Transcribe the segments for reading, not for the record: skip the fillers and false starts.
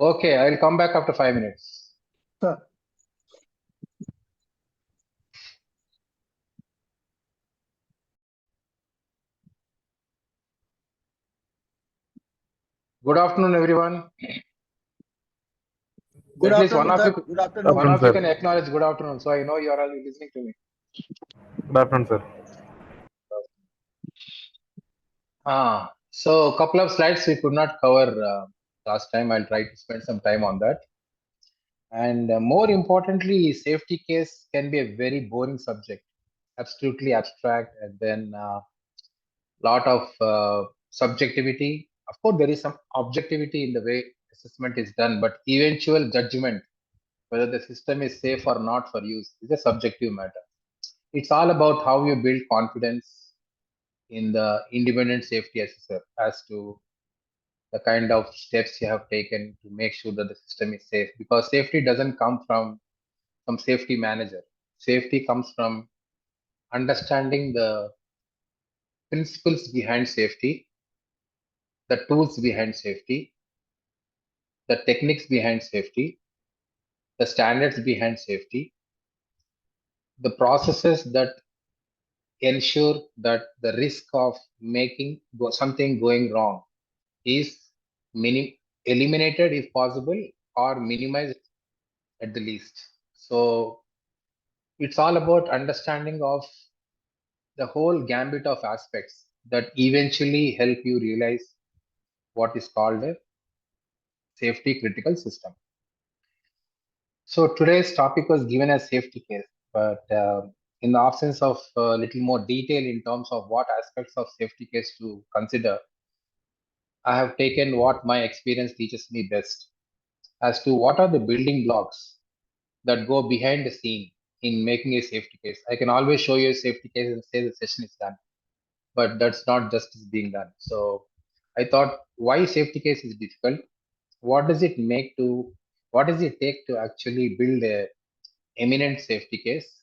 Okay, I'll come back after 5 minutes. Sir. Good afternoon, everyone. Good At least one afternoon, of sir. you, Good afternoon. one of sir. you can acknowledge good afternoon. So I know you are all listening to me. Good afternoon, sir. So a couple of slides we could not cover last time. I'll try to spend some time on that. And more importantly, safety case can be a very boring subject, absolutely abstract, and then lot of subjectivity. Of course, there is some objectivity in the way assessment is done, but eventual judgment whether the system is safe or not for use is a subjective matter. It's all about how you build confidence in the independent safety assessor as to the kind of steps you have taken to make sure that the system is safe. Because safety doesn't come from some safety manager. Safety comes from understanding the principles behind safety, the tools behind safety, the techniques behind safety, the standards behind safety, the processes that ensure that the risk of making something going wrong is eliminated if possible or minimized at the least. So it's all about understanding of the whole gambit of aspects that eventually help you realize what is called a safety critical system. So today's topic was given as safety case, but in the absence of a little more detail in terms of what aspects of safety case to consider, I have taken what my experience teaches me best as to what are the building blocks that go behind the scene in making a safety case. I can always show you a safety case and say the session is done, but that's not justice being done. So I thought, why safety case is difficult? What does it make to? What does it take to actually build a eminent safety case?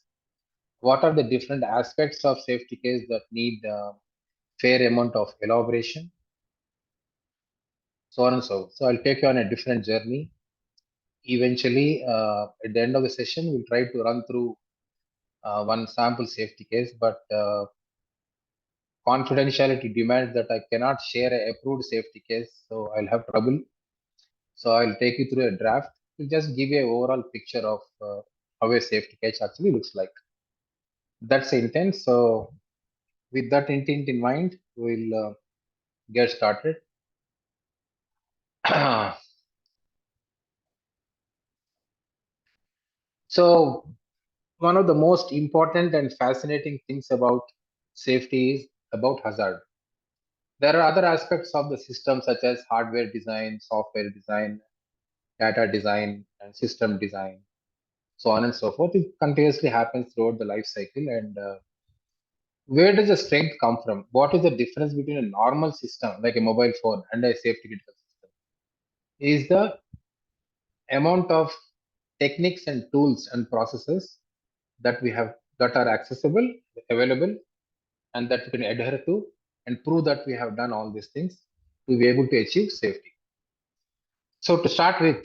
What are the different aspects of safety case that need a fair amount of elaboration? So on and so. So I'll take you on a different journey. Eventually, at the end of the session, we'll try to run through one sample safety case, but confidentiality demands that I cannot share a approved safety case, so I'll have trouble. So I'll take you through a draft to just give you an overall picture of how a safety case actually looks like. That's the intent. So with that intent in mind, we'll get started. So one of the most important and fascinating things about safety is about hazard. There are other aspects of the system such as hardware design, software design, data design, and system design, so on and so forth. It continuously happens throughout the life cycle. And where does the strength come from? What is the difference between a normal system like a mobile phone and a safety critical system? Is the amount of techniques and tools and processes that we have that are accessible, available, and that we can adhere to and prove that we have done all these things to be able to achieve safety. So to start with,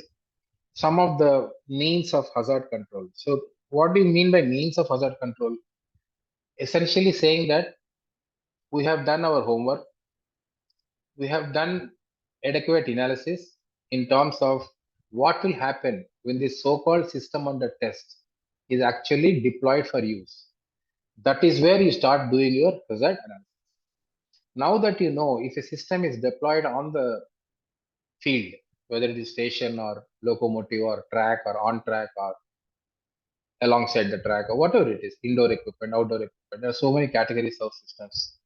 some of the means of hazard control. So what do you mean by means of hazard control? Essentially saying that we have done our homework, we have done adequate analysis in terms of what will happen when this so-called system under test is actually deployed for use. That is where you start doing your hazard analysis. Now that you know if a system is deployed on the field, whether it is station or locomotive or track or on track or alongside the track or whatever it is, indoor equipment, outdoor equipment, there are so many categories of systems.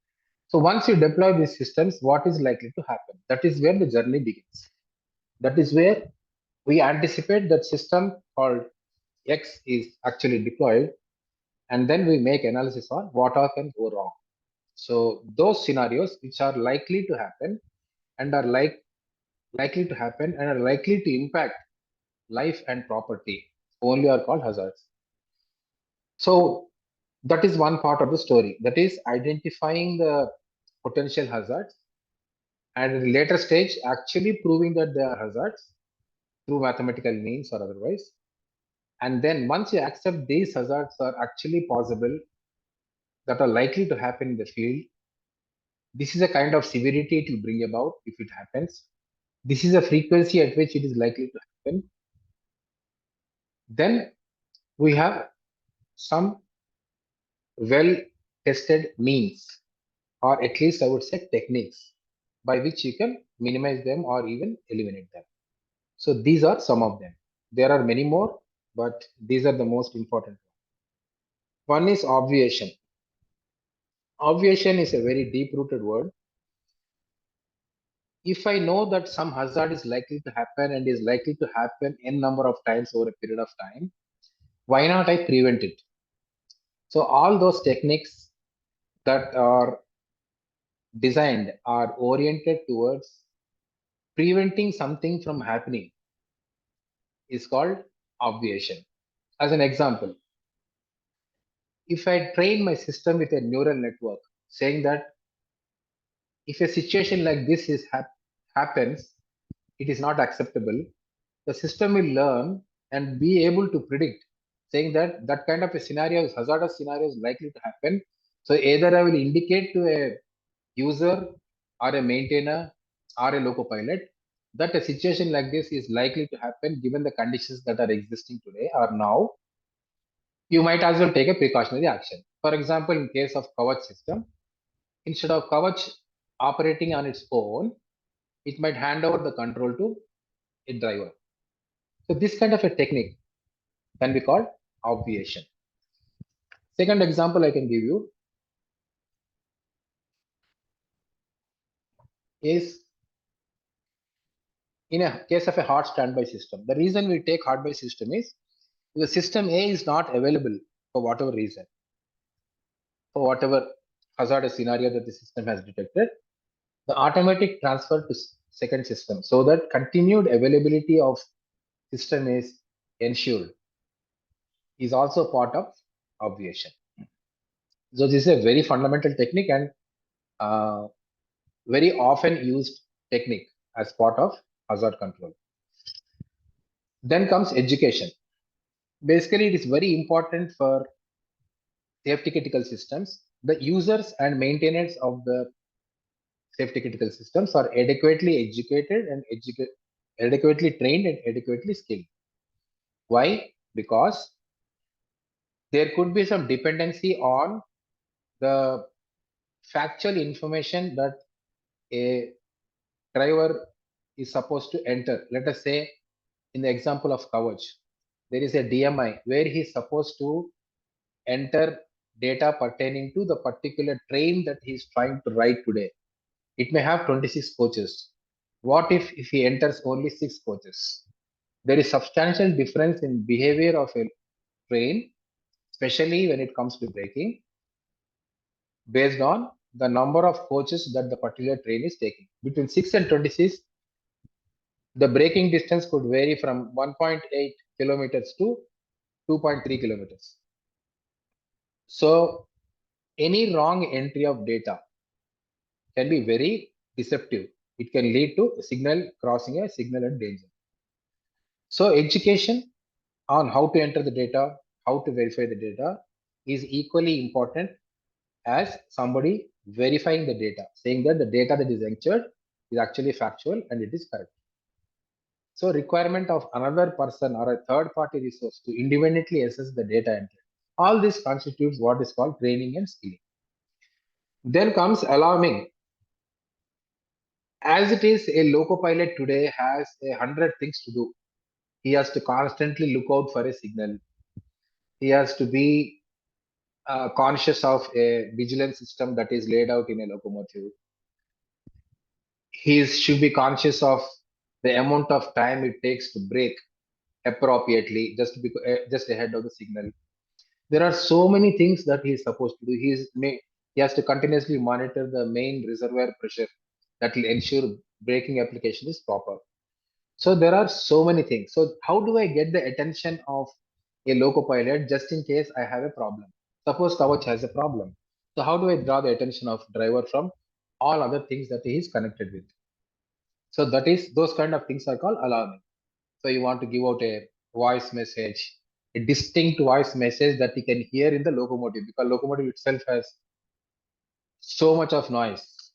So once you deploy these systems, what is likely to happen? That is where the journey begins. That is where we anticipate that system called X is actually deployed, and then we make analysis on what all can go wrong. So those scenarios which are likely to happen and are likely to happen and are likely to impact life and property only are called hazards. So that is one part of the story. That is identifying the potential hazards and at a later stage actually proving that they are hazards through mathematical means or otherwise. And then once you accept these hazards are actually possible, that are likely to happen in the field, this is a kind of severity it will bring about if it happens. This is a frequency at which it is likely to happen. Then we have some well tested means, or at least I would say techniques, by which you can minimize them or even eliminate them. So these are some of them. There are many more, but these are the most important. One is obviation. Obviation is a very deep rooted word. If I know that some hazard is likely to happen and is likely to happen n number of times over a period of time, why not I prevent it? So all those techniques that are designed are oriented towards preventing something from happening is called obviation. As an example, if I train my system with a neural network saying that if a situation like this happens, it is not acceptable, the system will learn and be able to predict, saying that that kind of a scenario is hazardous scenario is likely to happen. So either I will indicate to a user or a maintainer or a loco pilot that a situation like this is likely to happen given the conditions that are existing today or now. You might as well take a precautionary action. For example, in case of Kavach system, instead of Kavach operating on its own, it might hand over the control to a driver. So this kind of a technique can be called obviation. Second example I can give you is in a case of a hard standby system. The reason we take hard by system is the system A is not available for whatever reason, for whatever hazardous scenario that the system has detected, the automatic transfer to second system so that continued availability of system is ensured is also part of obviation. So this is a very fundamental technique and uh, very often used technique as part of hazard control. Then comes education. Basically, it is very important for safety critical systems. The users and maintainers of the safety critical systems are adequately educated and adequately trained and adequately skilled. Why? Because there could be some dependency on the factual information that a driver is supposed to enter. Let us say, in the example of Kavach, there is a DMI where he is supposed to enter data pertaining to the particular train that he is trying to ride today. It may have 26 coaches. What if he enters only 6 coaches? There is substantial difference in behavior of a train, especially when it comes to braking, based on the number of coaches that the particular train is taking. Between 6 and 26, the braking distance could vary from 1.8 kilometers to 2.3 kilometers. So any wrong entry of data can be very deceptive. It can lead to a signal crossing a signal and danger. So education on how to enter the data, how to verify the data is equally important as somebody verifying the data, saying that the data that is entered is actually factual and it is correct. So requirement of another person or a third party resource to independently assess the data entry. All this constitutes what is called training and skilling. Then comes alarming. As it is, a loco pilot today has 100 things to do. He has to constantly look out for a signal. He has to be conscious of a vigilance system that is laid out in a locomotive. He should be conscious of the amount of time it takes to brake appropriately, just ahead of the signal. There are so many things that he is supposed to do. He has to continuously monitor the main reservoir pressure that will ensure braking application is proper. So there are so many things. So how do I get the attention of a loco pilot just in case I have a problem? Suppose Kavach has a problem. So how do I draw the attention of driver from all other things that he is connected with? So that is those kind of things are called alarming. So you want to give out a voice message, a distinct voice message that you can hear in the locomotive, because locomotive itself has so much of noise,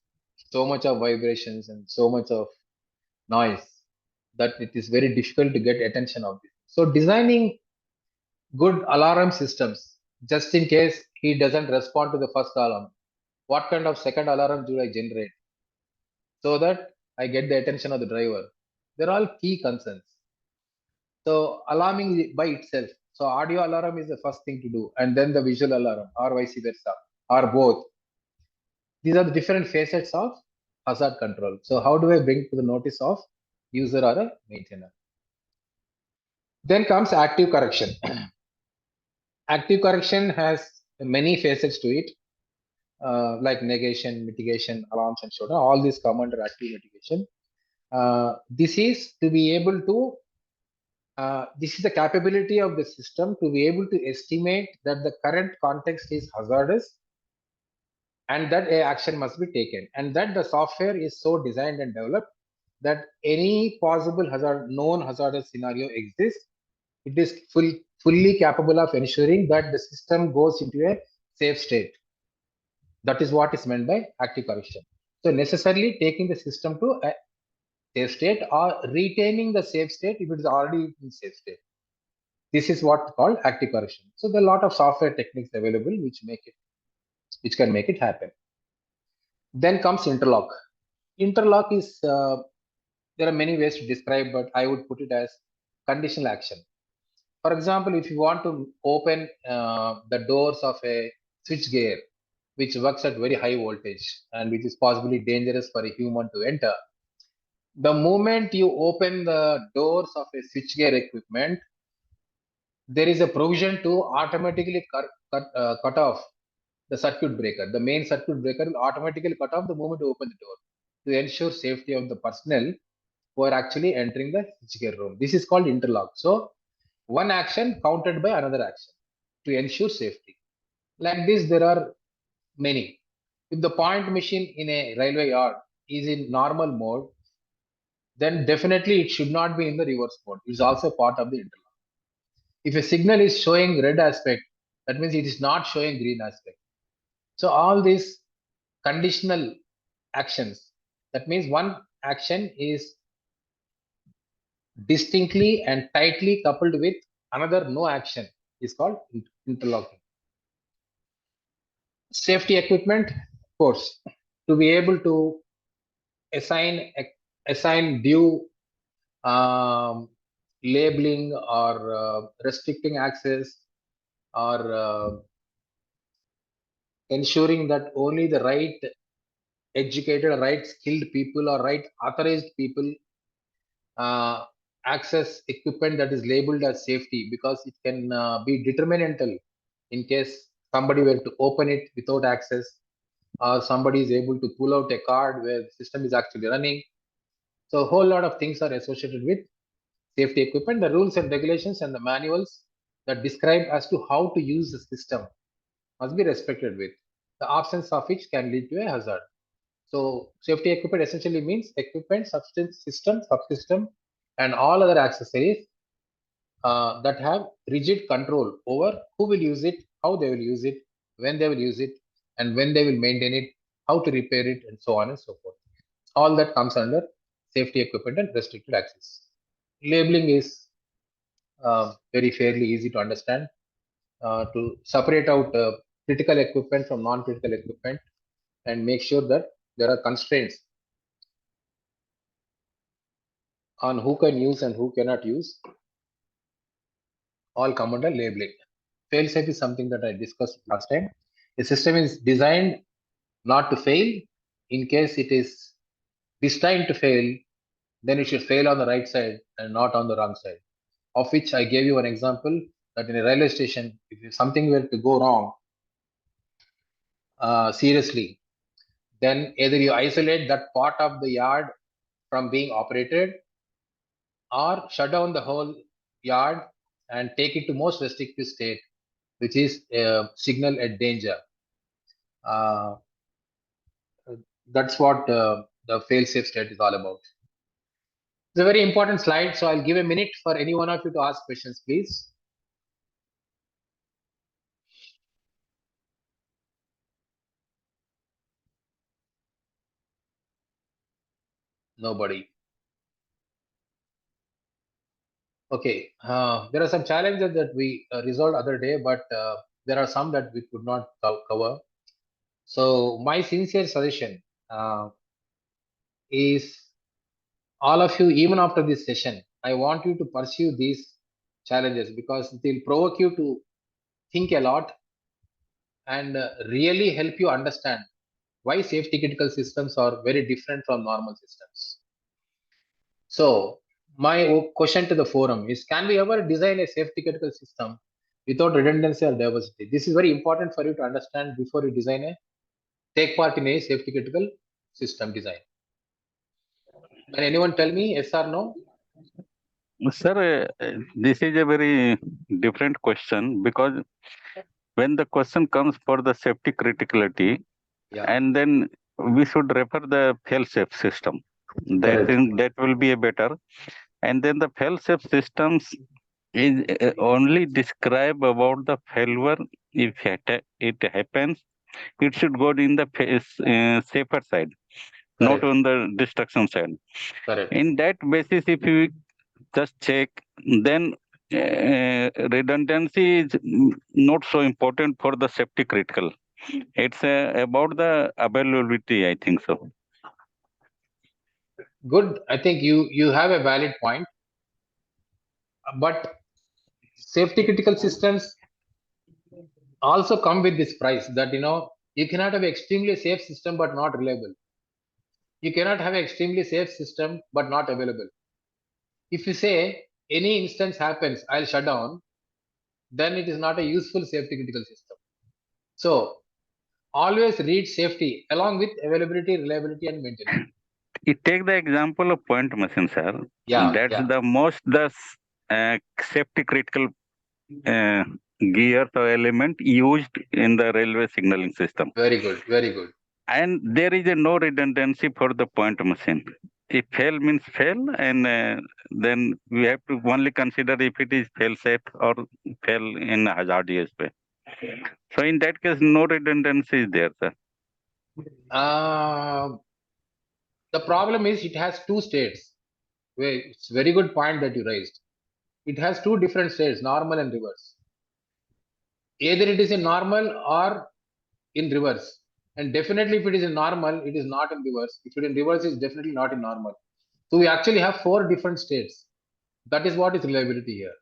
so much of vibrations, and so much of noise that it is very difficult to get attention of this. So designing good alarm systems, just in case he doesn't respond to the first alarm, what kind of second alarm do I generate so that I get the attention of the driver? They're all key concerns. So alarming by itself. So audio alarm is the first thing to do, and then the visual alarm, or vice versa, or both. These are the different facets of hazard control. So how do I bring to the notice of user or a maintainer? Then comes active correction. Active correction has many facets to it, like negation, mitigation, alarms, and so on. All these come under active mitigation. This is to be able to this is the capability of the system to be able to estimate that the current context is hazardous and that a action must be taken, and that the software is so designed and developed that any possible hazard, known hazardous scenario exists, it is fully capable of ensuring that the system goes into a safe state. That is what is meant by active correction. So necessarily taking the system to a safe state or retaining the safe state if it is already in safe state. This is what called active correction. So there are a lot of software techniques available which can make it happen. Then comes interlock. Interlock is there are many ways to describe, but I would put it as conditional action. For example, if you want to open the doors of a switch gear, which works at very high voltage and which is possibly dangerous for a human to enter, the moment you open the doors of a switchgear equipment, there is a provision to automatically cut off the circuit breaker. The main circuit breaker will automatically cut off the moment you open the door to ensure safety of the personnel who are actually entering the switchgear room. This is called interlock. So one action countered by another action to ensure safety. Like this, there are many. If the point machine in a railway yard is in normal mode, then definitely it should not be in the reverse mode. It's also part of the interlock. If a signal is showing red aspect, that means it is not showing green aspect. So all these conditional actions, that means one action is distinctly and tightly coupled with another no action, is called interlocking. Safety equipment, of course, to be able to assign assign due labeling or restricting access or ensuring that only the right educated, right skilled people or right authorized people uh, access equipment that is labeled as safety, because it can be determinantal in case somebody were to open it without access, or somebody is able to pull out a card where the system is actually running. So a whole lot of things are associated with safety equipment. The rules and regulations and the manuals that describe as to how to use the system must be respected with, the absence of which can lead to a hazard. So safety equipment essentially means equipment, substance, system, subsystem, and all other accessories that have rigid control over who will use it, how they will use it, when they will use it, and when they will maintain it, how to repair it, and so on and so forth. All that comes under safety equipment and restricted access. Labeling is very fairly easy to understand. To separate out critical equipment from non-critical equipment and make sure that there are constraints on who can use and who cannot use, all come under labeling. Fail-safe is something that I discussed last time. The system is designed not to fail. In case it is destined to fail, then it should fail on the right side and not on the wrong side. Of which I gave you an example that in a railway station, if something were to go wrong seriously, then either you isolate that part of the yard from being operated or shut down the whole yard and take it to most restrictive state, which is a signal at danger. Uh, that's what the fail-safe state is all about. It's a very important slide, so I'll give a minute for any one of you to ask questions, please. Nobody. Okay. There are some challenges that we resolved other day, but there are some that we could not cover. So my sincere suggestion is all of you, even after this session, I want you to pursue these challenges because they'll provoke you to think a lot and really help you understand why safety critical systems are very different from normal systems. So, my question to the forum is, can we ever design a safety critical system without redundancy or diversity? This is very important for you to understand before you design take part in a safety critical system design. Can anyone tell me yes or no? Sir, this is a very different question because when the question comes for the safety criticality, Yeah, and then we should refer the fail-safe system. correct, That will be a better. And then the fail-safe systems is only describe about the failure if it happens. It should go in the safer side, not correct, on the destruction side. correct. In that basis, if you just check, then redundancy is not so important for the safety critical. It's about the availability, I think so. Good. I think you have a valid point, but safety critical systems also come with this price that you cannot have extremely safe system but not reliable. You cannot have an extremely safe system but not available. If you say any instance happens, I'll shut down, then it is not a useful safety critical system. So always read safety along with availability, reliability, and maintenance. You take the example of point machine, sir. Yeah, That's yeah. the most safety critical uh, gear or element used in the railway signaling system. Very good, very good. And there is a no redundancy for the point machine. If fail means fail, and then we have to only consider if it is fail safe or fail in a hazardous way. So in that case, no redundancy is there, sir. The problem is it has two states. It's very good point that you raised. It has two different states, normal and reverse. Either it is in normal or in reverse. And definitely if it is in normal, it is not in reverse. If it is in reverse, it's definitely not in normal. So we actually have four different states. That is what is reliability here.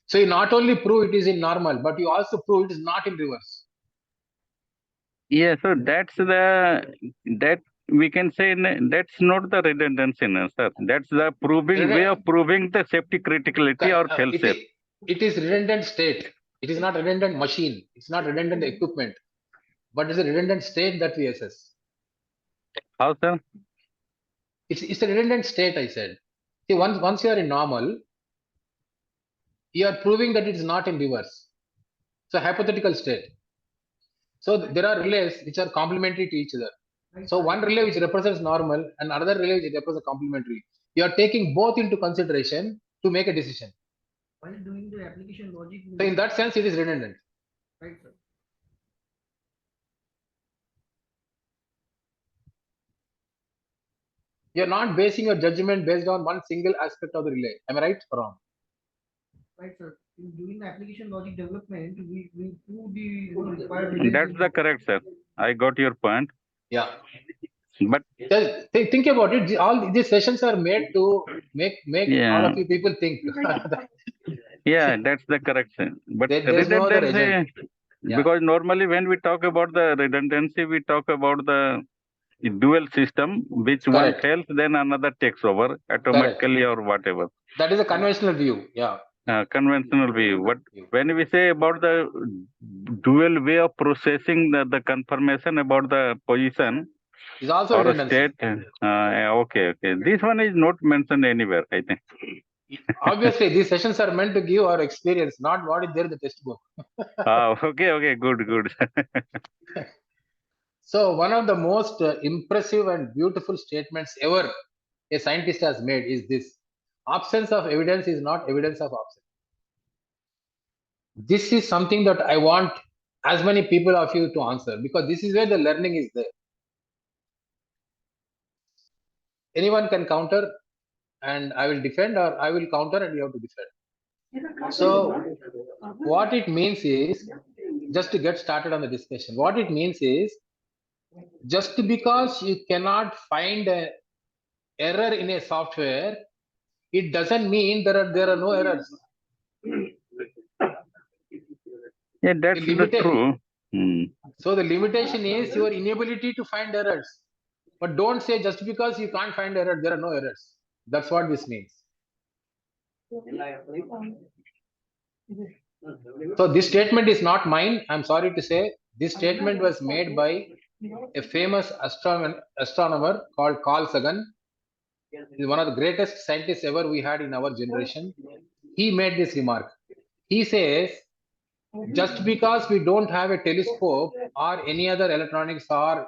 So you not only prove it is in normal, but you also prove it is not in reverse. Yeah, so that we can say that's not the redundancy, no, sir. That's the proving way of proving the safety criticality or fail safe. It is redundant state. It is not redundant machine. It's not redundant equipment, but it's a redundant state that we assess. How, sir? It's a redundant state, I said. See, once you are in normal, you are proving that it is not in reverse. So hypothetical state. So there are relays which are complementary to each other. So one relay which represents normal and another relay which represents complementary. You are taking both into consideration to make a decision. While doing the application logic. So in that sense, it is redundant. Right, sir. You're not basing your judgment based on one single aspect of the relay. Am I right or wrong? Right, sir. In doing the application logic development, we do the required relays. That's the correct, sir. I got your point. Yeah. But Just think about it. All these sessions are made to make all of you people think. Yeah, that's the correct thing. But There's no other agent. redundancy, because normally when we talk about the redundancy, we talk about the dual system, which one Correct. fails, then another takes over automatically or whatever. That is a conventional view. Yeah. Conventional view. But when we say about the dual way of processing the confirmation about the position Is also or redundancy. state, okay. This one is not mentioned anywhere, I think. Obviously, these sessions are meant to give our experience, not what is there in the textbook. Okay, good. So one of the most impressive and beautiful statements ever a scientist has made is this: absence of evidence is not evidence of absence. This is something that I want as many people of you to answer, because this is where the learning is there. Anyone can counter and I will defend, or I will counter and you have to defend. So what it means is, just to get started on the discussion, what it means is, just because you cannot find an error in a software, it doesn't mean there are no errors. Yeah, that's true. So the limitation is your inability to find errors. But don't say just because you can't find errors, there are no errors. That's what this means. So this statement is not mine. I'm sorry to say. This statement was made by a famous astronomer called Carl Sagan. He's one of the greatest scientists ever we had in our generation. He made this remark. He says, just because we don't have a telescope or any other electronics or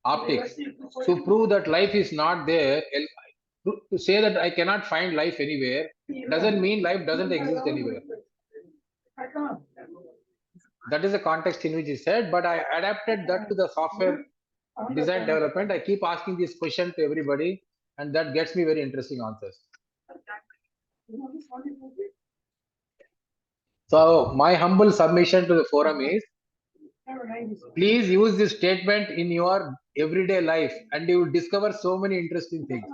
optics to prove that life is not there, to say that I cannot find life anywhere, doesn't mean life doesn't exist anywhere. That is the context in which he said, but I adapted that to the software design development. I keep asking this question to everybody, and that gets me very interesting answers. So my humble submission to the forum is, please use this statement in your everyday life and you will discover so many interesting things.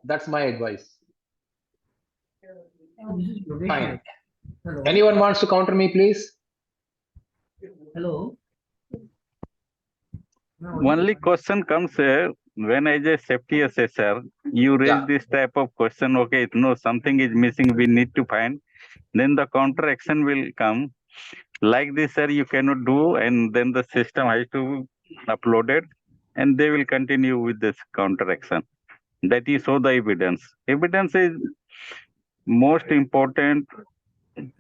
That's my advice. Fine. Hello. Anyone wants to counter me, please? Hello. Only question comes when as a safety assessor, you raise this type of question, okay, no, something is missing, we need to find, then the counter action will come. Like this, sir, you cannot do, and then the system has to upload it, and they will continue with this counter action. That is show the evidence. Evidence is most important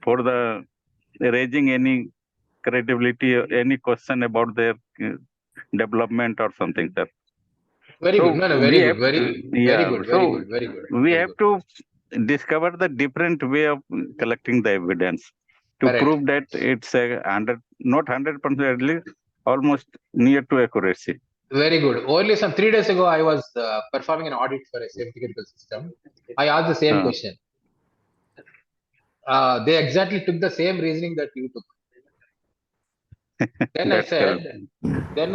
for the raising any credibility, any question about their development or something, sir. Very So good. No, very good. Very yeah, good. so Very good. Very good. we Very have good. to discover the different way of collecting the evidence to Correct. prove that it's a 100, not 100%, at least almost near to accuracy. Very good. Only some 3 days ago, I was performing an audit for a safety critical system. I asked the same question. They exactly took the same reasoning that you took. Then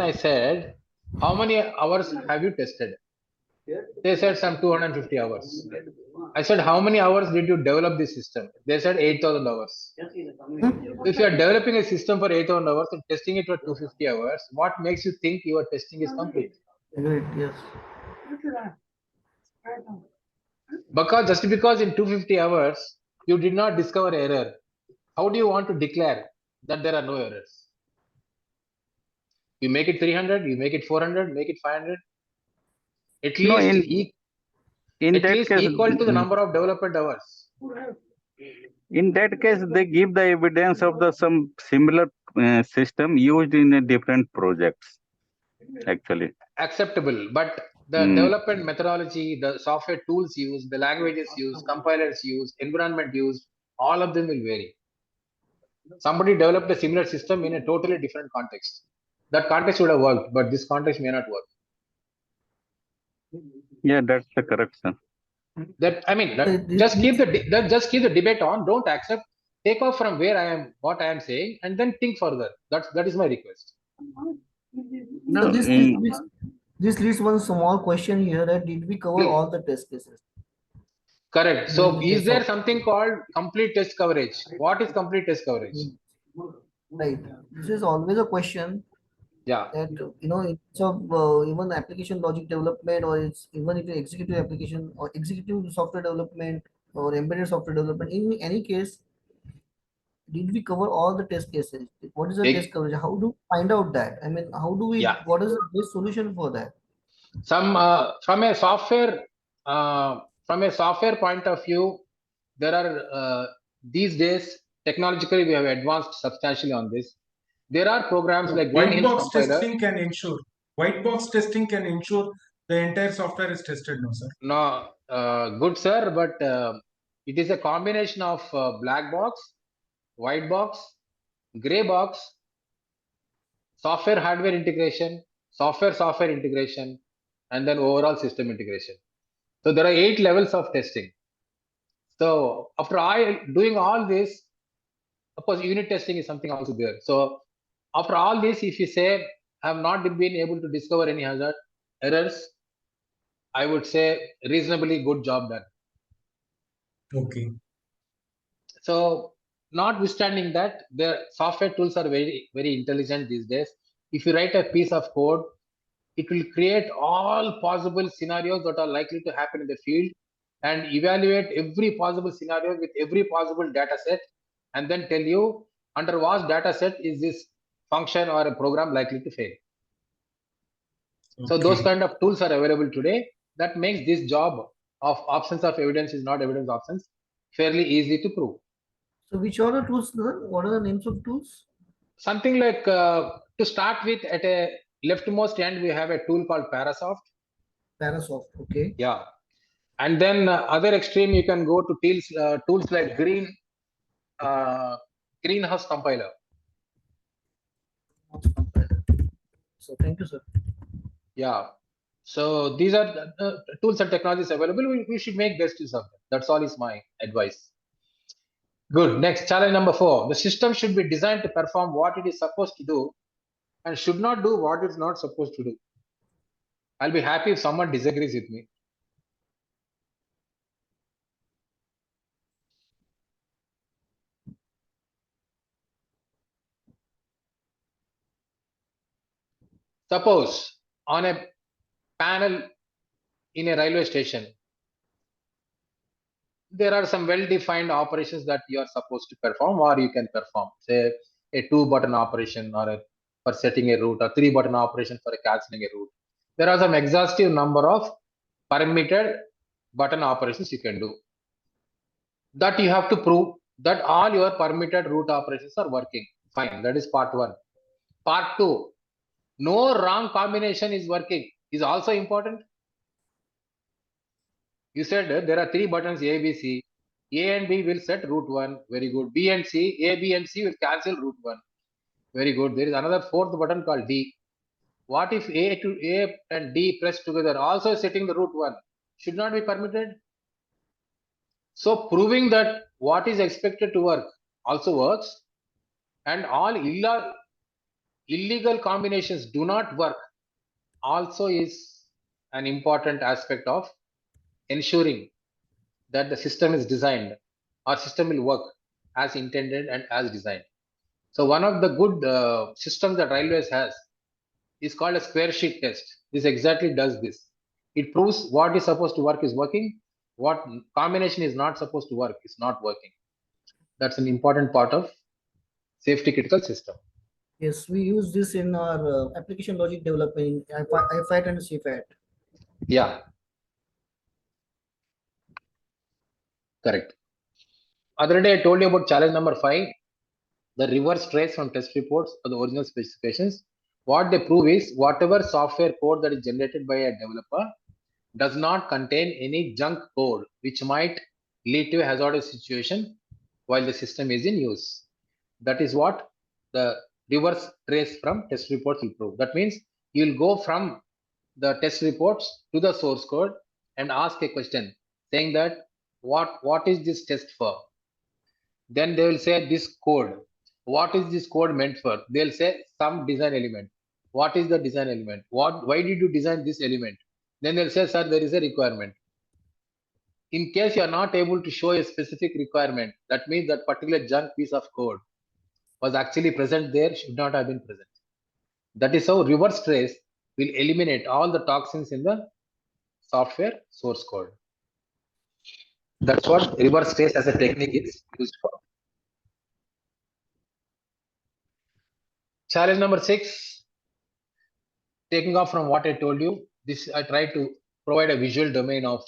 I said, how many hours have you tested? They said some 250 hours. I said, how many hours did you develop this system? They said 8,000 hours. If you are developing a system for 8,000 hours and testing it for 250 hours, what makes you think your testing is complete? Great, yes. Because just because in 250 hours you did not discover error, how do you want to declare that there are no errors? You make it 300, you make it 400, make it 500. At least equal to the number of development hours. In that case, they give the evidence of the some similar system used in a different projects. Actually, acceptable, but the development methodology, the software tools used, the languages used, compilers used, environment used, all of them will vary. Somebody developed a similar system in a totally different context. That context would have worked, but this context may not work. Yeah, that's the correction. That I mean, just keep the debate on. Don't accept. Take off from where I am, what I am saying, and then think further. That is my request. No, this leads one small question here: that did we cover all the test cases? Correct. So, is there something called complete test coverage? What is complete test coverage? Right. This is always a question. Yeah. That it's of even application logic development, or it's even if executive application or executive software development or embedded software development. In any case, did we cover all the test cases? What is the test coverage? How do we find out that? I mean, how do we? What is the best solution for that? Some from a software point of view, there are these days technologically we have advanced substantially on this. There are programs like white Green box compiler. testing can ensure. White box testing can ensure the entire software is tested, no, sir? No, good, sir, but it is a combination of black box, white box, gray box, software hardware integration, software integration, and then overall system integration. So there are 8 levels of testing. So after doing all this, of course, unit testing is something also there. So after all this, if you say I have not been able to discover any hazard errors, I would say reasonably good job done. Okay. So notwithstanding that, the software tools are very, very intelligent these days. If you write a piece of code, it will create all possible scenarios that are likely to happen in the field and evaluate every possible scenario with every possible data set, and then tell you under what data set is this function or a program likely to fail. So those kind of tools are available today. That makes this job of absence of evidence is not evidence absence fairly easy to prove. So which are the tools, sir? What are the names of tools? Something like to start with, at a leftmost end, we have a tool called Parasoft. Parasoft, okay. Yeah. And then other extreme, you can go to tools like Greenhouse compiler. So thank you, sir. Yeah. So these are the tools and technologies available. We should make best use of them. That's all is my advice. Good. Next, challenge number 4. The system should be designed to perform what it is supposed to do and should not do what it's not supposed to do. I'll be happy if someone disagrees with me. Suppose on a panel in a railway station, there are some well-defined operations that you are supposed to perform or you can perform. Say a 2-button operation for setting a route, or 3-button operation for cancelling a route. There are some exhaustive number of permitted button operations you can do. That you have to prove that all your permitted route operations are working. Fine, that is part 1. Part 2, no wrong combination is working is also important. You said there are 3 buttons A, B, C. A and B will set route 1. Very good. B and C, A, B and C will cancel route 1. Very good. There is another 4th button called D. What if A and D pressed together also setting the route 1? Should not be permitted. So proving that what is expected to work also works, and all illegal combinations do not work also is an important aspect of ensuring that the system is designed, our system will work as intended and as designed. So one of the good systems that Railways has is called a square sheet test. This exactly does this. It proves what is supposed to work is working, what combination is not supposed to work is not working. That's an important part of safety critical system. Yes, we use this in our application logic development in IFAT and CFAT. Yeah, correct. Other day I told you about challenge number 5, the reverse trace from test reports to the original specifications. What they prove is whatever software code that is generated by a developer does not contain any junk code which might lead to a hazardous situation while the system is in use. That is what the reverse trace from test reports will prove. That means you'll go from the test reports to the source code and ask a question saying that what is this test for? Then they will say this code. What is this code meant for? They'll say some design element. What is the design element? Why did you design this element? Then they'll say, sir, there is a requirement. In case you are not able to show a specific requirement, that means that particular junk piece of code was actually present there, should not have been present. That is how reverse trace will eliminate all the toxins in the software source code. That's what reverse trace as a technique is used for. Challenge number 6, taking off from what I told you, this I try to provide a visual domain of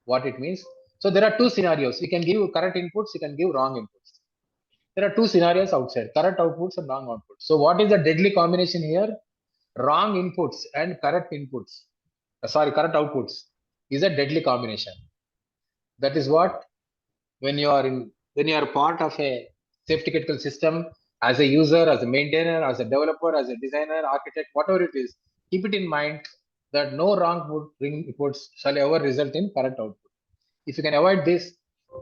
what it means. So there are 2 scenarios. You can give correct inputs, you can give wrong inputs. There are two scenarios outside, correct outputs and wrong outputs. So what is the deadly combination here? Wrong inputs and correct inputs. Correct outputs is a deadly combination. That is what, when you are part of a safety critical system, as a user, as a maintainer, as a developer, as a designer, architect, whatever it is, keep it in mind that no wrong inputs shall ever result in correct output. If you can avoid this,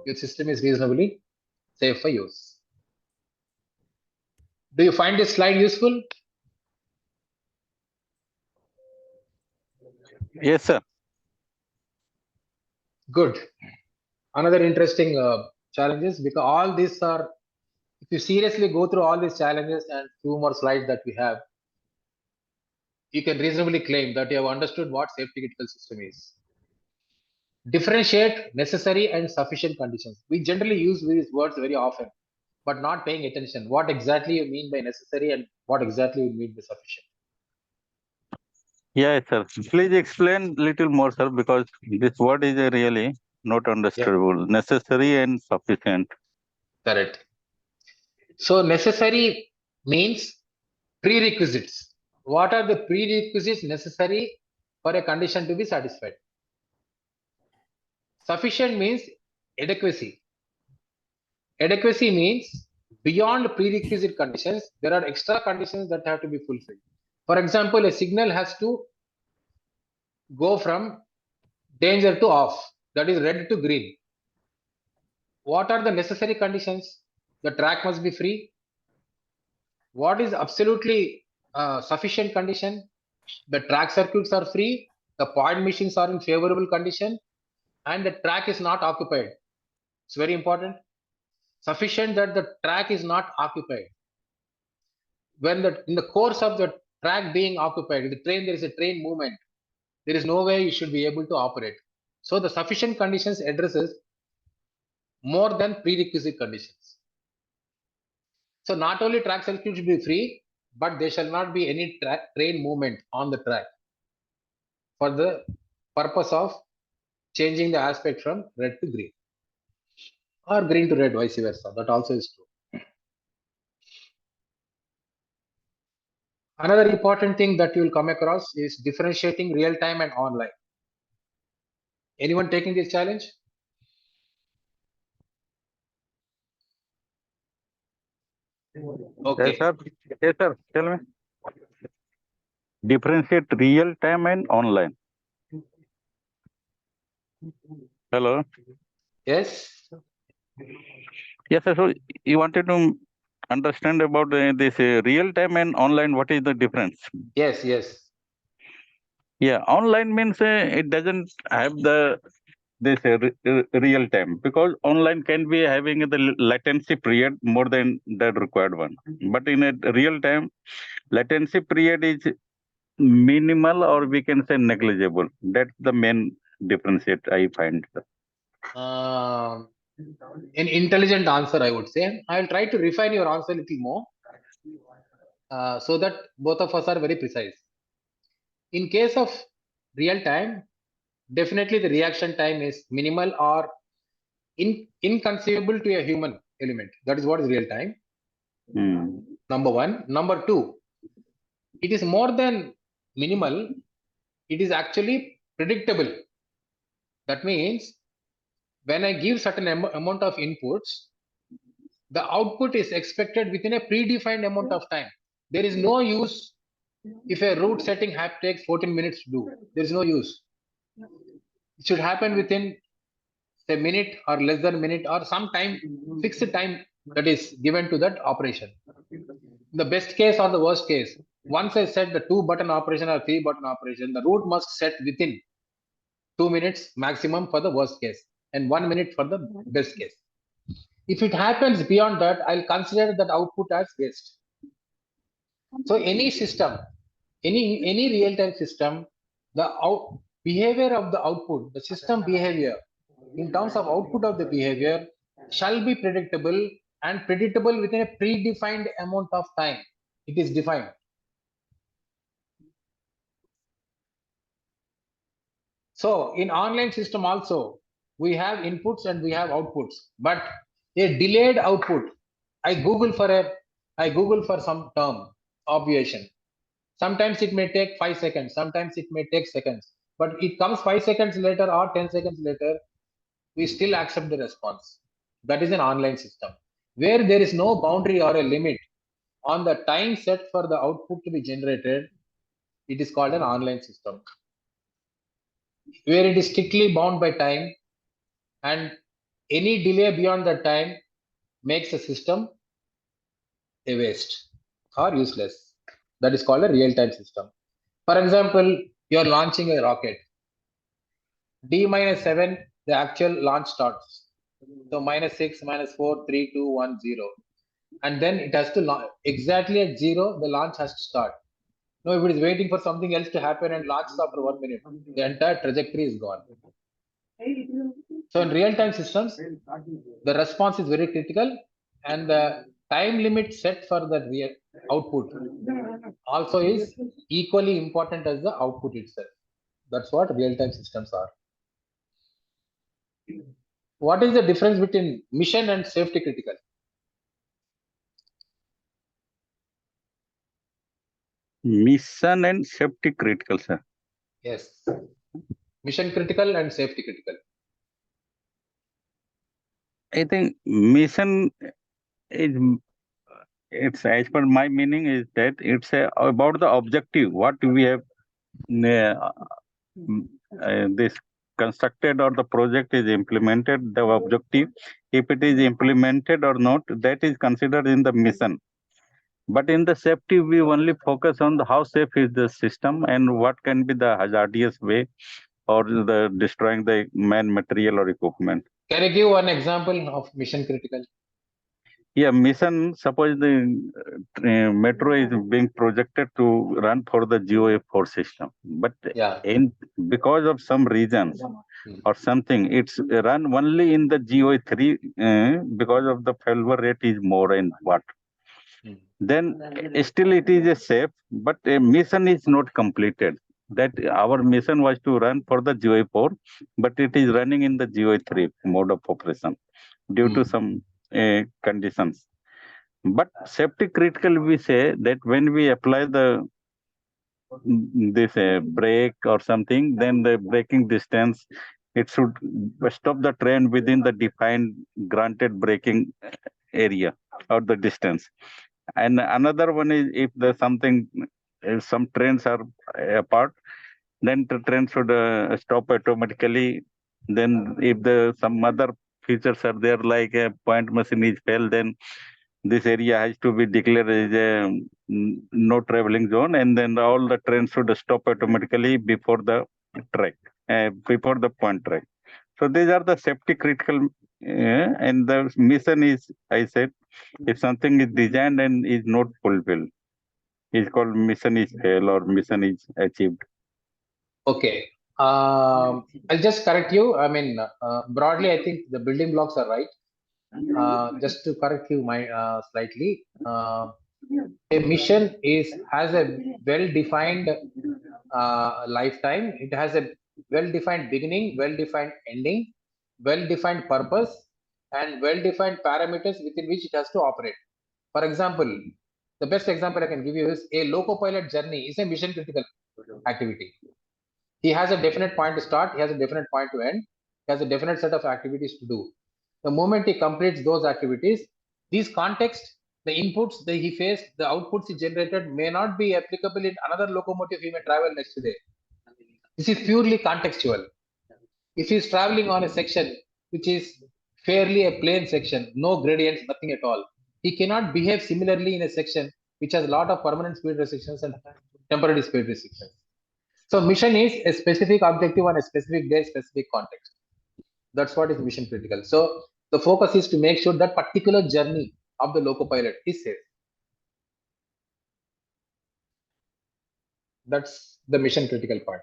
your system is reasonably safe for use. Do you find this slide useful? Yes, sir. Good. Another interesting challenges, because all these are, if you seriously go through all these challenges and few more slides that we have, you can reasonably claim that you have understood what safety critical system is. Differentiate necessary and sufficient conditions. We generally use these words very often, but not paying attention. What exactly you mean by necessary and what exactly you mean by sufficient? Yeah, sir. Please explain little more, sir, because this word is really not understandable. Necessary and sufficient. Correct. So necessary means prerequisites. What are the prerequisites necessary for a condition to be satisfied? Sufficient means adequacy. Adequacy means beyond prerequisite conditions, there are extra conditions that have to be fulfilled. For example, a signal has to go from danger to off, that is red to green. What are the necessary conditions? The track must be free. What is absolutely sufficient condition? The track circuits are free, the point machines are in favorable condition, and the track is not occupied. It's very important. Sufficient that the track is not occupied. When in the course of the track being occupied, the train, there is a train movement, there is no way you should be able to operate. So the sufficient conditions addresses more than prerequisite conditions. So not only track circuit should be free, but there shall not be any train movement on the track for the purpose of changing the aspect from red to green or green to red, vice versa. That also is true. Another important thing that you will come across is differentiating real time and online. Anyone taking this challenge? Okay. Yes, sir. Yes, sir. Tell me. Differentiate real time and online. Hello. Yes. Yes, sir. So you wanted to understand about this real time and online. What is the difference? Yes. Yes. Yeah, online means it doesn't have the this real time, because online can be having the latency period more than the required one. But in a real time, latency period is minimal, or we can say negligible. That's the main difference that I find. An intelligent answer, I would say. I will try to refine your answer a little more so that both of us are very precise. In case of real time, definitely the reaction time is minimal or inconceivable to a human element. That is what is real time. Number one. Number two, it is more than minimal. It is actually predictable. That means when I give certain amount of inputs, the output is expected within a predefined amount of time. There is no use if a route setting takes 14 minutes to do. There is no use. It should happen within a minute or less than a minute or some time, fixed time that is given to that operation. The best case or the worst case, once I set the 2-button operation or 3-button operation, the route must set within 2 minutes maximum for the worst case and 1 minute for the best case. If it happens beyond that, I'll consider that output as waste. So any system, any real-time system, the behavior of the output, the system behavior in terms of output of the behavior shall be predictable and predictable within a predefined amount of time. It is defined. So in online system also, we have inputs and we have outputs, but a delayed output I Google for some term, obviation. Sometimes it may take 5 seconds, sometimes it may take seconds, but it comes 5 seconds later or 10 seconds later, we still accept the response. That is an online system where there is no boundary or a limit on the time set for the output to be generated. It is called an online system where it is strictly bound by time, and any delay beyond that time makes the system a waste or useless. That is called a real-time system. For example, you are launching a rocket. D minus 7, the actual launch starts. So minus 6, minus 4, 3, 2, 1, 0. And then it has to launch exactly at 0, the launch has to start. No, if it is waiting for something else to happen and launches after 1 minute, the entire trajectory is gone. So in real-time systems, the response is very critical, and the time limit set for the real output also is equally important as the output itself. That's what real-time systems are. What is the difference between mission and safety critical? Mission and safety critical, sir. Yes. Mission critical and safety critical. I think mission is, it's as per my meaning is that it's about the objective, what we have this constructed or the project is implemented, the objective, if it is implemented or not, that is considered in the mission. But in the safety, we only focus on the how safe is the system and what can be the hazardous way or the destroying the man material or equipment. Can you give one example of mission critical? Yeah, mission, suppose the metro is being projected to run for the GOF4 system, but Yeah. because of some reasons or something, it's run only in the GOA3 because of the failure rate is more in what. Then still it is a safe, but a mission is not completed. That our mission was to run for the GOA4, but it is running in the GOA3 mode of operation due to some conditions. But safety critical, we say that when we apply the this brake or something, then the braking distance, it should stop the train within the defined granted braking area or the distance. And another one is if there's something, if some trains are apart, then the train should stop automatically. Then if the some other features are there, like a point machine is failed, then this area has to be declared as a no traveling zone, and then all the trains should stop automatically before the track, before the point track. So these are the safety critical, and the mission is, I said, if something is designed and is not fulfilled, it's called mission is failed or mission is achieved. Okay. I'll just correct you. I mean, broadly, I think the building blocks are right. Just to correct you slightly, a mission has a well-defined lifetime. It has a well-defined beginning, well-defined ending, well-defined purpose, and well-defined parameters within which it has to operate. For example, the best example I can give you is a loco pilot journey is a mission critical activity. He has a definite point to start, he has a definite point to end, he has a definite set of activities to do. The moment he completes those activities, these contexts, the inputs that he faced, the outputs he generated may not be applicable in another locomotive he may travel next day. This is purely contextual. If he is traveling on a section which is fairly a plain section, no gradients, nothing at all, he cannot behave similarly in a section which has a lot of permanent speed restrictions and temporary speed restrictions. So mission is a specific objective on a specific day, specific context. That's what is mission critical. So the focus is to make sure that particular journey of the loco pilot is safe. That's the mission critical part.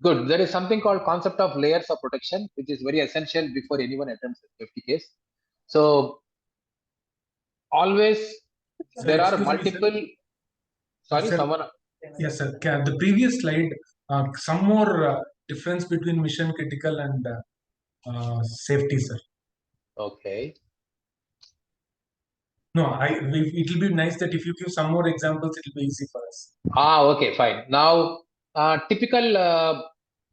Good. There is something called concept of layers of protection, which is very essential before anyone attempts a safety case. So always there are multiple. Sorry, sir. someone. Yes, sir. The previous slide, some more difference between mission critical and safety, sir. Okay. No, it will be nice that if you give some more examples, it will be easy for us. Okay, fine. Now, typical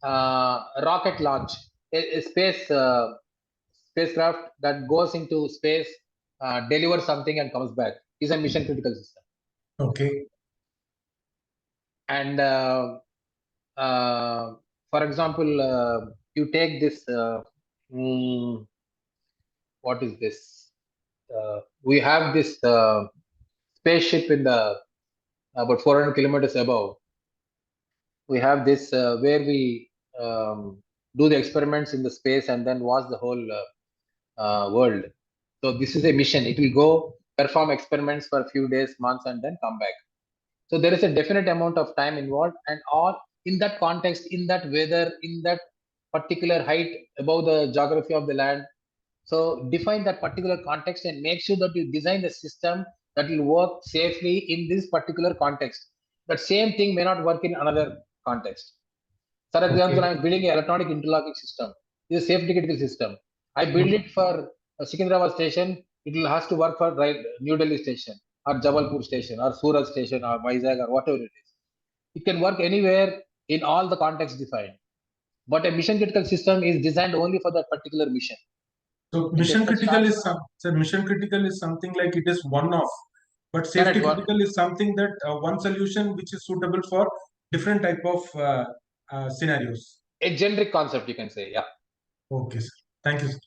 rocket launch, a spacecraft that goes into space, delivers something and comes back, is a mission critical system. Okay. And for example, you take this. What is this? We have this spaceship in the about 400 kilometers above. We have this where we do the experiments in the space and then watch the whole world. So this is a mission. It will go perform experiments for a few days, months, and then come back. So there is a definite amount of time involved, and all in that context, in that weather, in that particular height above the geography of the land. So define that particular context and make sure that you design the system that will work safely in this particular context. That same thing may not work in another context. For example, I'm building an electronic interlocking system. It's a safety critical system. I build it for a Secunderabad station. It will has to work for New Delhi station or Jabalpur station or Surat station or Vizag or whatever it is. It can work anywhere in all the contexts defined. But a mission critical system is designed only for that particular mission. So mission critical is mission critical is something like it is one off, but safety critical is something that one solution which is suitable for different type of scenarios. A generic concept, you can say. Yeah. Okay, sir. Thank you, sir.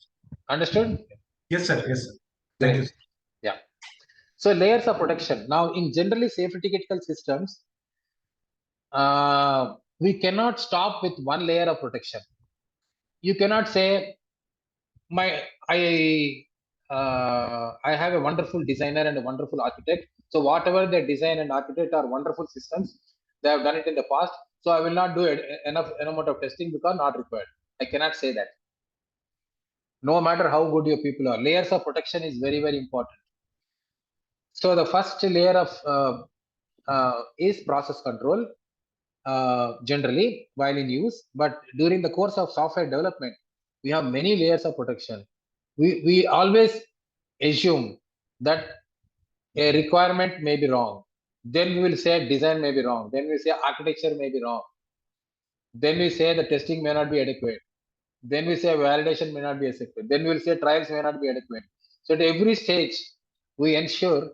Understood? Yes, sir. Yes, sir. Great. Thank you, sir. Yeah. So layers of protection. Now, in generally safety critical systems, we cannot stop with one layer of protection. You cannot say I have a wonderful designer and a wonderful architect. So whatever they design and architect are wonderful systems. They have done it in the past. So I will not do enough amount of testing because not required. I cannot say that. No matter how good your people are, layers of protection is very, very important. So the first layer of is process control generally while in use, but during the course of software development, we have many layers of protection. We always assume that a requirement may be wrong. Then we will say design may be wrong. Then we say architecture may be wrong. Then we say the testing may not be adequate. Then we say validation may not be adequate. Then we will say trials may not be adequate. So at every stage, we ensure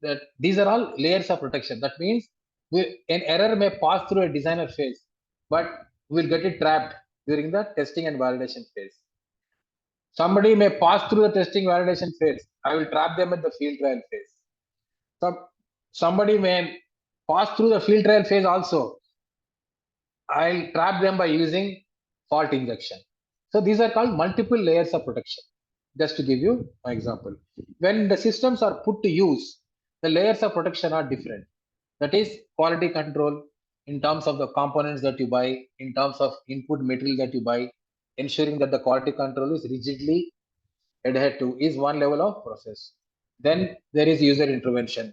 that these are all layers of protection. That means an error may pass through a designer phase, but we'll get it trapped during the testing and validation phase. Somebody may pass through the testing validation phase. I will trap them at the field trial phase. Somebody may pass through the field trial phase also. I'll trap them by using fault injection. So these are called multiple layers of protection. Just to give you an example, when the systems are put to use, the layers of protection are different. That is quality control in terms of the components that you buy, in terms of input material that you buy, ensuring that the quality control is rigidly adhered to is one level of process. Then there is user intervention.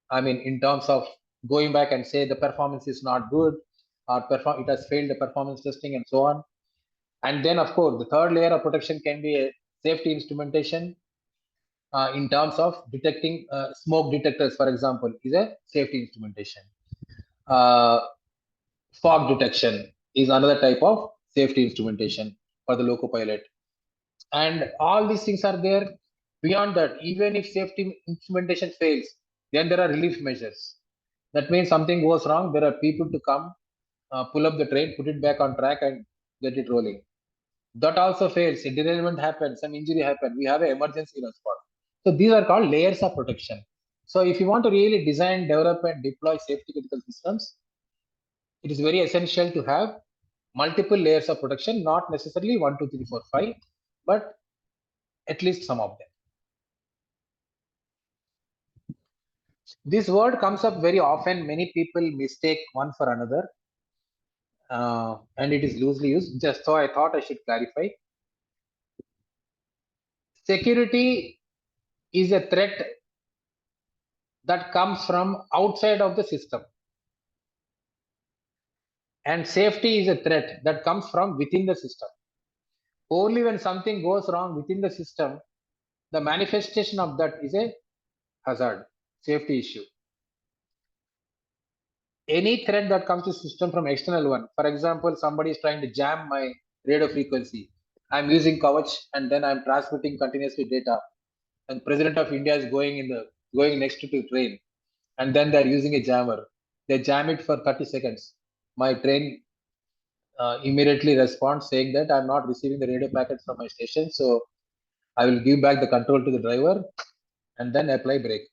I mean, in terms of going back and say the performance is not good or it has failed the performance testing and so on. And then, of course, the third layer of protection can be a safety instrumentation in terms of detecting smoke detectors, for example, is a safety instrumentation. Fog detection is another type of safety instrumentation for the loco pilot. And all these things are there. Beyond that, even if safety instrumentation fails, then there are relief measures. That means something goes wrong, there are people to come, pull up the train, put it back on track, and get it rolling. That also fails. A derailment happens, some injury happens. We have an emergency response. So these are called layers of protection. So if you want to really design, develop, and deploy safety critical systems, it is very essential to have multiple layers of protection, not necessarily 1, 2, 3, 4, 5, but at least some of them. This word comes up very often. Many people mistake one for another, and it is loosely used. Just so I thought I should clarify. Security is a threat that comes from outside of the system. And safety is a threat that comes from within the system. Only when something goes wrong within the system, the manifestation of that is a hazard, safety issue. Any threat that comes to system from external one, for example, somebody is trying to jam my radio frequency. I'm using Kavach and then I'm transmitting continuously data. And President of India is going next to the train, and then they're using a jammer. They jam it for 30 seconds. My train immediately responds saying that I'm not receiving the radio packets from my station, so I will give back the control to the driver and then apply brake.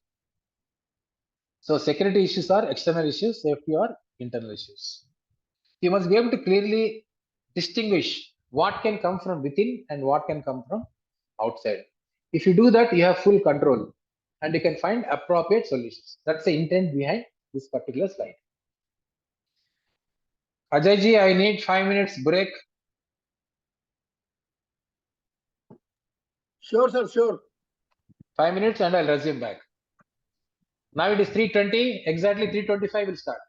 So security issues are external issues, safety are internal issues. You must be able to clearly distinguish what can come from within and what can come from outside. If you do that, you have full control and you can find appropriate solutions. That's the intent behind this particular slide. Ajay ji, I need 5 minutes break. Sure, sir, sure. 5 minutes and I'll resume back. Now it is 3:20, exactly 3:25 will start.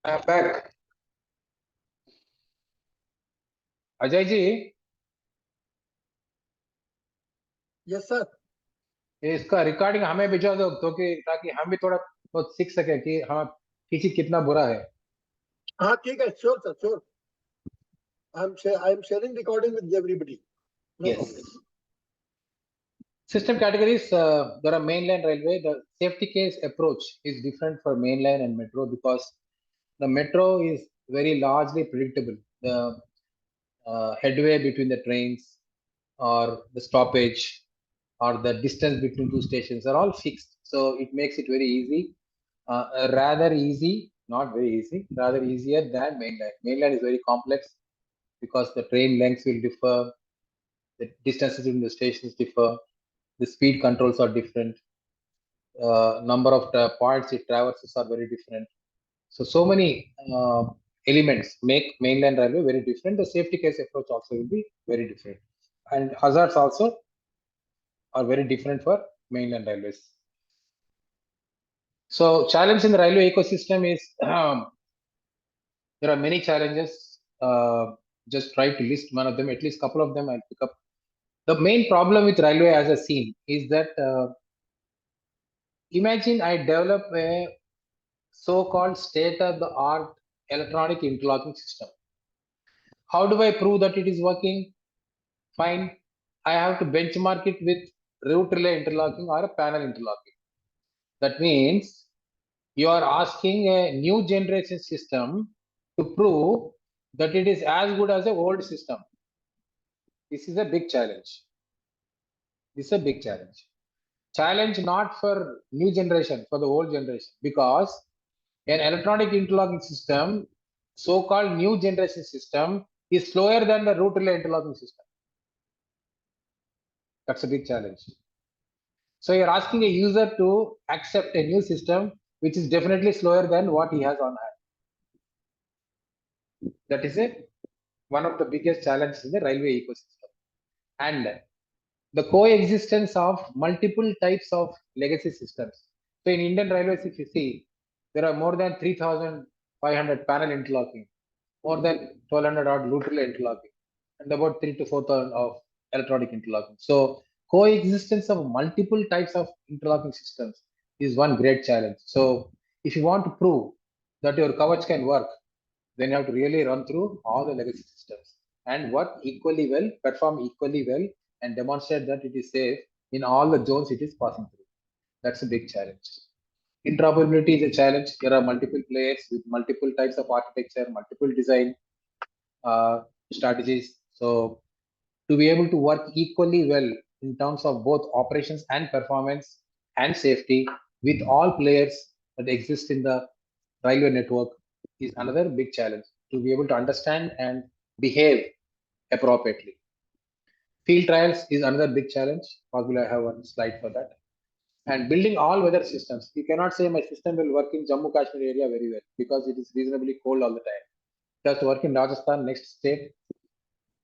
I'm back. Ajay ji, Yes, sir. इसका recording हमें भिजवा दो तो कि ताकि हम भी थोड़ा बहुत सीख सके कि हम किसी कितना बुरा है. हाँ ठीक है, sure, sir, sure. I am sharing recording with everybody. No Yes. problem. System categories, there are mainline railway. The safety case approach is different for mainline and metro because the metro is very largely predictable. The headway between the trains or the stoppage or the distance between two stations are all fixed. So it makes it very easy, rather easy, not very easy, rather easier than mainline. Mainline is very complex because the train lengths will differ, the distances between the stations differ, the speed controls are different, number of the points it traverses are very different. So many elements make mainland railway very different. The safety case approach also will be very different. And hazards also are very different for mainland railways. So challenge in the railway ecosystem is, there are many challenges. Just try to list one of them, at least couple of them I'll pick up. The main problem with railway as a scene is that, imagine I develop a so-called state-of-the-art electronic interlocking system. How do I prove that it is working? Fine. I have to benchmark it with route relay interlocking or a panel interlocking. That means you are asking a new generation system to prove that it is as good as an old system. This is a big challenge. This is a big challenge. Challenge not for new generation, for the old generation, because An electronic interlocking system, so-called new generation system, is slower than the root relay interlocking system. That's a big challenge. So you're asking a user to accept a new system which is definitely slower than what he has on hand. That is one of the biggest challenges in the railway ecosystem. And the coexistence of multiple types of legacy systems. So in Indian Railways, if you see, there are more than 3,500 panel interlocking, more than 1,200 odd lateral interlocking, and about 3 to 4,000 of electronic interlocking. So coexistence of multiple types of interlocking systems is one great challenge. So if you want to prove that your Kavach can work, then you have to really run through all the legacy systems and work equally well, perform equally well, and demonstrate that it is safe in all the zones it is passing through. That's a big challenge. Interoperability is a challenge. There are multiple players with multiple types of architecture, multiple design strategies. So to be able to work equally well in terms of both operations and performance and safety with all players that exist in the railway network is another big challenge, to be able to understand and behave appropriately. Field trials is another big challenge. Possibly I have one slide for that. And building all weather systems. You cannot say my system will work in Jammu Kashmir area very well because it is reasonably cold all the time. It has to work in Rajasthan, next state,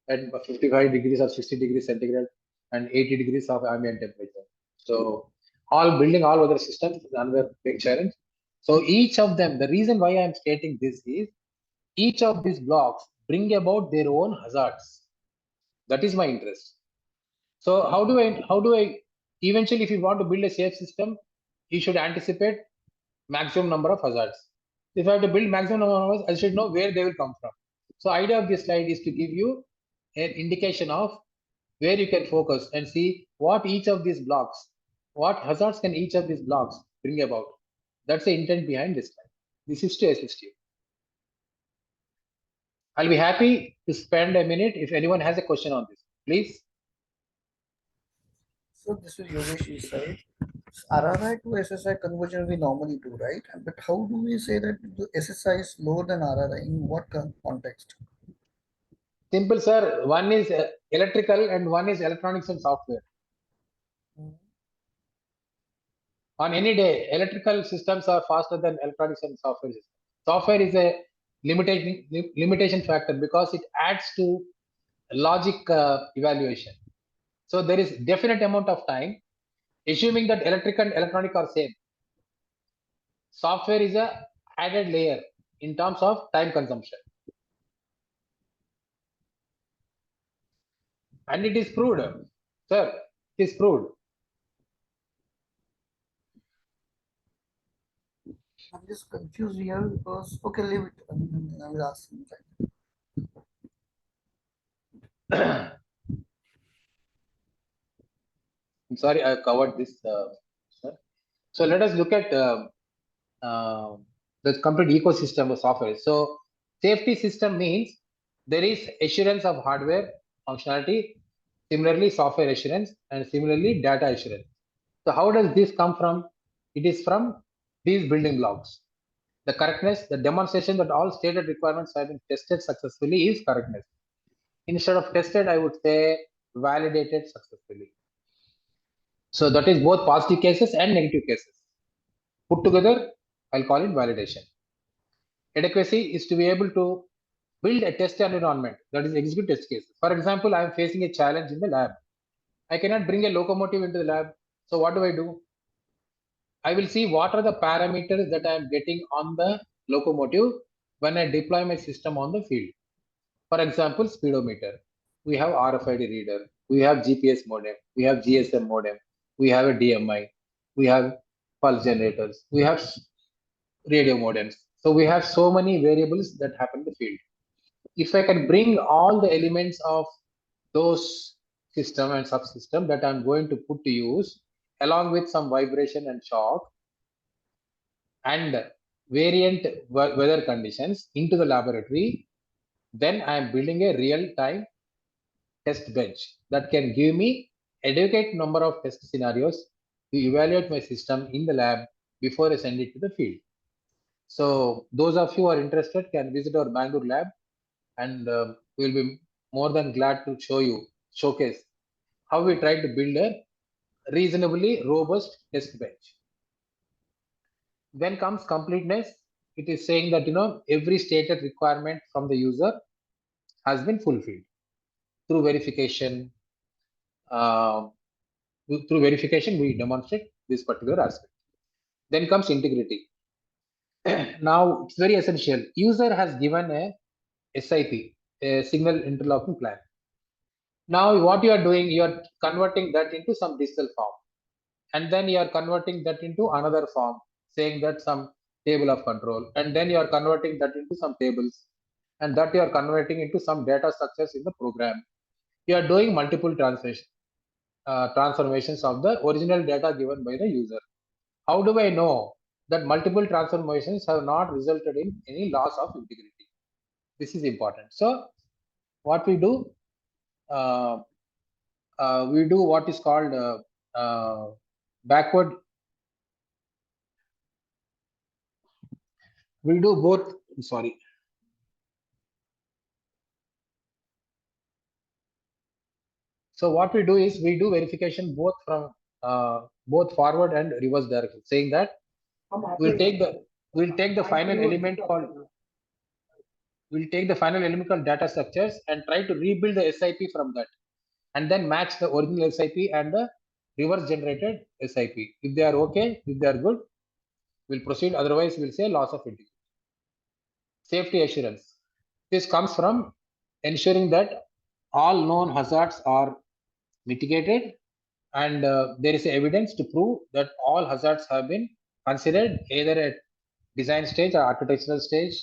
at 55 degrees or 60 degrees centigrade and 80 degrees of ambient temperature. So all building all weather systems is another big challenge. So each of them, the reason why I am stating this is each of these blocks bring about their own hazards. That is my interest. So how do I eventually, if you want to build a safe system, you should anticipate maximum number of hazards. If I have to build maximum number of hazards, I should know where they will come from. So idea of this slide is to give you an indication of where you can focus and see what each of these blocks, what hazards can each of these blocks bring about. That's the intent behind this slide. This is to assist you. I'll be happy to spend a minute if anyone has a question on this, please. So this is Yogesh's side. RRI to SSI conversion we normally do, right? But how do we say that the SSI is lower than RRI? In what context? Simple, sir. One is electrical and one is electronics and software. On any day, electrical systems are faster than electronics and software systems. Software is a limitation factor because it adds to logic evaluation. So there is definite amount of time, assuming that electric and electronic are same. Software is a added layer in terms of time consumption. And it is proved, sir, it is proved. I'm just confused here because, okay, leave it. I will ask him. I'm sorry, I covered this, sir. So let us look at the complete ecosystem of software. So safety system means there is assurance of hardware functionality, similarly software assurance, and similarly data assurance. So how does this come from? It is from these building blocks. The correctness, the demonstration that all stated requirements have been tested successfully is correctness. Instead of tested, I would say validated successfully. So that is both positive cases and negative cases. Put together, I'll call it validation. Adequacy is to be able to build a test environment that is execute test cases. For example, I am facing a challenge in the lab. I cannot bring a locomotive into the lab. So what do? I will see what are the parameters that I am getting on the locomotive when I deploy my system on the field. For example, speedometer. We have RFID reader. We have GPS modem. We have GSM modem. We have a DMI. We have pulse generators. We have radio modems. So we have so many variables that happen in the field. If I can bring all the elements of those system and subsystem that I'm going to put to use, along with some vibration and shock and variant weather conditions into the laboratory, then I'm building a real-time test bench that can give me adequate number of test scenarios to evaluate my system in the lab before I send it to the field. So those of you who are interested can visit our Bangalore lab, and we'll be more than glad to showcase how we try to build a reasonably robust test bench. Then comes completeness. It is saying that every stated requirement from the user has been fulfilled through verification. Through verification, we demonstrate this particular aspect. Then comes integrity. Now it's very essential. User has given a SIP, a signal interlocking plan. Now what you are doing, you are converting that into some digital form, and then you are converting that into another form, saying that some table of control, and then you are converting that into some tables, and that you are converting into some data structures in the program. You are doing multiple transformations of the original data given by the user. How do I know that multiple transformations have not resulted in any loss of integrity? This is important. So what we do, we do what is called backward. We do both. Sorry. So what we do is we do verification both from both forward and reverse direction, saying that we'll take the final element called data structures and try to rebuild the SIP from that, and then match the original SIP and the reverse generated SIP. If they are okay, if they are good, we'll proceed. Otherwise, we'll say loss of integrity. Safety assurance. This comes from ensuring that all known hazards are mitigated, and there is evidence to prove that all hazards have been considered either at design stage or architectural stage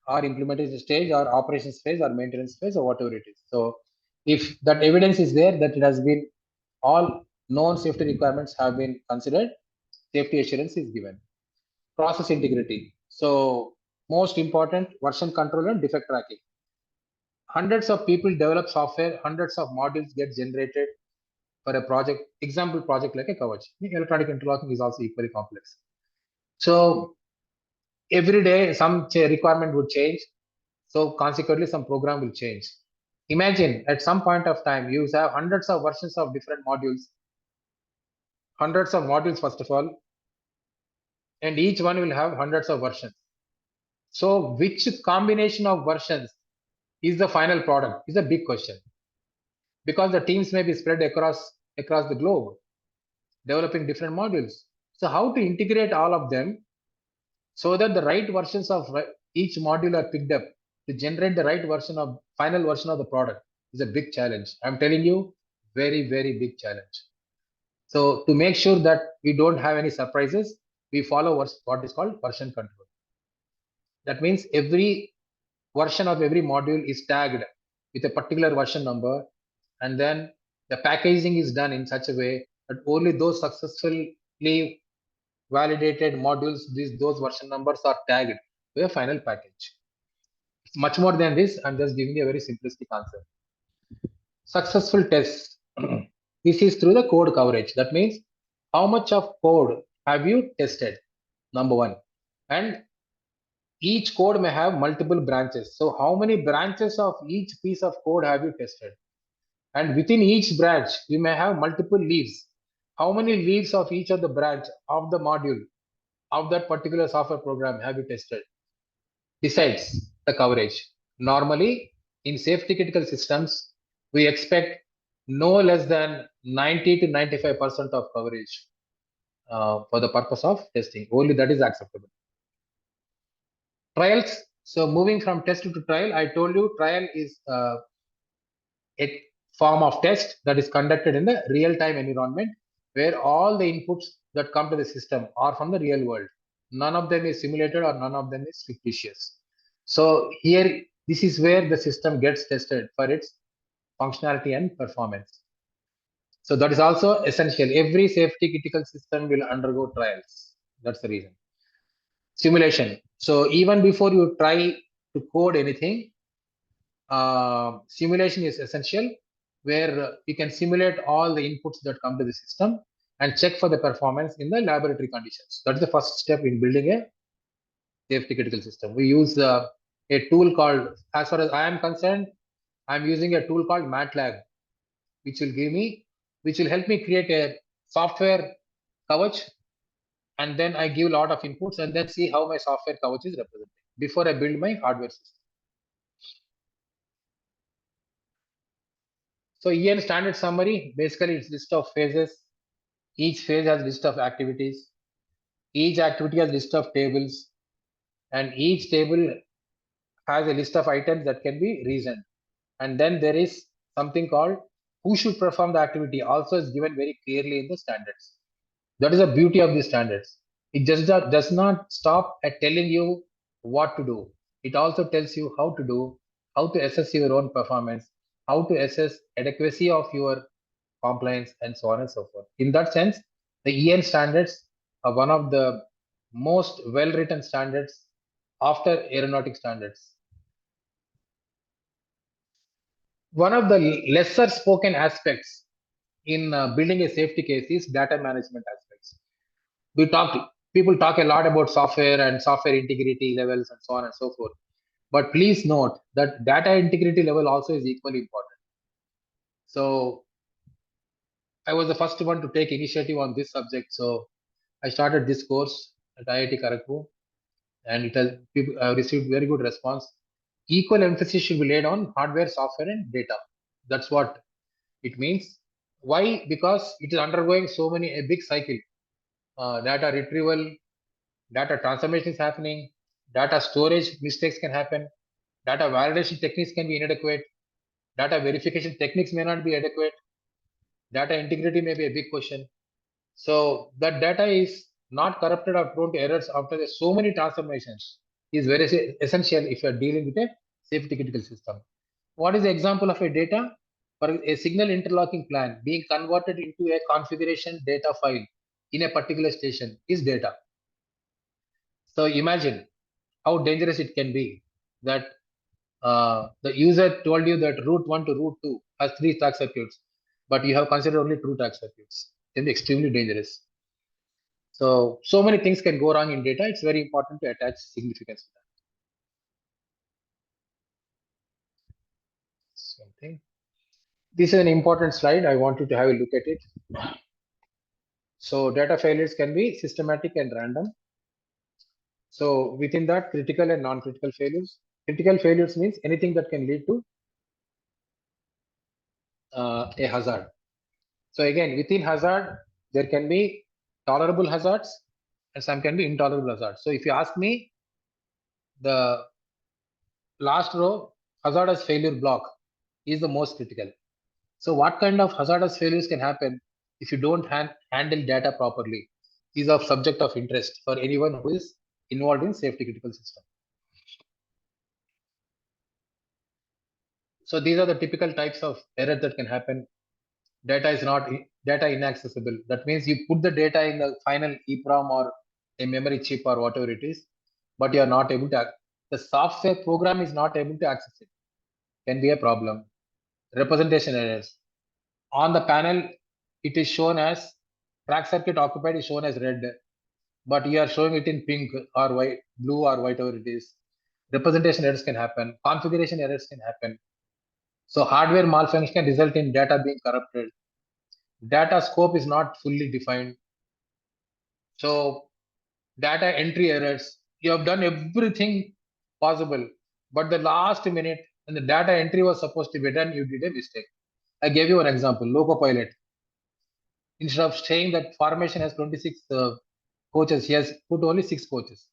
or implementation stage or operations phase or maintenance phase or whatever it is. So if that evidence is there that it has been all known safety requirements have been considered, safety assurance is given. Process integrity. So most important, version control and defect tracking. Hundreds of people develop software, hundreds of modules get generated for a project, example project like a Kavach. Electronic interlocking is also equally complex. So every day some requirement would change. So consequently, some program will change. Imagine at some point of time, you have hundreds of versions of different modules, hundreds of modules first of all, and each one will have hundreds of versions. So which combination of versions is the final product is a big question, because the teams may be spread across the globe, developing different modules. So how to integrate all of them so that the right versions of each module are picked up to generate the right final version of the product is a big challenge. I'm telling you, very, very big challenge. So to make sure that we don't have any surprises, we follow what is called version control. That means every version of every module is tagged with a particular version number, and then the packaging is done in such a way that only those successfully validated modules, those version numbers are tagged to a final package. Much more than this, I'm just giving you a very simplistic answer. Successful tests. This is through the code coverage. That means how much of code have you tested? Number one. And each code may have multiple branches. So how many branches of each piece of code have you tested? And within each branch, you may have multiple leaves. How many leaves of each of the branch of the module of that particular software program have you tested? Decides the coverage. Normally, in safety critical systems, we expect no less than 90 to 95% of coverage for the purpose of testing. Only that is acceptable. Trials. So moving from test to trial, I told you trial is a form of test that is conducted in the real-time environment where all the inputs that come to the system are from the real world. None of them is simulated or none of them is fictitious. So here, this is where the system gets tested for its functionality and performance. So that is also essential. Every safety critical system will undergo trials. That's the reason. Simulation. So even before you try to code anything, simulation is essential, where you can simulate all the inputs that come to the system and check for the performance in the laboratory conditions. That's the first step in building a safety critical system. We use a tool called, as far as I am concerned, I'm using a tool called MATLAB, which will help me create a software coverage, and then I give a lot of inputs and then see how my software coverage is represented before I build my hardware system. So EN standard summary, basically it's list of phases. Each phase has list of activities. Each activity has list of tables, and each table has a list of items that can be reasoned. And then there is something called who should perform the activity, also is given very clearly in the standards. That is the beauty of the standards. It just does not stop at telling you what to do. It also tells you how to do, how to assess your own performance, how to assess adequacy of your compliance, and so on and so forth. In that sense, the EN standards are one of the most well-written standards after aeronautic standards. One of the lesser spoken aspects in building a safety case is data management aspects. People talk a lot about software and software integrity levels and so on and so forth. But please note that data integrity level also is equally important. So I was the first one to take initiative on this subject. So I started this course at IIT Kharagpur, and it has people received very good response. Equal emphasis should be laid on hardware, software, and data. That's what it means. Why? Because it is undergoing so many a big cycle. Data retrieval, data transformation is happening, data storage mistakes can happen, data validation techniques can be inadequate, data verification techniques may not be adequate, data integrity may be a big question. So that data is not corrupted or prone to errors after so many transformations is very essential if you are dealing with a safety critical system. What is the example of a data? For a signal interlocking plan being converted into a configuration data file in a particular station is data. So imagine how dangerous it can be that the user told you that route 1 to route 2 has 3 track circuits, but you have considered only 2 track circuits. It can be extremely dangerous. So many things can go wrong in data. It's very important to attach significance to that. Something. This is an important slide. I want you to have a look at it. So data failures can be systematic and random. So within that, critical and non-critical failures. Critical failures means anything that can lead to a hazard. So again, within hazard, there can be tolerable hazards and some can be intolerable hazards. So if you ask me, the last row, hazardous failure block is the most critical. So what kind of hazardous failures can happen if you don't handle data properly is of subject of interest for anyone who is involved in safety critical system. So these are the typical types of errors that can happen. Data is not data inaccessible. That means you put the data in the final EEPROM or a memory chip or whatever it is, but you are not able to. The software program is not able to access it. Can be a problem. Representation errors. On the panel, it is shown as track circuit occupied is shown as red, but you are showing it in pink or white, blue or whatever it is. Representation errors can happen. Configuration errors can happen. So hardware malfunction can result in data being corrupted. Data scope is not fully defined. So data entry errors. You have done everything possible, but the last minute when the data entry was supposed to be done, you did a mistake. I gave you an example, loco pilot. Instead of saying that formation has 26 coaches, he has put only 6 coaches.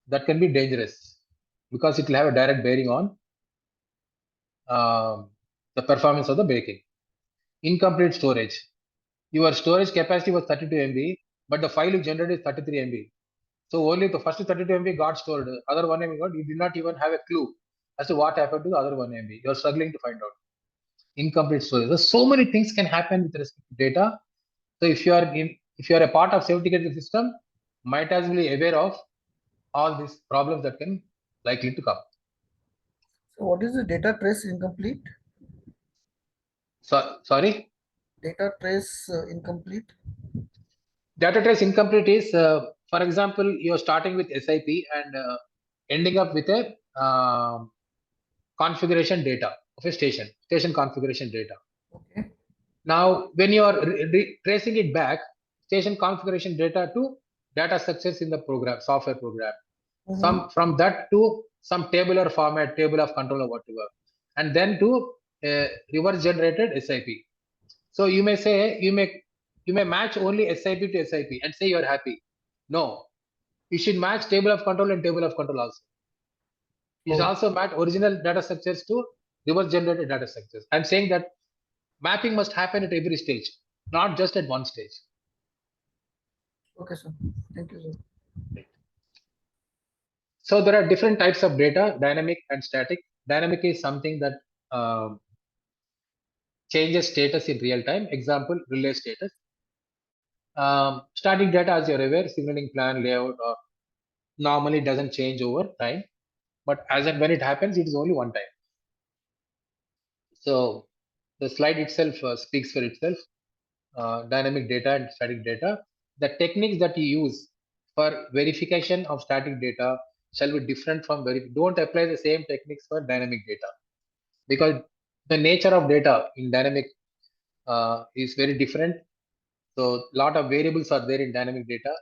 That can be dangerous because it will have a direct bearing on the performance of the braking. Incomplete storage. Your storage capacity was 32 MB, but the file you generated is 33 MB. So only the first 32 MB got stored. Other 1 MB got, you did not even have a clue as to what happened to the other 1 MB. You're struggling to find out. Incomplete storage. There's so many things can happen with respect to data. So if you are a part of safety critical system, might as well be aware of all these problems that can likely to come. So what is the data trace incomplete? Sorry? Data trace incomplete? Data trace incomplete is For example, you're starting with SIP and ending up with a configuration data of a station configuration data. Okay. Now, when you are tracing it back, station configuration data to data structures in the program, software program, some from that to some tabular format, table of control or whatever, and then to reverse generated SIP. So you may say you may match only SIP to SIP and say you are happy. No, you should match table of control and table of control also. You should also match original data structures to reverse generated data structures. I'm saying that mapping must happen at every stage, not just at one stage. Okay, sir. Thank you, sir. So there are different types of data, dynamic and static. Dynamic is something that changes status in real time. Example, relay status. Static data, as you're aware, signaling plan, layout, normally doesn't change over time. But as and when it happens, it is only one time. So the slide itself speaks for itself. Dynamic data and static data. The techniques that you use for verification of static data shall be different from don't apply the same techniques for dynamic data, because the nature of data in dynamic is very different. So lot of variables are there in dynamic data,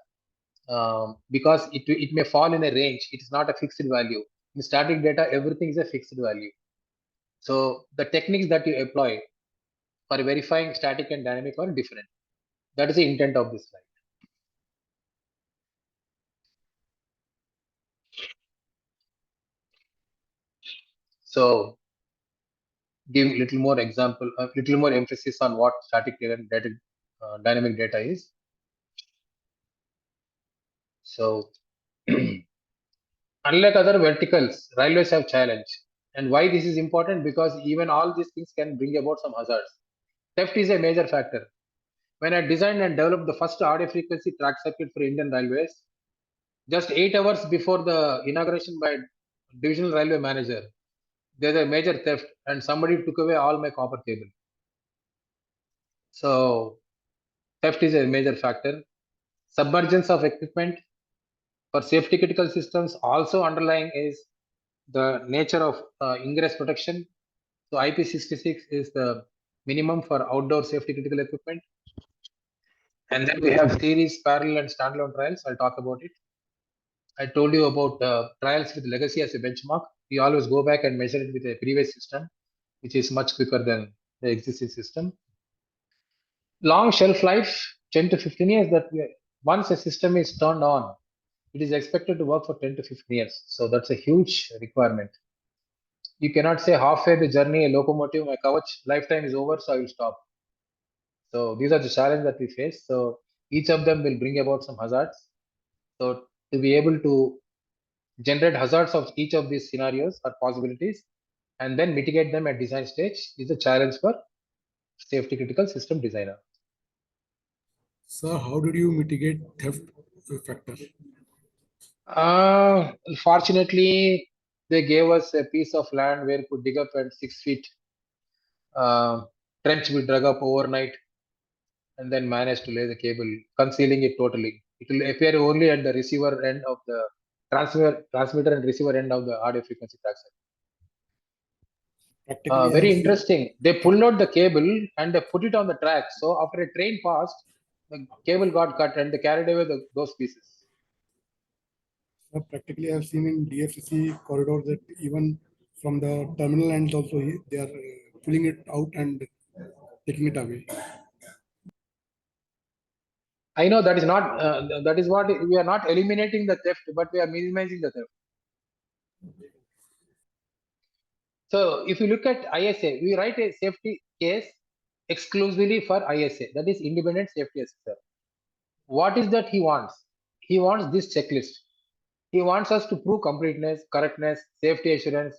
because it may fall in a range. It is not a fixed value. In static data, everything is a fixed value. So the techniques that you employ for verifying static and dynamic are different. That is the intent of this slide. So give a little more example, a little more emphasis on what static data, dynamic data is. So unlike other verticals, railways have challenge. And why this is important? Because even all these things can bring about some hazards. Theft is a major factor. When I designed and developed the first audio frequency track circuit for Indian Railways, just 8 hours before the inauguration by divisional railway manager, there's a major theft and somebody took away all my copper cable. So theft is a major factor. Submergence of equipment for safety critical systems also underlying is the nature of ingress protection. So IP66 is the minimum for outdoor safety critical equipment. And then we have series, parallel, and standalone trials. I'll talk about it. I told you about trials with legacy as a benchmark. We always go back and measure it with a previous system, which is much quicker than the existing system. Long shelf life, 10 to 15 years. Once a system is turned on, it is expected to work for 10 to 15 years. So that's a huge requirement. You cannot say halfway the journey, a locomotive, my couch lifetime is over, so I will stop. So these are the challenges that we face. So each of them will bring about some hazards. So to be able to generate hazards of each of these scenarios or possibilities and then mitigate them at design stage is a challenge for safety critical system designer. Sir, how did you mitigate theft factor? Fortunately, they gave us a piece of land where we could dig up at 6 feet. Trench we dug up overnight and then managed to lay the cable, concealing it totally. It will appear only at the receiver end of the transmitter and receiver end of the audio frequency tracker. Very interesting. They pulled out the cable and they put it on the track. So after a train passed, the cable got cut and they carried away those pieces. So practically, I've seen in DFCC corridor that even from the terminal ends also they are pulling it out and taking it away. I know that is not that is what we are not eliminating the theft, but we are minimizing the theft. So if you look at ISA, we write a safety case exclusively for ISA, that is independent safety assessor. What is that he wants? He wants this checklist. He wants us to prove completeness, correctness, safety assurance,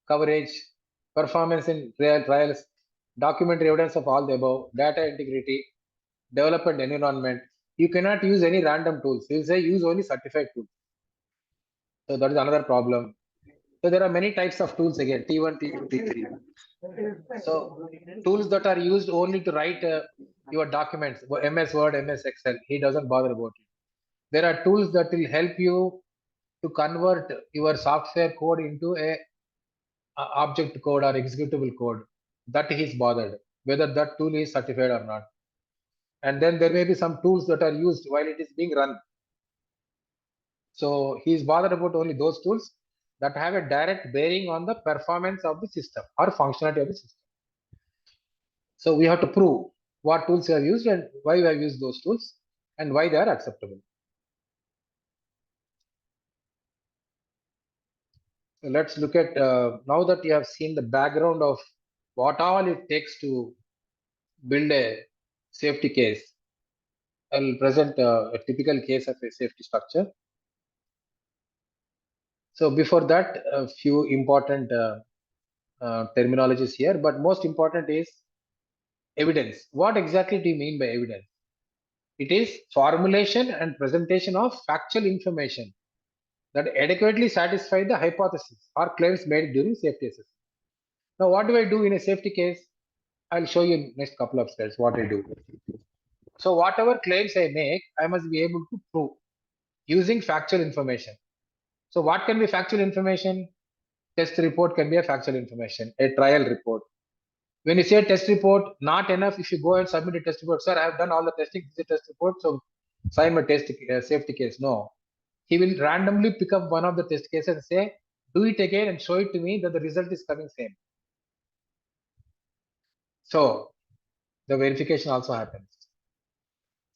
coverage, performance in real trials, documentary evidence of all the above, data integrity, development environment. You cannot use any random tools. You say use only certified tools. So that is another problem. So there are many types of tools again, T1, T2, T3. So tools that are used only to write your documents, MS Word, MS Excel, he doesn't bother about it. there are tools that will help you to convert your software code into a object code or executable code. That he is bothered whether that tool is certified or not. And then there may be some tools that are used while it is being run. So he is bothered about only those tools that have a direct bearing on the performance of the system or functionality of the system. So we have to prove what tools we have used and why we have used those tools and why they are acceptable. So let's look at now that you have seen the background of what all it takes to build a safety case. I'll present a typical case of a safety structure. So before that, a few important terminologies here, but most important is evidence. What exactly do you mean by evidence? It is formulation and presentation of factual information that adequately satisfy the hypothesis or claims made during safety assessment. Now, what do I do in a safety case? I'll show you in next couple of slides what I do. So whatever claims I make, I must be able to prove using factual information. So what can be factual information? Test report can be a factual information, a trial report. When you say test report, not enough if you go and submit a test report. Sir, I have done all the testing, this is a test report, so sign my test safety case. No. He will randomly pick up one of the test cases and say, do it again and show it to me that the result is coming same. So the verification also happens.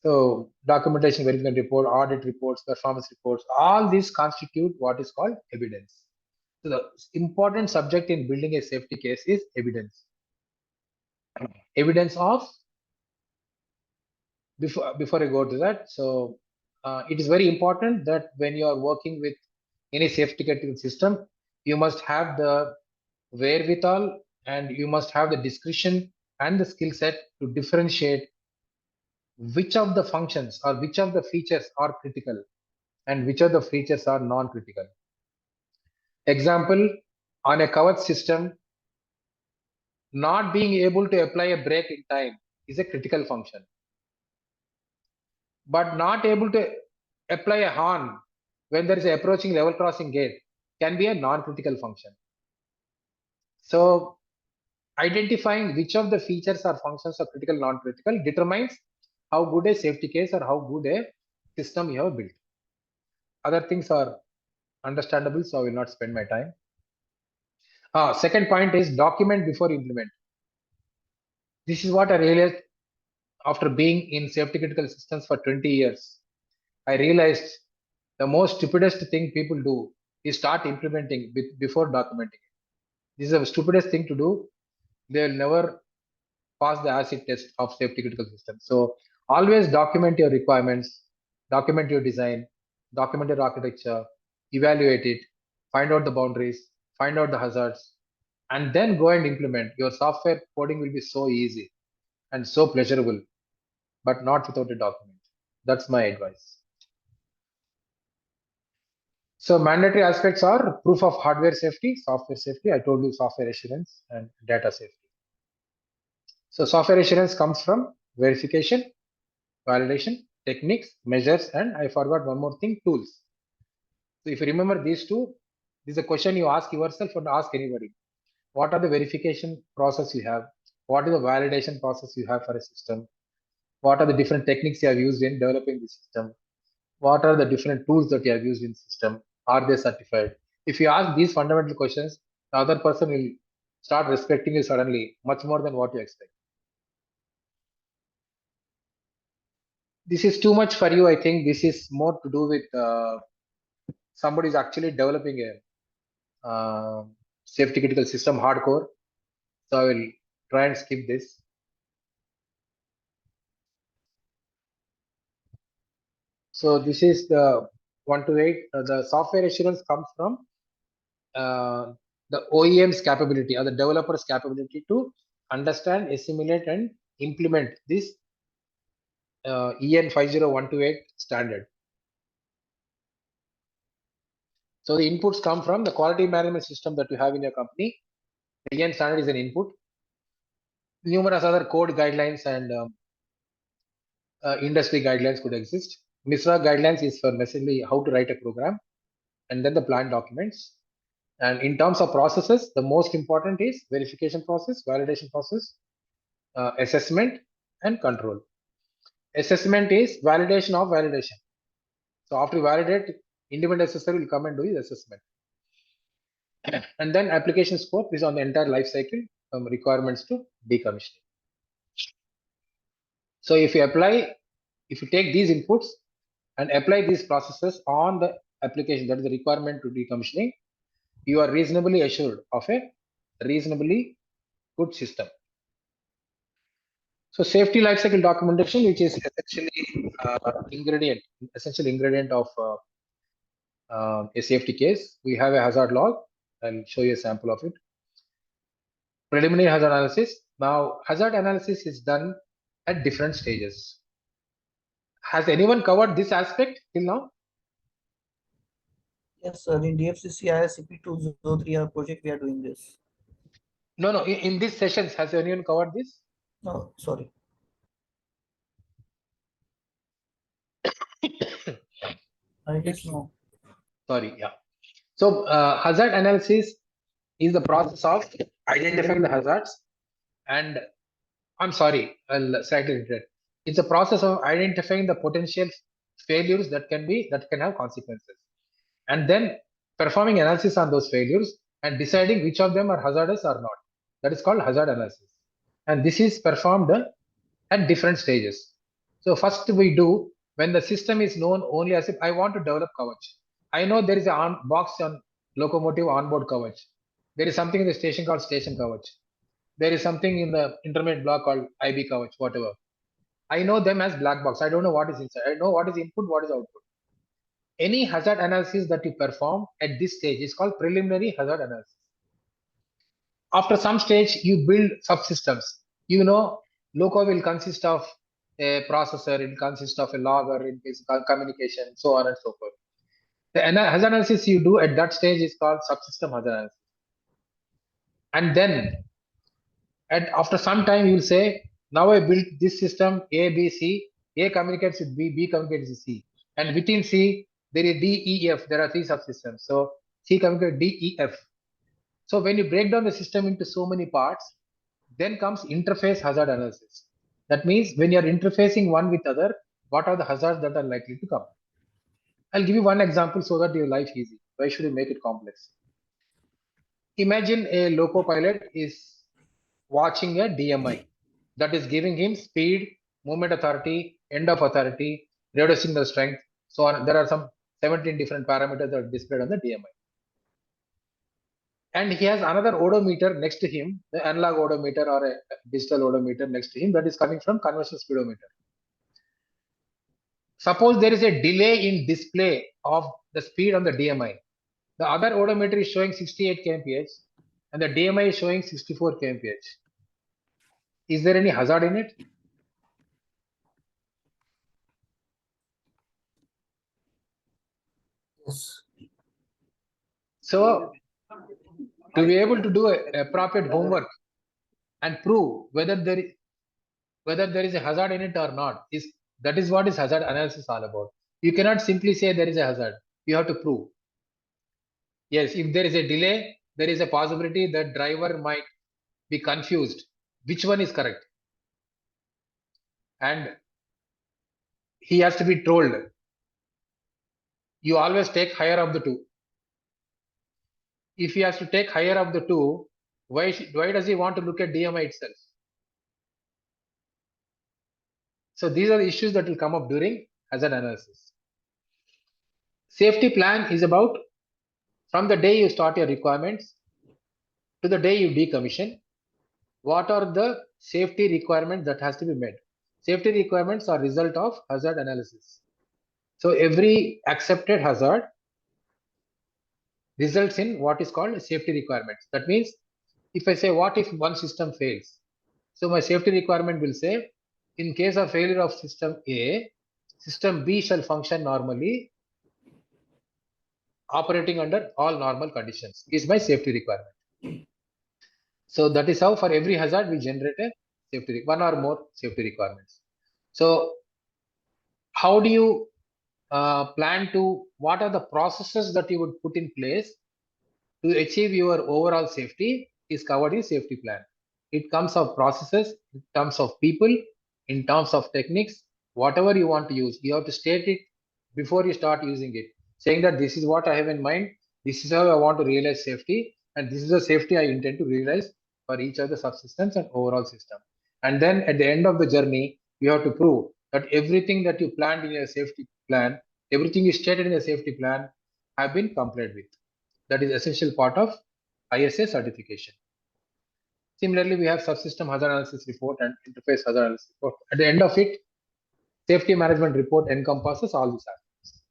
So documentation, verification report, audit reports, performance reports, all these constitute what is called evidence. So the important subject in building a safety case is evidence. Evidence of, before I go to that, so it is very important that when you are working with any safety critical system, you must have the wherewithal and you must have the discretion and the skill set to differentiate which of the functions or which of the features are critical and which of the features are non-critical. Example, on a covered system, not being able to apply a brake in time is a critical function. But not able to apply a horn when there is an approaching level crossing gate can be a non-critical function. So identifying which of the features or functions are critical, non-critical determines how good a safety case or how good a system you have built. Other things are understandable, so I will not spend my time. Second point is document before implement. This is what I realized after being in safety critical systems for 20 years. I realized the most stupidest thing people do is start implementing before documenting it. This is the stupidest thing to do. They will never pass the acid test of safety critical systems. So always document your requirements, document your design, document your architecture, evaluate it, find out the boundaries, find out the hazards, and then go and implement. Your software coding will be so easy and so pleasurable, but not without a document. That's my advice. So mandatory aspects are proof of hardware safety, software safety. I told you software assurance and data safety. So software assurance comes from verification, validation, techniques, measures, and I forgot one more thing, tools. So if you remember these two, this is a question you ask yourself or ask anybody. What are the verification process you have? What is the validation process you have for a system? What are the different techniques you have used in developing the system? What are the different tools that you have used in the system? Are they certified? If you ask these fundamental questions, the other person will start respecting you suddenly, much more than what you expect. This is too much for you. I think this is more to do with somebody is actually developing a safety critical system hardcore. So I will try and skip this. So this is the 1 to 8. The software assurance comes from the OEM's capability or the developer's capability to understand, assimilate, and implement this EN 50128 standard. So the inputs come from the quality management system that you have in your company. The EN standard is an input. Numerous other code guidelines and industry guidelines could exist. MISRA guidelines is for basically how to write a program, and then the plant documents. And in terms of processes, the most important is verification process, validation process, assessment, and control. Assessment is validation of validation. So after you validate, independent assessor will come and do his assessment. And then application scope is on the entire life cycle from requirements to decommissioning. So if you take these inputs and apply these processes on the application, that is the requirement to decommissioning, you are reasonably assured of a reasonably good system. So safety lifecycle documentation, which is essentially essential ingredient of a safety case. We have a hazard log. I'll show you a sample of it. Preliminary hazard analysis. Now, hazard analysis is done at different stages. Has anyone covered this aspect till now? Yes, sir. In DFCC ISCP 2003 project, we are doing this. No. In these sessions, has anyone covered this? No, sorry. I guess no. Sorry, yeah. So hazard analysis is the process of identifying the hazards, and I'm sorry, I'll slightly repeat. It's a process of identifying the potential failures that can have consequences, and then performing analysis on those failures and deciding which of them are hazardous or not. That is called hazard analysis, and this is performed at different stages. So first we do when the system is known only as if I want to develop coverage. I know there is a box on locomotive onboard coverage. There is something in the station called station coverage. There is something in the intermediate block called IB coverage, whatever. I know them as black box. I don't know what is inside. I know what is input, what is output. Any hazard analysis that you perform at this stage is called preliminary hazard analysis. After some stage, you build subsystems. You know, loco will consist of a processor, it will consist of a logger, it is communication, so on and so forth. The hazard analysis you do at that stage is called subsystem hazard analysis. And then, after some time, you will say, now I built this system A, B, C. A communicates with B, B communicates with C. And within C, there is D, E, F. There are 3 subsystems. So C communicates D, E, F. So when you break down the system into so many parts, then comes interface hazard analysis. That means when you are interfacing one with other, what are the hazards that are likely to come? I'll give you one example so that your life easy. Why should you make it complex? Imagine a loco pilot is watching a DMI that is giving him speed, movement authority, end of authority, reducing the strength, so on. There are some 17 different parameters that are displayed on the DMI. And he has another odometer next to him, the analog odometer or a digital odometer next to him that is coming from conventional speedometer. Suppose there is a delay in display of the speed on the DMI. The other odometer is showing 68 kmph and the DMI is showing 64 kmph. Is there any hazard in it? Yes. So, to be able to do appropriate homework and prove whether there is a hazard in it or not, that is what is hazard analysis all about. You cannot simply say there is a hazard. You have to prove. Yes, if there is a delay, there is a possibility that driver might be confused. Which one is correct? And he has to be told, you always take higher of the two. If he has to take higher of the two, why does he want to look at DMI itself? So these are the issues that will come up during hazard analysis. Safety plan is about from the day you start your requirements to the day you decommission, what are the safety requirements that has to be met? Safety requirements are result of hazard analysis. So every accepted hazard results in what is called safety requirements. That means if I say, what if one system fails? So my safety requirement will say, in case of failure of system A, system B shall function normally, operating under all normal conditions is my safety requirement. So that is how for every hazard we generate a safety, one or more safety requirements. So how do you plan to what are the processes that you would put in place to achieve your overall safety is covered in safety plan. It comes of processes, in terms of people, in terms of techniques, whatever you want to use, you have to state it before you start using it, saying that this is what I have in mind, this is how I want to realize safety, and this is the safety I intend to realize for each of the subsystems and overall system. And then at the end of the journey, you have to prove that everything that you planned in a safety plan, everything you stated in a safety plan have been complied with. That is essential part of ISA certification. Similarly, we have subsystem hazard analysis report and interface hazard analysis report. At the end of it, safety management report encompasses all these aspects.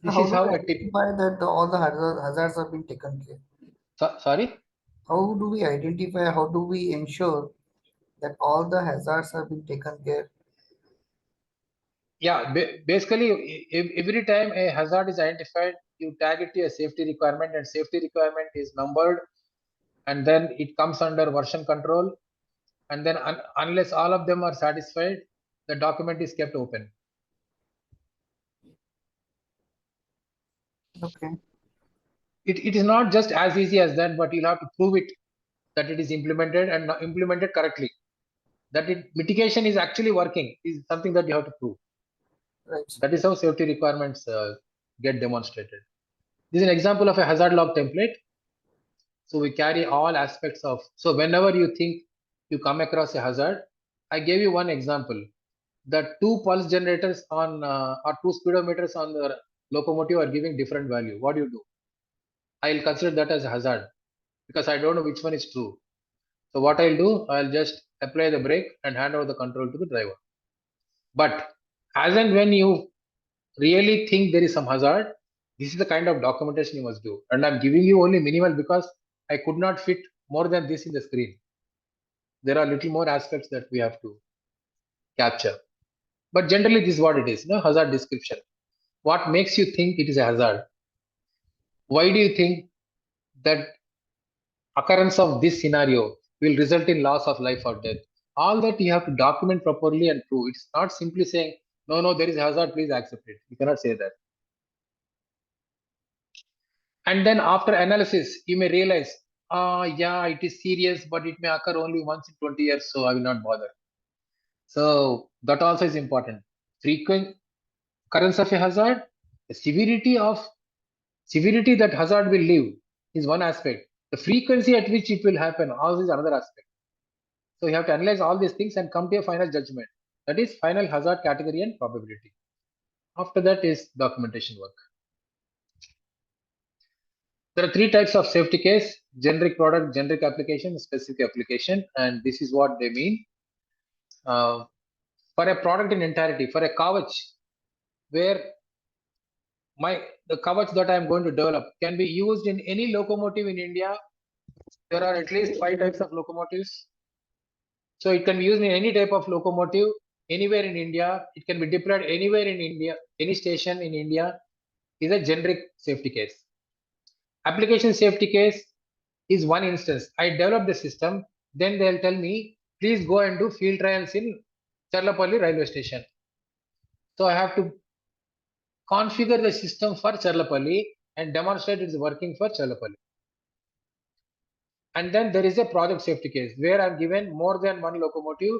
This How is do how we a tip. identify that all the hazards have been taken care? Sorry? How do we identify, how do we ensure that all the hazards have been taken care? Yeah, basically, every time a hazard is identified, you tag it to a safety requirement, and safety requirement is numbered, and then it comes under version control, and then unless all of them are satisfied, the document is kept open. Okay. It is not just as easy as that, but you'll have to prove it that it is implemented and implemented correctly. That mitigation is actually working is something that you have to prove. Right. That is how safety requirements get demonstrated. This is an example of a hazard log template. So we carry all aspects of, so whenever you think you come across a hazard, I gave you one example. The two pulse generators on or two speedometers on the locomotive are giving different value. What do you do? I'll consider that as a hazard because I don't know which one is true. So what I'll do, I'll just apply the brake and hand over the control to the driver. But as and when you really think there is some hazard, this is the kind of documentation you must do. And I'm giving you only minimal because I could not fit more than this in the screen. There are little more aspects that we have to capture. But generally, this is what it is, hazard description. What makes you think it is a hazard? Why do you think that occurrence of this scenario will result in loss of life or death? All that you have to document properly and prove. It's not simply saying, no, there is a hazard, please accept it. You cannot say that. And then after analysis, you may realize, yeah, it is serious, but it may occur only once in 20 years, so I will not bother. So that also is important. Frequent occurrence of a hazard, the severity that hazard will leave is one aspect. The frequency at which it will happen also is another aspect. So you have to analyze all these things and come to a final judgment. That is final hazard category and probability. After that is documentation work. There are three types of safety case: generic product, generic application, specific application, and this is what they mean. For a product in entirety, for a kavach, where the kavach that I am going to develop can be used in any locomotive in India. There are at least 5 types of locomotives. So it can be used in any type of locomotive anywhere in India. It can be deployed anywhere in India, any station in India is a generic safety case. Application safety case is one instance. I develop the system, then they'll tell me, please go and do field trials in Charlapalli railway station. So I have to configure the system for Charlapalli and demonstrate it's working for Charlapalli. And then there is a project safety case where I'm given more than one locomotive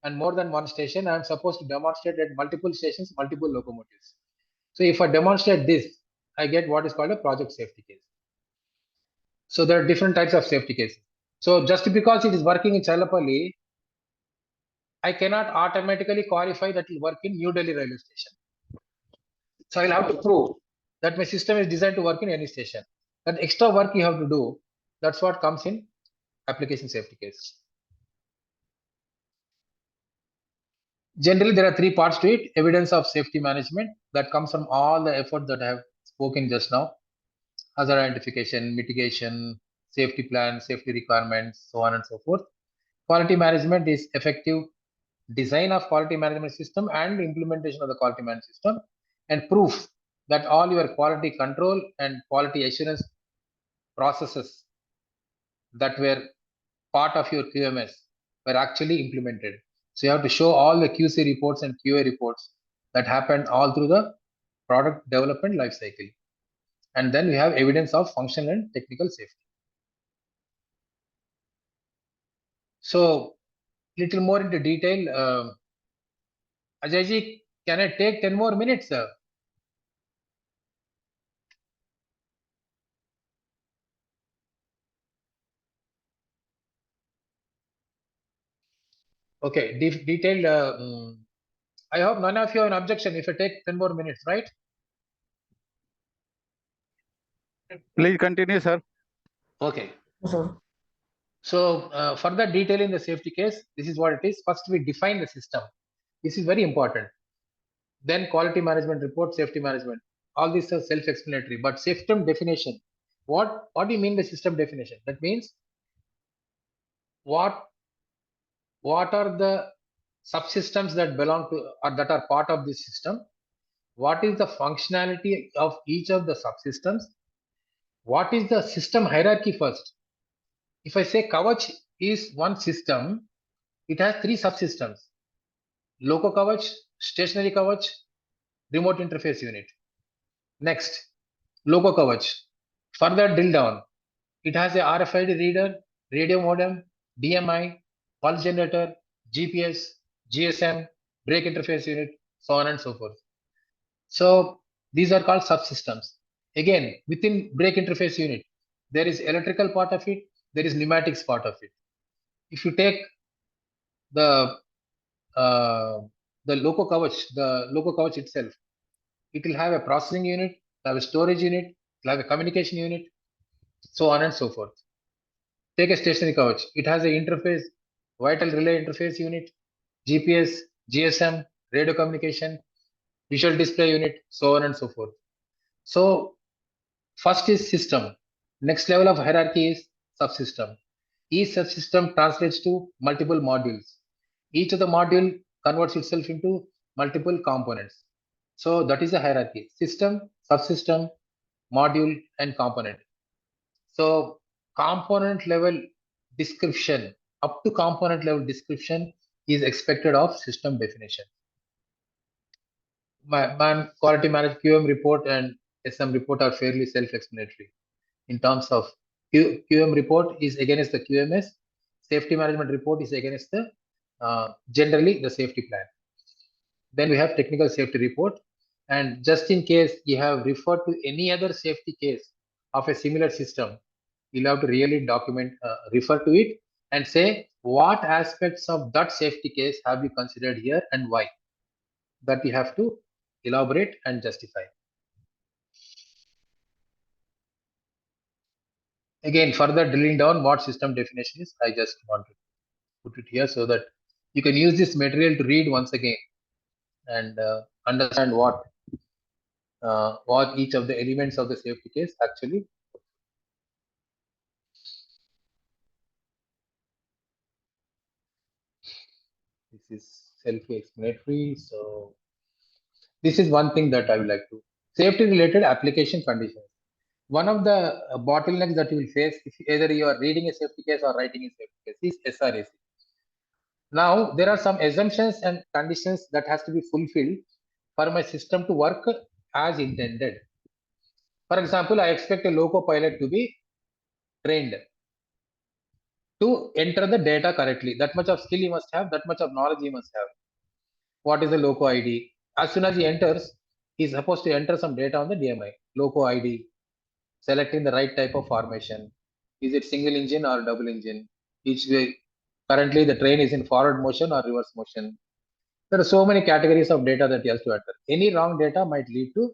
and more than one station. I'm supposed to demonstrate at multiple stations, multiple locomotives. So if I demonstrate this, I get what is called a project safety case. So there are different types of safety cases. So just because it is working in Charlapalli, I cannot automatically qualify that it will work in New Delhi railway station. So I'll have to prove that my system is designed to work in any station. That extra work you have to do, that's what comes in application safety case. Generally, there are three parts to it. Evidence of safety management that comes from all the effort that I have spoken just now. Hazard identification, mitigation, safety plan, safety requirements, so on and so forth. Quality management is effective design of quality management system and implementation of the quality management system, and proof that all your quality control and quality assurance processes that were part of your QMS were actually implemented. So you have to show all the QC reports and QA reports that happened all through the product development life cycle. And then we have evidence of functional and technical safety. So little more into detail. Ajayji, can I take 10 more minutes, sir? Okay, detailed. I hope none of you have an objection if I take 10 more minutes, right? Please continue, sir. Okay. Sir. So further detail in the safety case, this is what it is. First, we define the system. This is very important. Then quality management report, safety management. All these are self-explanatory. But system definition. What do you mean by system definition? That means what are the subsystems that belong to or that are part of this system? What is the functionality of each of the subsystems? What is the system hierarchy first? If I say Kavach is one system, it has three subsystems: Loco Kavach, Stationary Kavach, Remote Interface Unit. Next, Loco Kavach. Further drill down, it has a RFID reader, radio modem, DMI, pulse generator, GPS, GSM, brake interface unit, so on and so forth. So these are called subsystems. Again, within brake interface unit, there is electrical part of it, there is pneumatics part of it. If you take the Loco Kavach itself, it will have a processing unit, it will have a storage unit, it will have a communication unit, so on and so forth. Take a stationary Kavach. It has an interface, vital relay interface unit, GPS, GSM, radio communication, visual display unit, so on and so forth. So first is system. Next level of hierarchy is subsystem. Each subsystem translates to multiple modules. Each of the module converts itself into multiple components. So that is a hierarchy: system, subsystem, module, and component. So component level description, up to component level description is expected of system definition. Quality management QM report and SM report are fairly self-explanatory. In terms of QM report is against the QMS, safety management report is against the generally the safety plan. Then we have technical safety report, and just in case you have referred to any other safety case of a similar system, you'll have to really document, refer to it and say what aspects of that safety case have you considered here and why. That you have to elaborate and justify. Again, further drilling down what system definition is, I just want to put it here so that you can use this material to read once again and understand what each of the elements of the safety case actually. This is self-explanatory. So this is one thing that I would like to. Safety related application conditions. One of the bottlenecks that you will face if either you are reading a safety case or writing a safety case is SRAC. Now there are some assumptions and conditions that has to be fulfilled for my system to work as intended. For example, I expect a loco pilot to be trained to enter the data correctly. That much of skill he must have, that much of knowledge he must have. What is the loco ID? As soon as he enters, he is supposed to enter some data on the DMI. Loco ID, selecting the right type of formation. Is it single engine or double engine? Each way, currently the train is in forward motion or reverse motion. There are so many categories of data that he has to enter. Any wrong data might lead to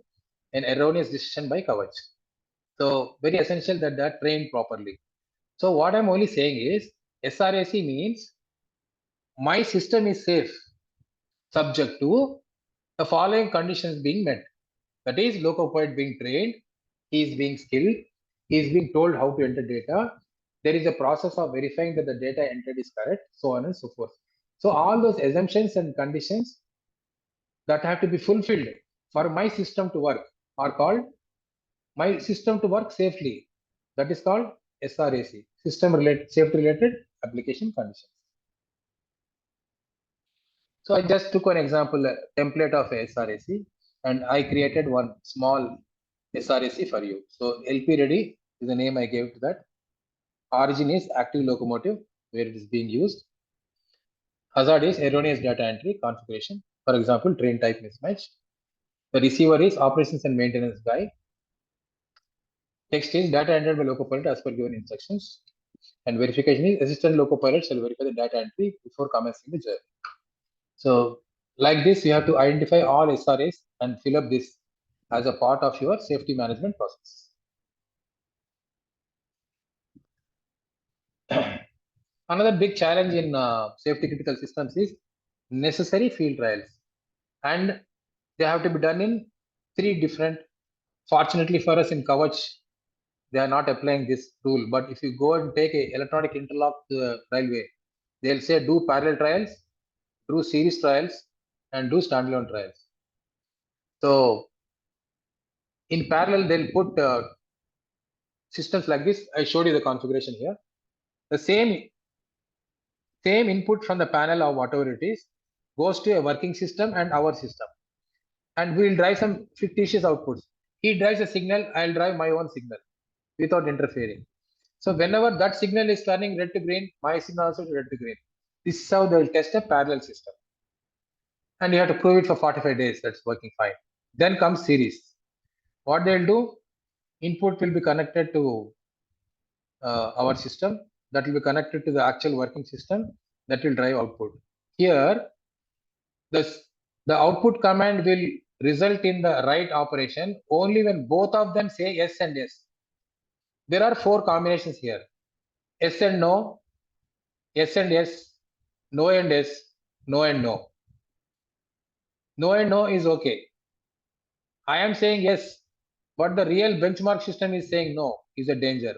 an erroneous decision by Kavach. So very essential that that trained properly. So what I'm only saying is SRAC means my system is safe subject to the following conditions being met. That is, loco pilot being trained, he is being skilled, he is being told how to enter data. There is a process of verifying that the data entered is correct, so on and so forth. So all those assumptions and conditions that have to be fulfilled for my system to work are called my system to work safely. That is called SRAC, system related safety related application conditions. So I just took an example, a template of a SRAC, and I created one small SRAC for you. So LP ready is the name I gave to that. Origin is active locomotive, where it is being used. Hazard is erroneous data entry configuration. For example, train type mismatch. The receiver is operations and maintenance guy. Text is data entered by locopilot as per given instructions. And verification is assistant locopilot shall verify the data entry before commencing the journey. So like this, you have to identify all SRAs and fill up this as a part of your safety management process. Another big challenge in safety critical systems is necessary field trials, and they have to be done in 3 different. Fortunately for us in Kavach, they are not applying this rule. But if you go and take a electronic interlock to the railway, they'll say do parallel trials, do series trials, and do standalone trials. So in parallel, they'll put systems like this. I showed you the configuration here. The same input from the panel or whatever it is goes to a working system and our system. And we'll drive some fictitious outputs. He drives a signal, I'll drive my own signal without interfering. So whenever that signal is turning red to green, my signal also is red to green. This is how they'll test a parallel system. And you have to prove it for 45 days. That's working fine. Then comes series. What they'll do, input will be connected to our system. That will be connected to the actual working system. That will drive output. Here, the output command will result in the right operation only when both of them say yes and yes. There are 4 combinations here. Yes and no, yes and yes, no and yes, no and no. No and no is okay. I am saying yes, but the real benchmark system is saying no, is a danger.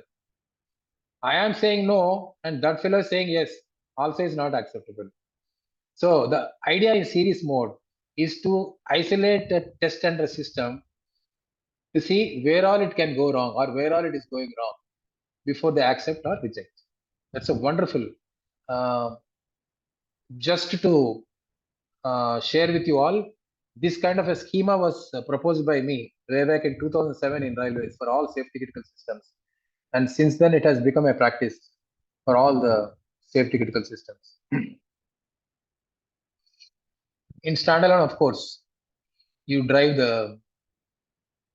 I am saying no, and that fellow is saying yes, also is not acceptable. So the idea in series mode is to isolate the test and the system to see where all it can go wrong or where all it is going wrong before they accept or reject. That's a wonderful. Just to share with you all, this kind of a schema was proposed by me way back in 2007 in railways for all safety critical systems. And since then, it has become a practice for all the safety critical systems. In standalone, of course, you drive the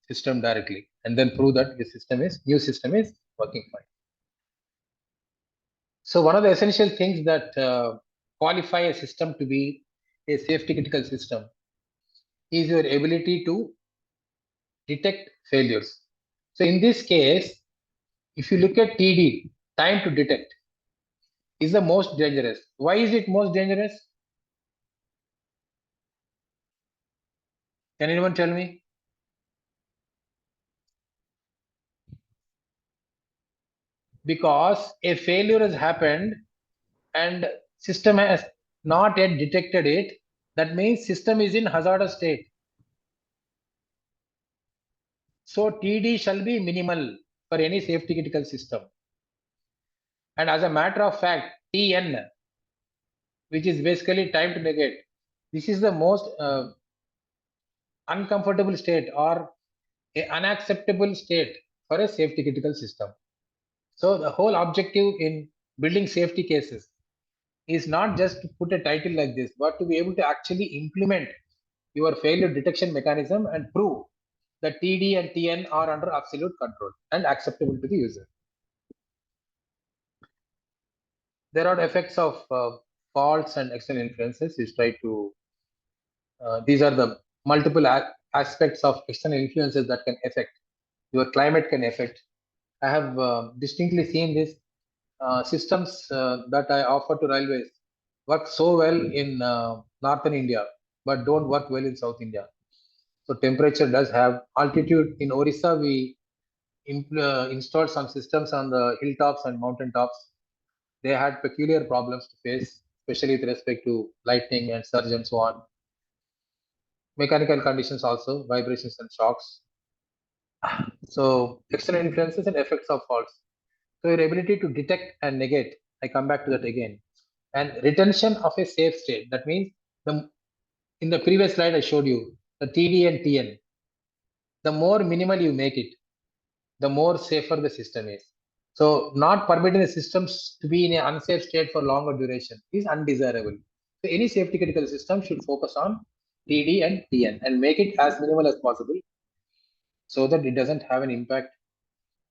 system directly and then prove that the new system is working fine. So one of the essential things that qualify a system to be a safety critical system is your ability to detect failures. So in this case, if you look at TD, time to detect, is the most dangerous. Why is it most dangerous? Can anyone tell me? Because a failure has happened and system has not yet detected it. That means system is in hazardous state. So TD shall be minimal for any safety critical system. And as a matter of fact, TN, which is basically time to negate, this is the most uncomfortable state or an unacceptable state for a safety critical system. So the whole objective in building safety cases is not just to put a title like this, but to be able to actually implement your failure detection mechanism and prove that TD and TN are under absolute control and acceptable to the user. There are effects of faults and external influences. We try to, these are the multiple aspects of external influences that can affect. Your climate can affect. I have distinctly seen this. Systems that I offer to railways work so well in northern India, but don't work well in South India. So temperature does have altitude. In Orissa, we installed some systems on the hilltops and mountain tops. They had peculiar problems to face, especially with respect to lightning and surge and so on. Mechanical conditions also, vibrations and shocks. So external influences and effects of faults. So your ability to detect and negate, I come back to that again. And retention of a safe state. That means in the previous slide I showed you the TD and TN. The more minimal you make it, the more safer the system is. So not permitting the systems to be in an unsafe state for longer duration is undesirable. So any safety critical system should focus on TD and TN and make it as minimal as possible so that it doesn't have an impact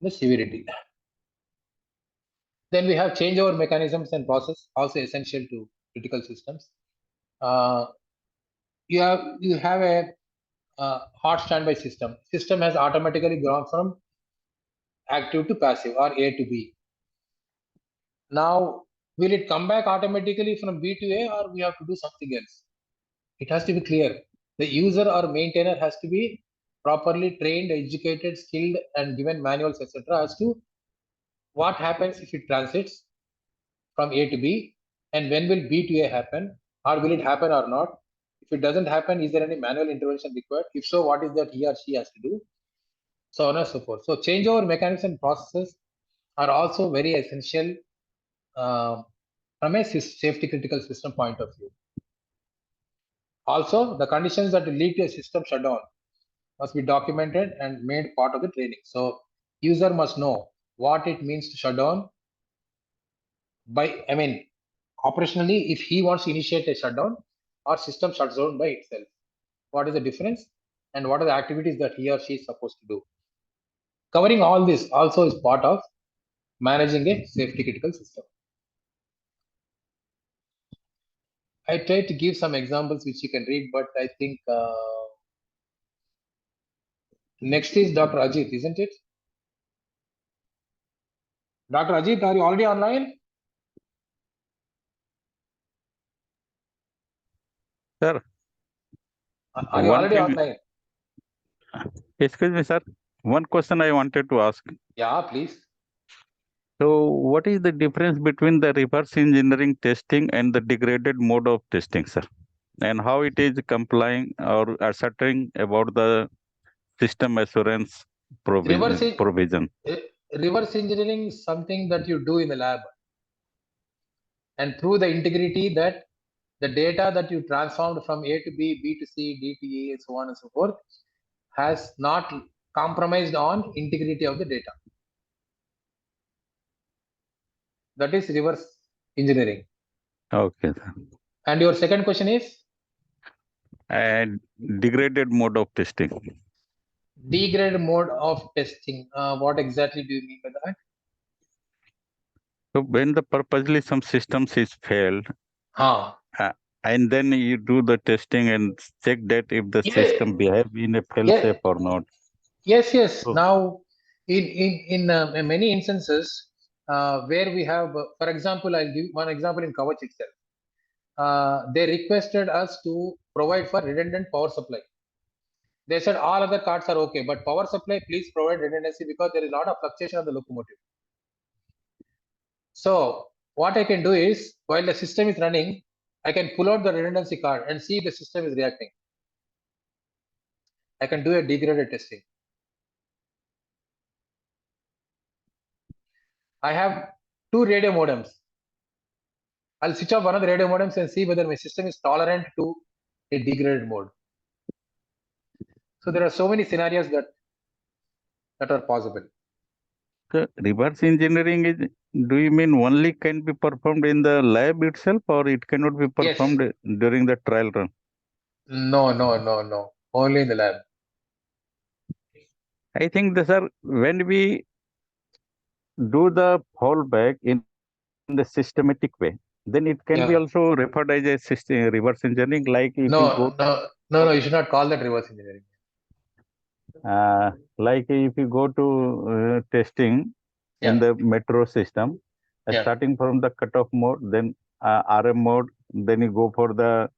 on the severity. Then we have changeover mechanisms and process, also essential to critical systems. You have a hot standby system. System has automatically gone from active to passive or A to B. Now, will it come back automatically from B to A or we have to do something else? It has to be clear. The user or maintainer has to be properly trained, educated, skilled, and given manuals, etc. as to what happens if it transits from A to B and when will B to A happen or will it happen or not? If it doesn't happen, is there any manual intervention required? If so, what is that he or she has to do? So on and so forth. So changeover mechanisms and processes are also very essential from a safety critical system point of view. Also, the conditions that will lead to a system shutdown must be documented and made part of the training. So user must know what it means to shut down operationally, if he wants to initiate a shutdown or system shuts down by itself. What is the difference and what are the activities that he or she is supposed to do? Covering all this also is part of managing a safety critical system. I tried to give some examples which you can read, but I think next is Dr. Ajit, isn't it? Dr. Ajit, are you already online? Sir, are you already online? Excuse me, sir. One question I wanted to ask. Yeah, please. So, what is the difference between the reverse engineering testing and the degraded mode of testing, sir? And how it is complying or ascertaining about the system assurance provision? Reverse engineering is something that you do in the lab and through the integrity that the data that you transformed from A to B, B to C, D to E, and so on and so forth has not compromised on integrity of the data. That is reverse engineering. Okay, sir. And your second question is? And degraded mode of testing. Degraded mode of testing. What exactly do you mean by that? So when the purposely some systems is failed, and then you do the testing and check that if the system behave in a fail safe or not. Yes. So, now, in many instances where we have, for example, I'll give one example in Kavach itself. They requested us to provide for redundant power supply. They said all other cards are okay, but power supply, please provide redundancy because there is a lot of fluctuation of the locomotive. So what I can do is, while the system is running, I can pull out the redundancy card and see if the system is reacting. I can do a degraded testing. I have two radio modems. I'll switch off one of the radio modems and see whether my system is tolerant to a degraded mode. So there are so many scenarios that are possible. So reverse engineering is, do you mean only can be performed in the lab itself or it cannot be performed during the trial run? No. Only in the lab. I think sir, when we do the fallback in the systematic way, then it can be also referred as a system, reverse engineering. Like if you go no, you should not call that reverse engineering. Like if you go to testing in the metro system, starting from the cutoff mode, then RM mode, then you go for the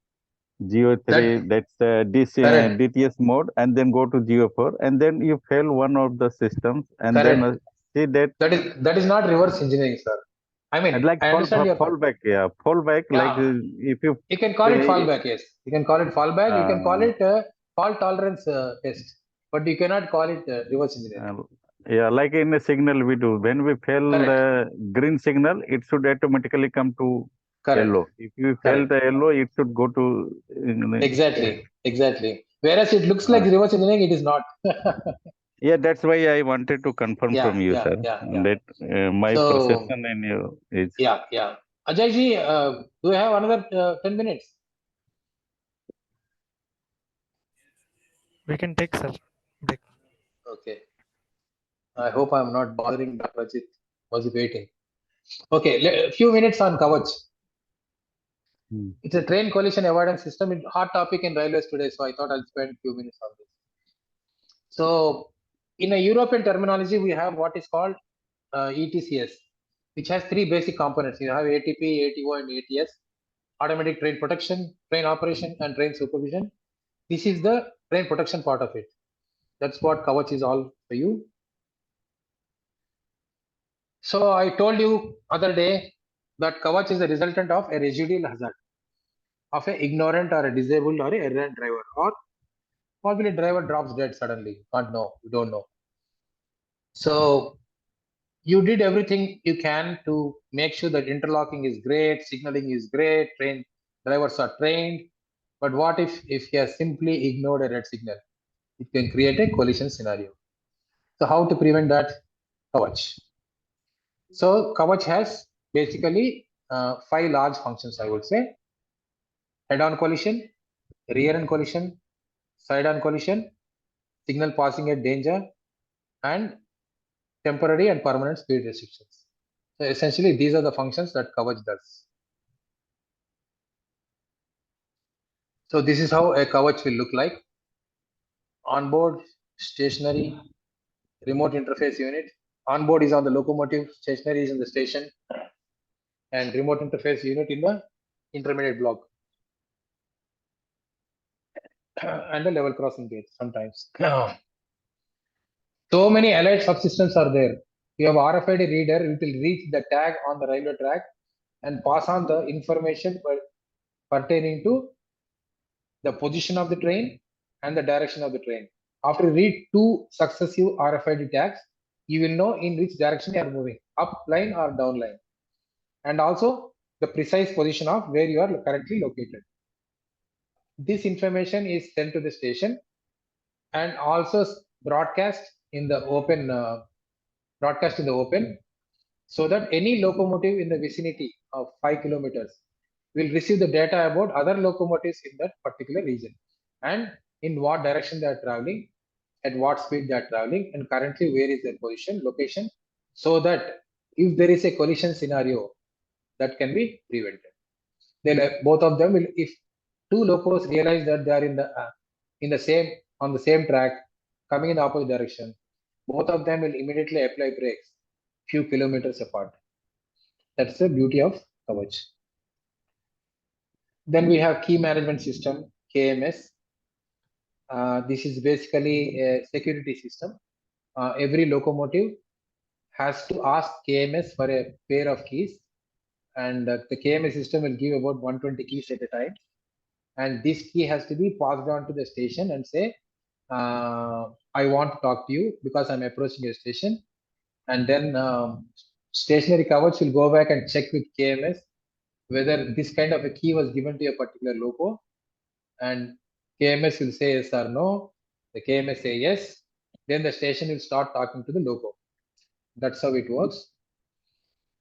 GO3, that's DTS mode, and then go to GO4, and then you fail one of the systems, and then see that is not reverse engineering, sir. I mean, like I understand your fallback, fallback. Like if you can call it fallback, yes, you can call it fallback. You can call it fault tolerance test, but you cannot call it reverse engineering. Like in a signal we do, when we fail the green signal, it should automatically come to yellow. If you fail the yellow, it should go to Exactly. Whereas it looks like reverse engineering, it is not. Yeah, that's why I wanted to confirm from you, sir. That my perception and you is. Yeah. Ajay ji, do you have another 10 minutes? We can take, sir. Break. Okay. I hope I'm not bothering Dr. Ajit. Was he waiting? Okay, a few minutes on Kavach. It's a train collision avoidance system. It's a hot topic in railways today, so I thought I'll spend a few minutes on this. So, in a European terminology, we have what is called ETCS, which has three basic components. You have ATP, ATO, and ATS: automatic train protection, train operation, and train supervision. This is the train protection part of it. That's what Kavach is all for you. So I told you other day that Kavach is the resultant of a residual hazard of a ignorant or a disabled or a errant driver, or probably a driver drops dead suddenly. Can't know, you don't know. So you did everything you can to make sure that interlocking is great, signaling is great, train drivers are trained. But what if he has simply ignored a red signal? It can create a collision scenario. So how to prevent that? Kavach. So Kavach has basically 5 large functions, I would say: head-on collision, rear-end collision, side-on collision, signal passing at danger, and temporary and permanent speed restrictions. So essentially, these are the functions that Kavach does. So this is how a Kavach will look like. Onboard, stationary, remote interface unit. Onboard is on the locomotive, stationary is in the station, and remote interface unit in the intermediate block. And the level crossing gate sometimes. So many allied subsystems are there. You have RFID reader, it will reach the tag on the railway track and pass on the information pertaining to the position of the train and the direction of the train. After you read 2 successive RFID tags, you will know in which direction you are moving, up line or down line, and also the precise position of where you are currently located. This information is sent to the station and also broadcast in the open, so that any locomotive in the vicinity of 5 kilometers will receive the data about other locomotives in that particular region and in what direction they are traveling, at what speed they are traveling, and currently where is their location, so that if there is a collision scenario, that can be prevented. Then both of them will, if 2 locos realize that they are on the same track, coming in the opposite direction, both of them will immediately apply brakes few kilometers apart. That's the beauty of Kavach. Then we have key management system, KMS. This is basically a security system. Every locomotive has to ask KMS for a pair of keys, and the KMS system will give about 120 keys at a time. And this key has to be passed on to the station and say, I want to talk to you because I'm approaching your station. And then stationary Kavach will go back and check with KMS whether this kind of a key was given to a particular loco, and KMS will say yes or no. The KMS say yes, then the station will start talking to the loco. That's how it works.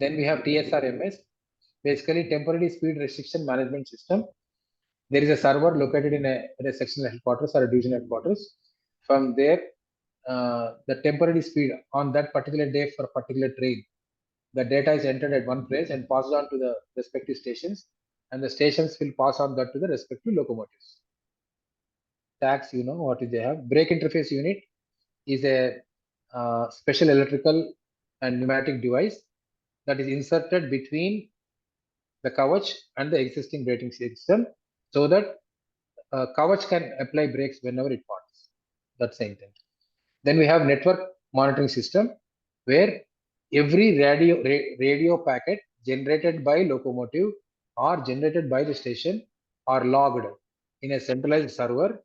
Then we have TSRMS, basically temporary speed restriction management system. There is a server located in a sectional headquarters or a division headquarters. From there, the temporary speed on that particular day for a particular train, the data is entered at one place and passed on to the respective stations, and the stations will pass on that to the respective locomotives. Tags, you know what they have. Brake interface unit is a special electrical and pneumatic device that is inserted between the Kavach and the existing braking system, so that Kavach can apply brakes whenever it wants. That's the intent. Then we have network monitoring system, where every radio packet generated by locomotive or generated by the station are logged in a centralized server.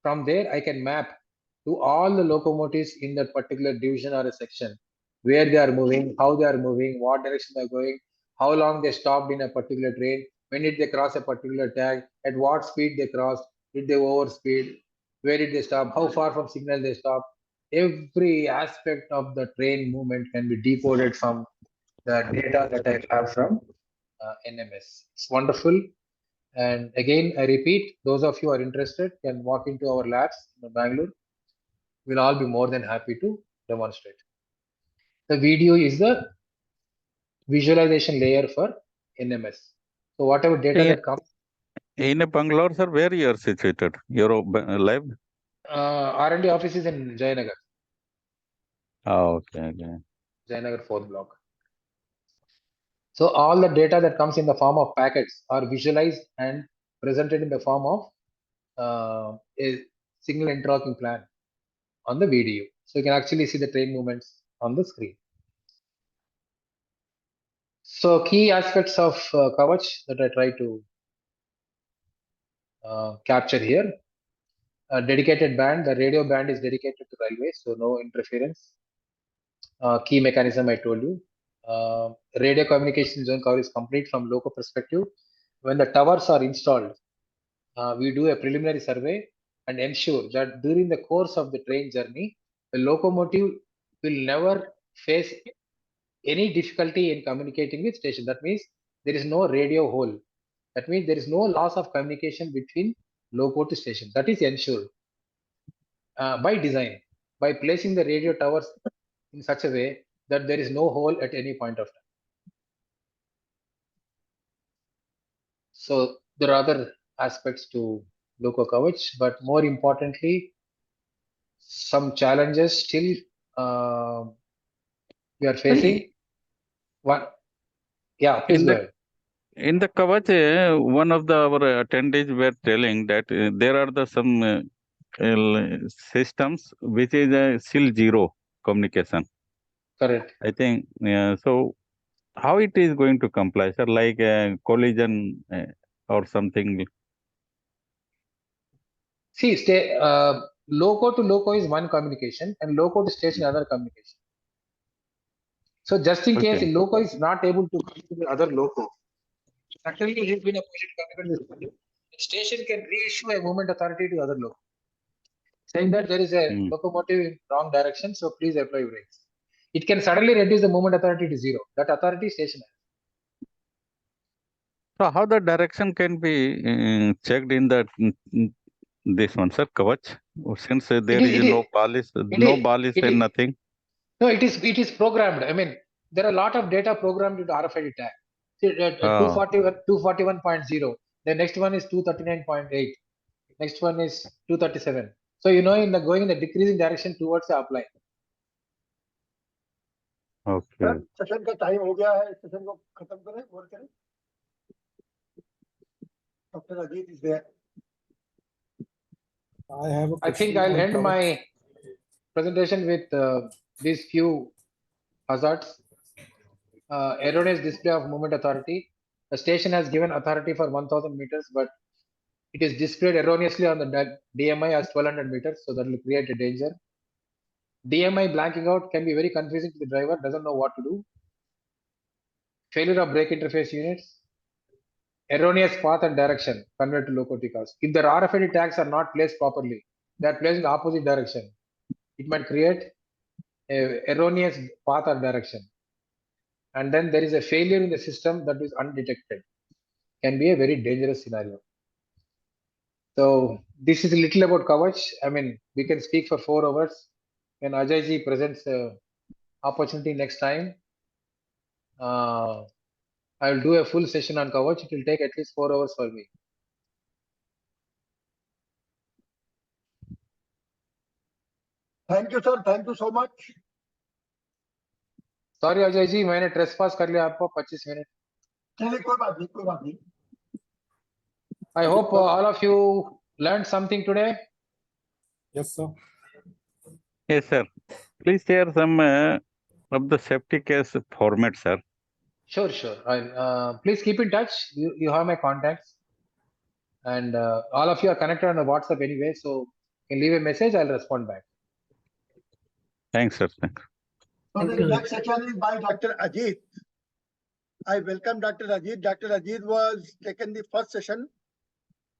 From there, I can map to all the locomotives in that particular division or a section, where they are moving, how they are moving, what direction they are going, how long they stopped in a particular train, when did they cross a particular tag, at what speed they crossed, did they overspeed, where did they stop, how far from signal they stopped. Every aspect of the train movement can be decoded from the data that I have from NMS. It's wonderful. And again, I repeat, those of you who are interested can walk into our labs in Bangalore. We'll all be more than happy to demonstrate. The video is the visualization layer for NMS. So whatever data that comes. In Bangalore, sir, where you are situated? Your lab? R&D office is in Jayanagar. Oh, okay. Jayanagar 4th block. So all the data that comes in the form of packets are visualized and presented in the form of a signal interlocking plan on the video. So you can actually see the train movements on the screen. So key aspects of Kavach that I try to capture here. A dedicated band, the radio band is dedicated to railway, so no interference. Key mechanism I told you. Radio communication zone cover is complete from loco perspective. When the towers are installed, we do a preliminary survey and ensure that during the course of the train journey, the locomotive will never face any difficulty in communicating with station. That means there is no radio hole. That means there is no loss of communication between loco to station. That is ensured by design, by placing the radio towers in such a way that there is no hole at any point of time. So there are other aspects to loco coverage, but more importantly, some challenges still we are facing. One, yeah, please go ahead. In the Kavach, one of our attendees were telling that there are some systems which is still zero communication. Correct. I think so. How it is going to comply, sir? Like collision or something? See, loco to loco is one communication, and loco to station another communication. So just in case loco is not able to come to the other loco, actually it has been a position the station can reissue a movement authority to other loco, saying that there is a locomotive in wrong direction, so please apply brakes. It can suddenly reduce the movement authority to zero. That authority station has. So how the direction can be checked in that this one, sir, Kavach? Since there is no polish and nothing. No, it is programmed. I mean, there are a lot of data programmed into RFID tag. See, 241.0. The next one is 239.8. Next one is 237. So you know, going in the decreasing direction towards the apply. Okay. Session का time हो गया है, session को खत्म करें और करें. Dr. Ajit is there. I think I'll end my presentation with these few hazards. Erroneous display of movement authority. The station has given authority for 1000 meters, but it is displayed erroneously on the DMI as 1200 meters, so that will create a danger. DMI blanking out can be very confusing to the driver, doesn't know what to do. Failure of brake interface units. Erroneous path and direction convert to loco TCAS. If the RFID tags are not placed properly, they are placed in the opposite direction. It might create a erroneous path or direction. And then there is a failure in the system that is undetected. Can be a very dangerous scenario. So this is a little about Kavach. I mean, we can speak for 4 hours. When Ajay ji presents opportunity next time, I'll do a full session on Kavach. It will take at least 4 hours for me. Thank you, sir. Thank you so much. Sorry Ajay ji, मैंने trespass कर लिया आपको 25 minute. चलिए कोई बात नहीं, कोई बात नहीं. I hope all of you learned something today. Yes, sir. Yes, sir. Please share some of the safety case format, sir. Sure. Please keep in touch. You have my contacts, and all of you are connected on the WhatsApp anyway, so you can leave a message. I'll respond back. Thanks, sir. Thanks. So the next session is by Dr. Ajit. I welcome Dr. Ajit. Dr. Ajit was taken the first session,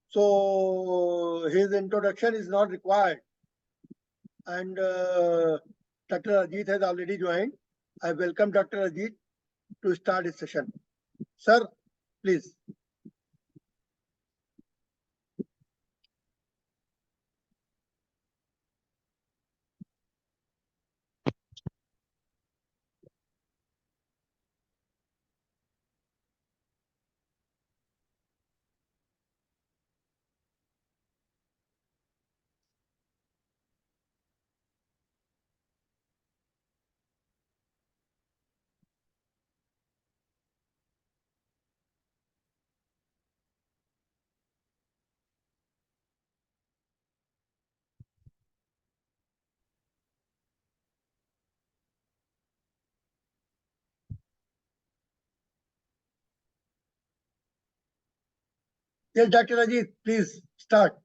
so his introduction is not required. And Dr. Ajit has already joined. I welcome Dr. Ajit to start his session. Sir, please. Yes, Dr. Ajit, please start.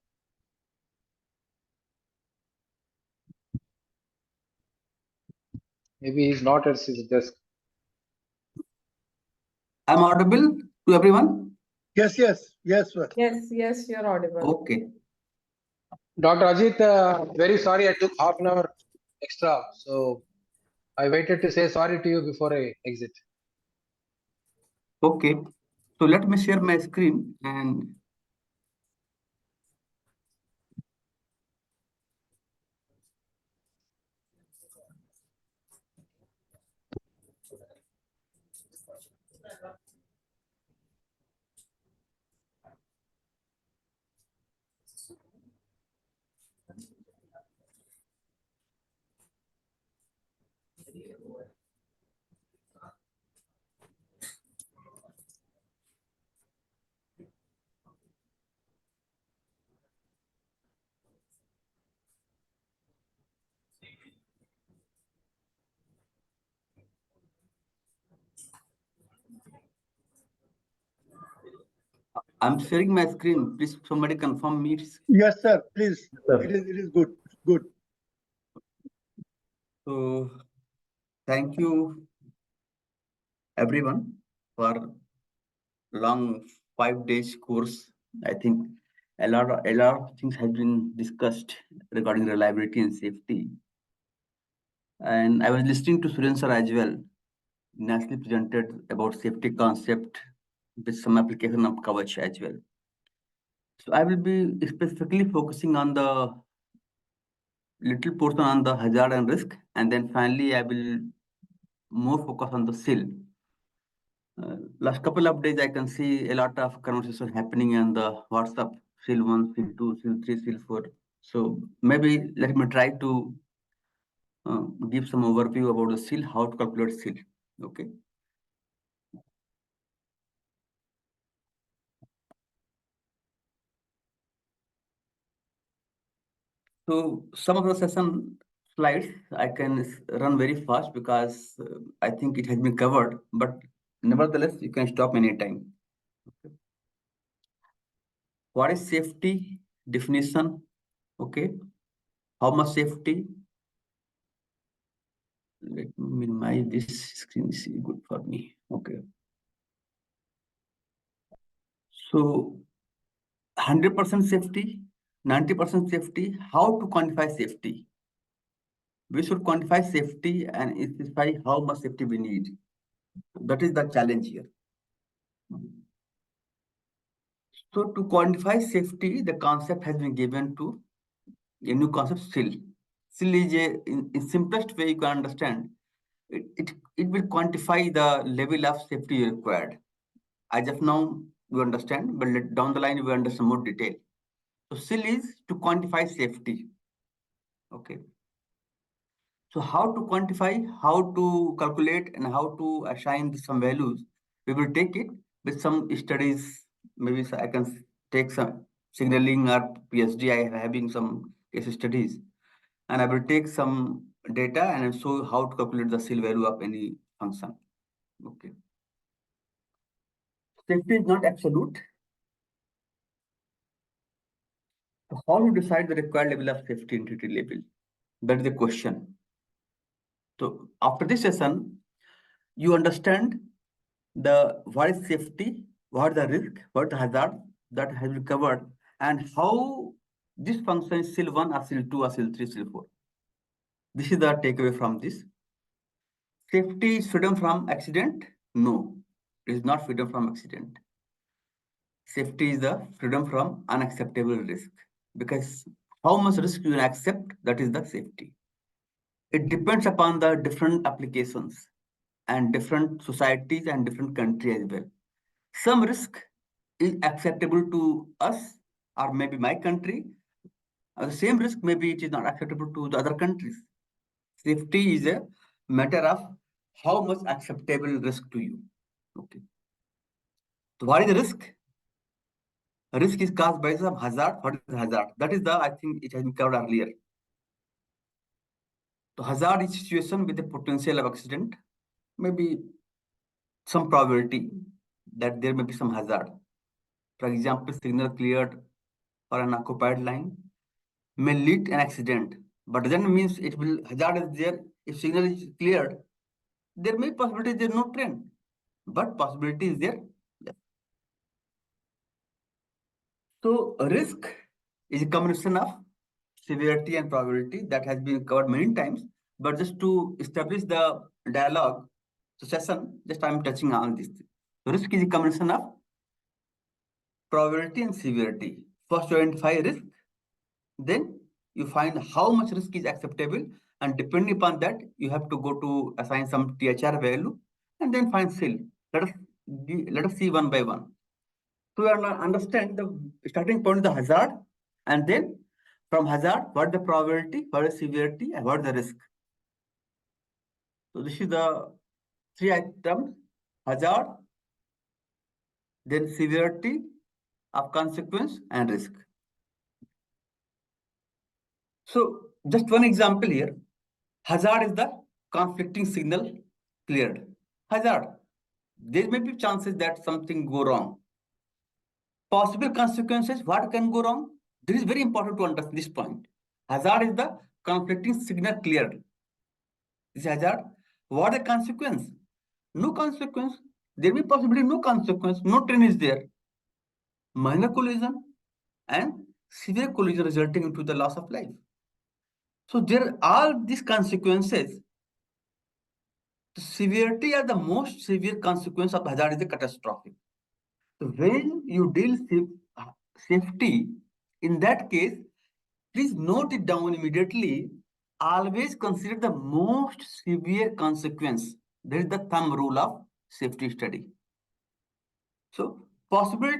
Maybe he's not at his desk. I'm audible to everyone? Yes, yes, yes, sir. Yes, you're audible. Okay. Dr. Ajit, very sorry I took half an hour extra. So I waited to say sorry to you before I exit. Okay. So let me share my screen and I'm sharing my screen. Please somebody confirm me. Yes, sir. Please. Sir. It is good. Good. So thank you everyone for long 5 days course. I think a lot of things have been discussed regarding reliability and safety. And I was listening to Suren sir as well. Nicely presented about safety concept with some application of Kavach as well. So I will be specifically focusing on the little portion on the hazard and risk, and then finally I will more focus on the SIL. Last couple of days I can see a lot of conversation happening on the WhatsApp, SIL 1, SIL 2, SIL 3, SIL 4. So maybe let me try to give some overview about the SIL, how to calculate SIL. Okay. So some of the session slides I can run very fast because I think it has been covered, but nevertheless you can stop anytime. Okay. What is safety definition? Okay. How much safety? Let me minimize this screen, is good for me. Okay. So 100% safety, 90% safety. How to quantify safety? We should quantify safety and specify how much safety we need. That is the challenge here. So to quantify safety, the concept has been given to a new concept, SIL. SIL is in simplest way you can understand. It will quantify the level of safety required. As of now, we understand, but down the line we understand more detail. So SIL is to quantify safety. Okay. So how to quantify, how to calculate, and how to assign some values, we will take it with some studies. Maybe I can take some signaling or PSD. I am having some case studies, and I will take some data and show how to calculate the SIL value of any function. Okay. Safety is not absolute. So how to decide the required level of safety entity level? That is the question. So after this session, you understand what is safety, what is the risk, what is the hazard, that has been covered, and how this function is SIL 1 or SIL 2 or SIL 3, SIL 4. This is the takeaway from this. Safety is freedom from accident? No, it is not freedom from accident. Safety is the freedom from unacceptable risk, because how much risk you accept, that is the safety. It depends upon the different applications and different societies and different countries as well. Some risk is acceptable to us or maybe my country. The same risk, maybe it is not acceptable to the other countries. Safety is a matter of how much acceptable risk to you. Okay. So what is the risk? Risk is caused by some hazard. What is hazard? That is the, I think it has been covered earlier. So hazard is situation with a potential of accident, maybe some probability that there may be some hazard. For example, signal cleared or an occupied line may lead to an accident, but doesn't mean it will hazard is there. If signal is cleared, there may be possibility there is no train, but possibility is there. Yes. So risk is a combination of severity and probability that has been covered many times, but just to establish the dialogue session, just I'm touching on this. Risk is a combination of probability and severity. First you identify risk, then you find how much risk is acceptable, and depending upon that, you have to go to assign some THR value and then find SIL. Let us see one by one. So we understand the starting point of the hazard, and then from hazard, what is the probability, what is severity, and what is the risk. So this is the three items: hazard, then severity of consequence, and risk. So just one example here. Hazard is the conflicting signal cleared. Hazard, there may be chances that something go wrong. Possible consequences, what can go wrong? This is very important to understand this point. Hazard is the conflicting signal cleared. This hazard, what the consequence? No consequence. There may possibly no consequence, no train is there. Minor collision and severe collision resulting into the loss of life. So there are all these consequences. The severity or the most severe consequence of hazard is the catastrophic. So when you deal safety, in that case, please note it down immediately. Always consider the most severe consequence. That is the thumb rule of safety study. So possible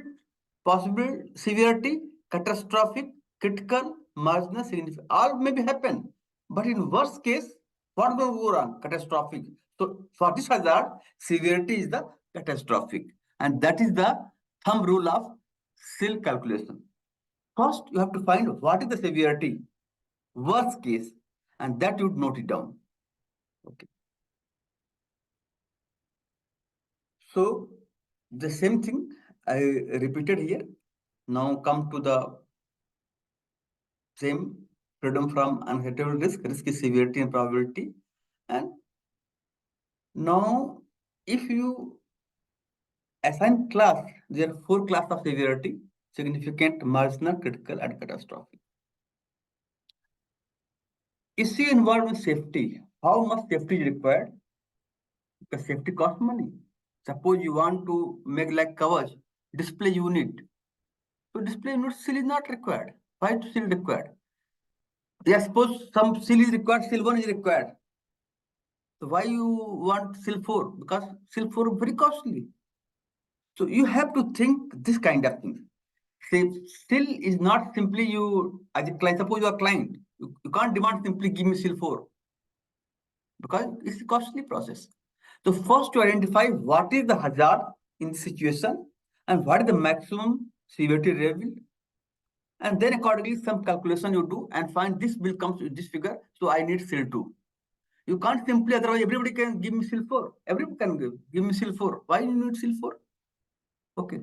severity, catastrophic, critical, marginal, significant, all may be happen. But in worst case, what will go wrong? Catastrophic. So for this hazard, severity is the catastrophic. And that is the thumb rule of SIL calculation. First, you have to find what is the severity, worst case, and that you would note it down. Okay. So the same thing I repeated here. Now come to the same freedom from unacceptable risk. Risk is severity and probability. And now if you assign class, there are 4 classes of severity: significant, marginal, critical, and catastrophic. Issue involved in safety. How much safety is required? Because safety costs money. Suppose you want to make like Kavach, display unit. So display unit SIL is not required. Why is SIL required? Yeah, suppose some SIL is required, SIL 1 is required. So why you want SIL 4? Because SIL 4 is very costly. So you have to think this kind of thing. SIL is not simply you, as a client, suppose you are a client, you can't demand simply give me SIL 4 because it's a costly process. So first to identify what is the hazard in the situation and what is the maximum severity level, and then accordingly some calculation you do and find this bill comes with this figure, so I need SIL 2. You can't simply, otherwise everybody can give me SIL 4. Everybody can give me SIL 4. Why you need SIL 4? Okay.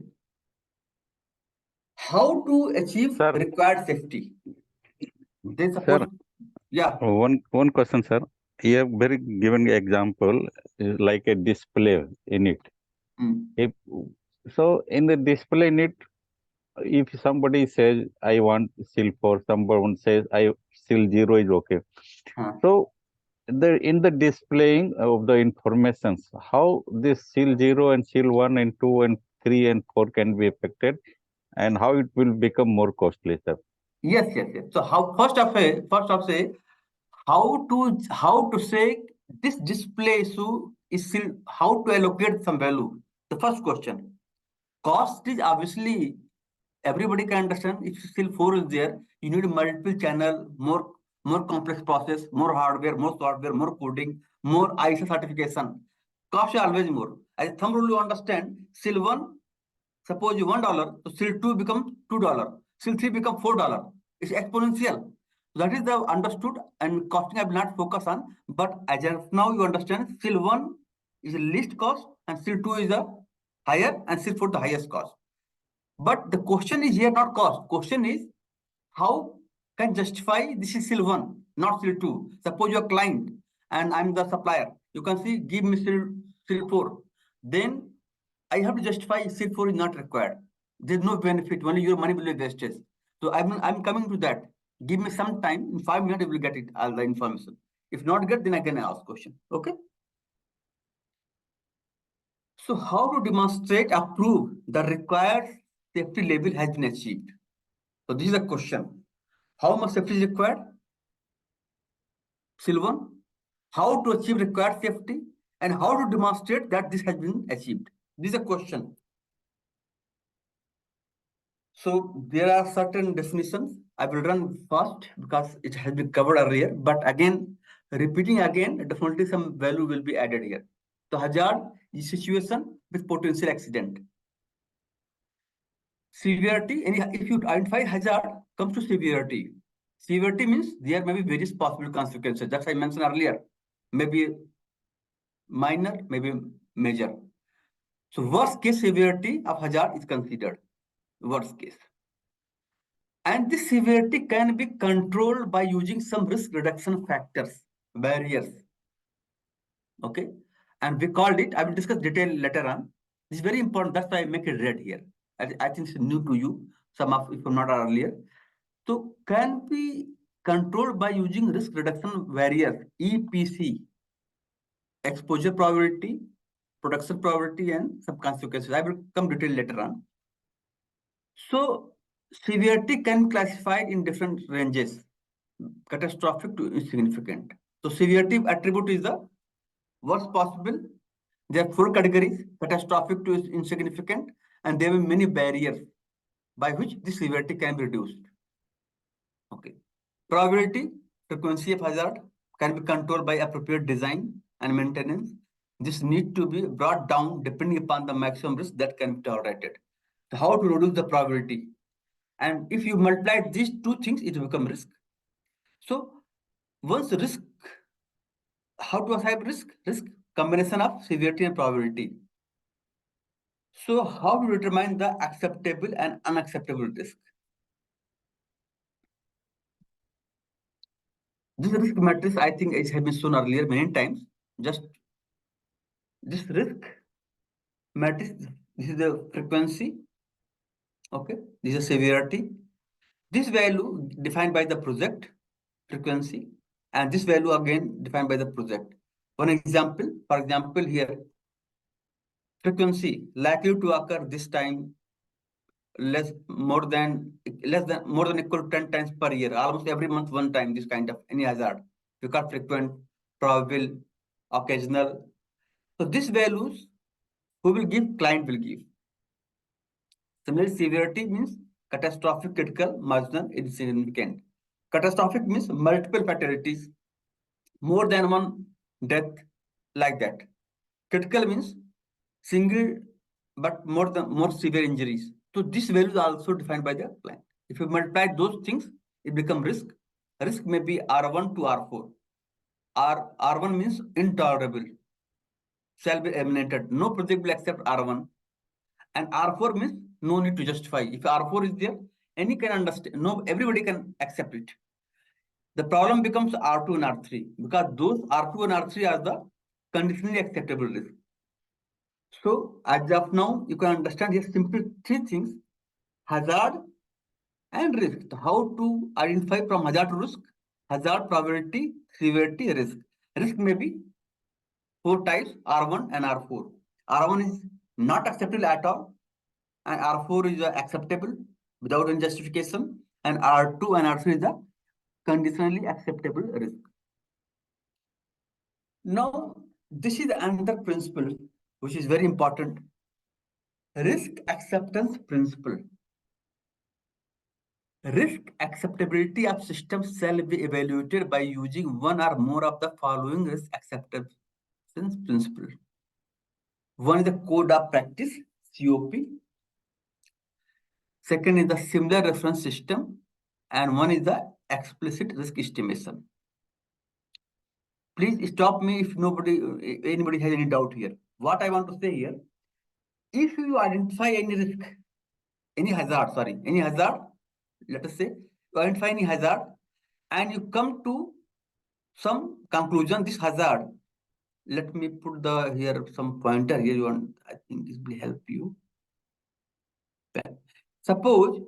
How to achieve required safety? Then suppose, yeah. One question, sir. You have very given example like a display in it. If so, in the display need, if somebody says I want seal 4, someone says I seal 0 is okay. So in the displaying of the informations, how this seal 0 and seal 1 and 2 and 3 and 4 can be affected, and how it will become more costly, sir? Yes. So how first of say how to say this display issue is still how to allocate some value. The first question. Cost is obviously everybody can understand. If still 4 is there, you need multiple channel, more complex process, more hardware, more software, more coding, more ISO certification. Cost is always more. As thumb rule, you understand. Still 1, suppose you $1, so still 2 becomes $2, still 3 becomes $4. It's exponential. That is the understood, and costing I will not focus on. But as of now, you understand. Still 1 is the least cost, and still 2 is the higher, and still 4 the highest cost. But the question is here not cost. Question is how can justify this is still 1, not still 2. Suppose you're a client and I'm the supplier. You can see give me still 4. Then I have to justify still 4 is not required. There's no benefit. Only your money will be wasted. So I'm coming to that. Give me some time. In 5 minutes, you will get it all the information. If not get, then I can ask question. Okay. So how to demonstrate or prove the required safety level has been achieved? So this is a question. How much safety is required? Silvan. How to achieve required safety and how to demonstrate that this has been achieved? This is a question. So there are certain definitions. I will run fast because it has been covered earlier. But again, repeating again, definitely some value will be added here. So hazard is situation with potential accident. Severity, if you identify hazard, comes to severity. Severity means there may be various possible consequences. That's I mentioned earlier. Maybe minor, maybe major. So worst case severity of hazard is considered. Worst case. And this severity can be controlled by using some risk reduction factors, barriers. Okay. And we called it, I will discuss detail later on. This is very important. That's why I make it red here. I think it's new to you. Some of if not earlier. So can be controlled by using risk reduction barriers, EPC, exposure probability, production probability, and some consequences. I will come detail later on. So severity can classify in different ranges, catastrophic to insignificant. So severity attribute is the worst possible. There are 4 categories: catastrophic to insignificant, and there are many barriers by which the severity can be reduced. Okay. Probability, frequency of hazard can be controlled by appropriate design and maintenance. This need to be brought down depending upon the maximum risk that can be tolerated. So how to reduce the probability? And if you multiply these 2 things, it will become risk. So once risk, how to assign risk? Risk combination of severity and probability. So how to determine the acceptable and unacceptable risk? This risk matrix, I think it has been shown earlier many times. Just this risk matrix, this is the frequency. Okay, this is severity. This value defined by the project frequency, and this value again defined by the project. One example, for example, here frequency likely to occur this time more than equal to 10 times per year, almost every month, one time, this kind of any hazard. You got frequent, probable, occasional. So these values, who will give? Client will give. Similarly, severity means catastrophic, critical, marginal, insignificant. Catastrophic means multiple fatalities, more than one death, like that. Critical means single but more severe injuries. So this value is also defined by the client. If you multiply those things, it becomes risk. Risk may be R1 to R4. R1 means intolerable, shall be eliminated. No project will accept R1. And R4 means no need to justify. If R4 is there, any can understand. No, everybody can accept it. The problem becomes R2 and R3 because those R2 and R3 are the conditionally acceptable risk. So as of now, you can understand here simply three things: hazard and risk. So how to identify from hazard to risk? Hazard, probability, severity, risk. Risk may be 4 types: R1 and R4. R1 is not acceptable at all, and R4 is acceptable without any justification, and R2 and R3 is the conditionally acceptable risk. Now, this is another principle which is very important: risk acceptance principle. Risk acceptability of systems shall be evaluated by using one or more of the following risk acceptance principle. One is the code of practice, COP. Second is the similar reference system, and one is the explicit risk estimation. Please stop me if anybody has any doubt here. What I want to say here: if you identify any risk, any hazard, let us say you identify any hazard and you come to some conclusion, this hazard, let me put the here some pointer here, I think this will help you. Suppose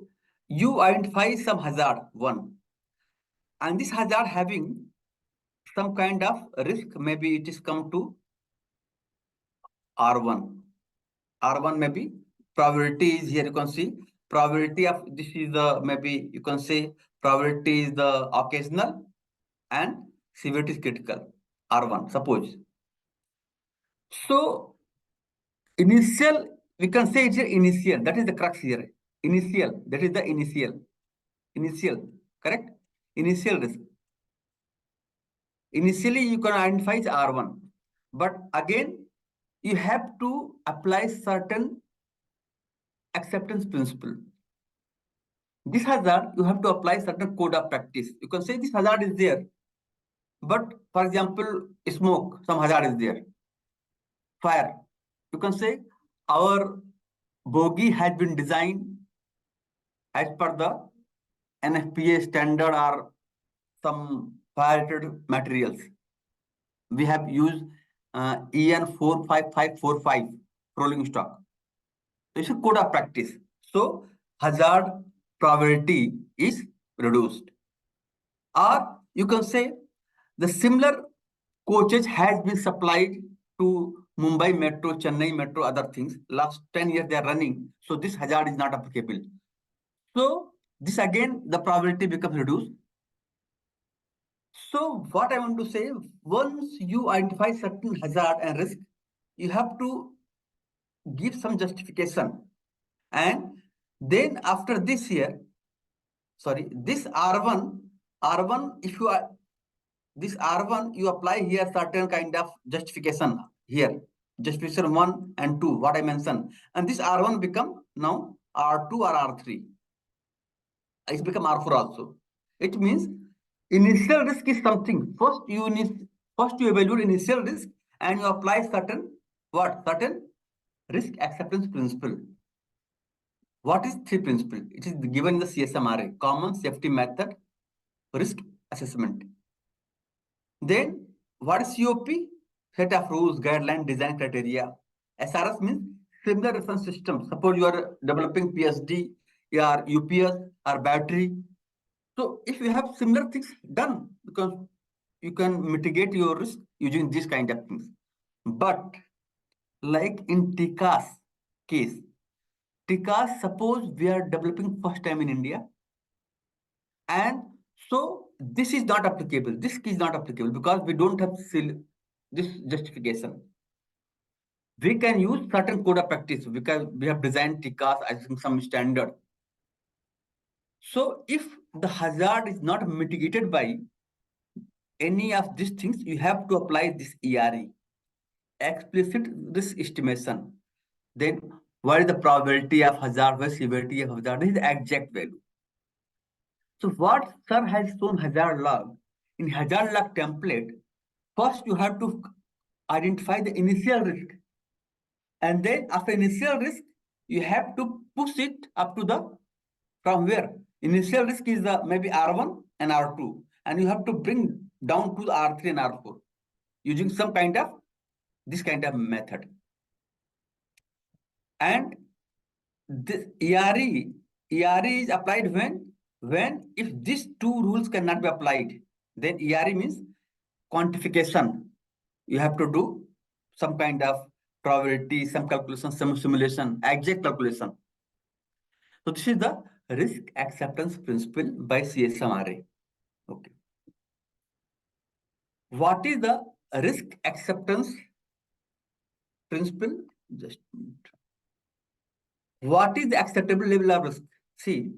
you identify some hazard 1, and this hazard having some kind of risk, maybe it is come to R1. R1 maybe probability is here, you can see probability of this is the, maybe you can say probability is the occasional and severity is critical, R1, suppose. So initial, we can say it's initial, that is the crux here. Initial, that is the initial, correct? Initial risk. Initially you can identify as R1, but again you have to apply certain acceptance principle. This hazard, you have to apply certain code of practice. You can say this hazard is there, but for example, smoke, some hazard is there. Fire, you can say our bogie has been designed as per the NFPA standard or some fire-rated materials. We have used EN 45545 rolling stock. This is code of practice. So hazard probability is reduced. Or you can say the similar coaches has been supplied to Mumbai Metro, Chennai Metro, other things. Last 10 years they are running. So this hazard is not applicable. So this again, the probability becomes reduced. So what I want to say, once you identify certain hazard and risk, you have to give some justification. And then after this here, this R1, if you are, this R1, you apply here certain kind of justification here, justification 1 and 2, what I mentioned. And this R1 become now R2 or R3. It's become R4 also. It means initial risk is something. First you evaluate initial risk and you apply certain risk acceptance principle. What is 3 principle? It is given in the CSMRA, Common Safety Method Risk Assessment. Then what is COP? Set of rules, guideline, design criteria. SRS means similar reference system. Suppose you are developing PSD, or UPS, or battery. So if you have similar things done, because you can mitigate your risk using these kind of things. But like in TICAS case, TICAS, suppose we are developing first time in India, and so this is not applicable. This is not applicable because we don't have this justification. We can use certain code of practice because we have designed TICAS as some standard. So if the hazard is not mitigated by any of these things, you have to apply this ERE, explicit risk estimation. Then what is the probability of hazard versus severity of hazard? This is the exact value. So what sir has shown hazard log, in hazard log template, first you have to identify the initial risk. And then after initial risk, you have to push it up to the, from where? Initial risk is the maybe R1 and R2. And you have to bring down to the R3 and R4 using some kind of, this kind of method. And this ERE is applied when if these two rules cannot be applied, then ERE means quantification. You have to do some kind of probability, some calculation, some simulation, exact calculation. So this is the risk acceptance principle by CSMRA. Okay. What is the risk acceptance principle? Just a minute. What is the acceptable level of risk? See,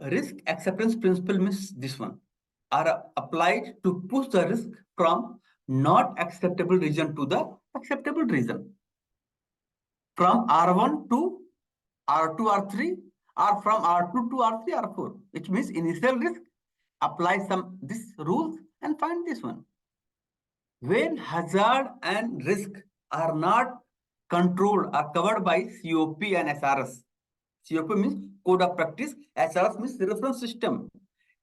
risk acceptance principle means this one are applied to push the risk from not acceptable region to the acceptable region. From R1 to R2, R3, or from R2 to R3, R4. It means initial risk, apply some this rules and find this one. When hazard and risk are not controlled or covered by COP and SRS. COP means code of practice, SRS means reference system.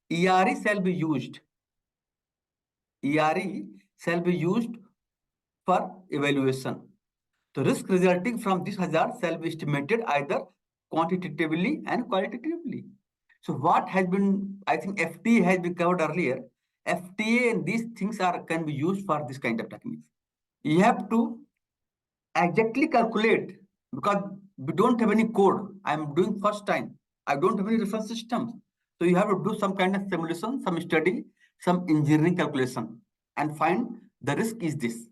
ERE shall be used. ERE shall be used for evaluation. The risk resulting from this hazard shall be estimated either quantitatively and qualitatively. So what has been, I think FTA has been covered earlier. FTA and these things can be used for this kind of techniques. You have to exactly calculate because we don't have any code. I'm doing first time. I don't have any reference systems. So you have to do some kind of simulation, some study, some engineering calculation and find the risk is this.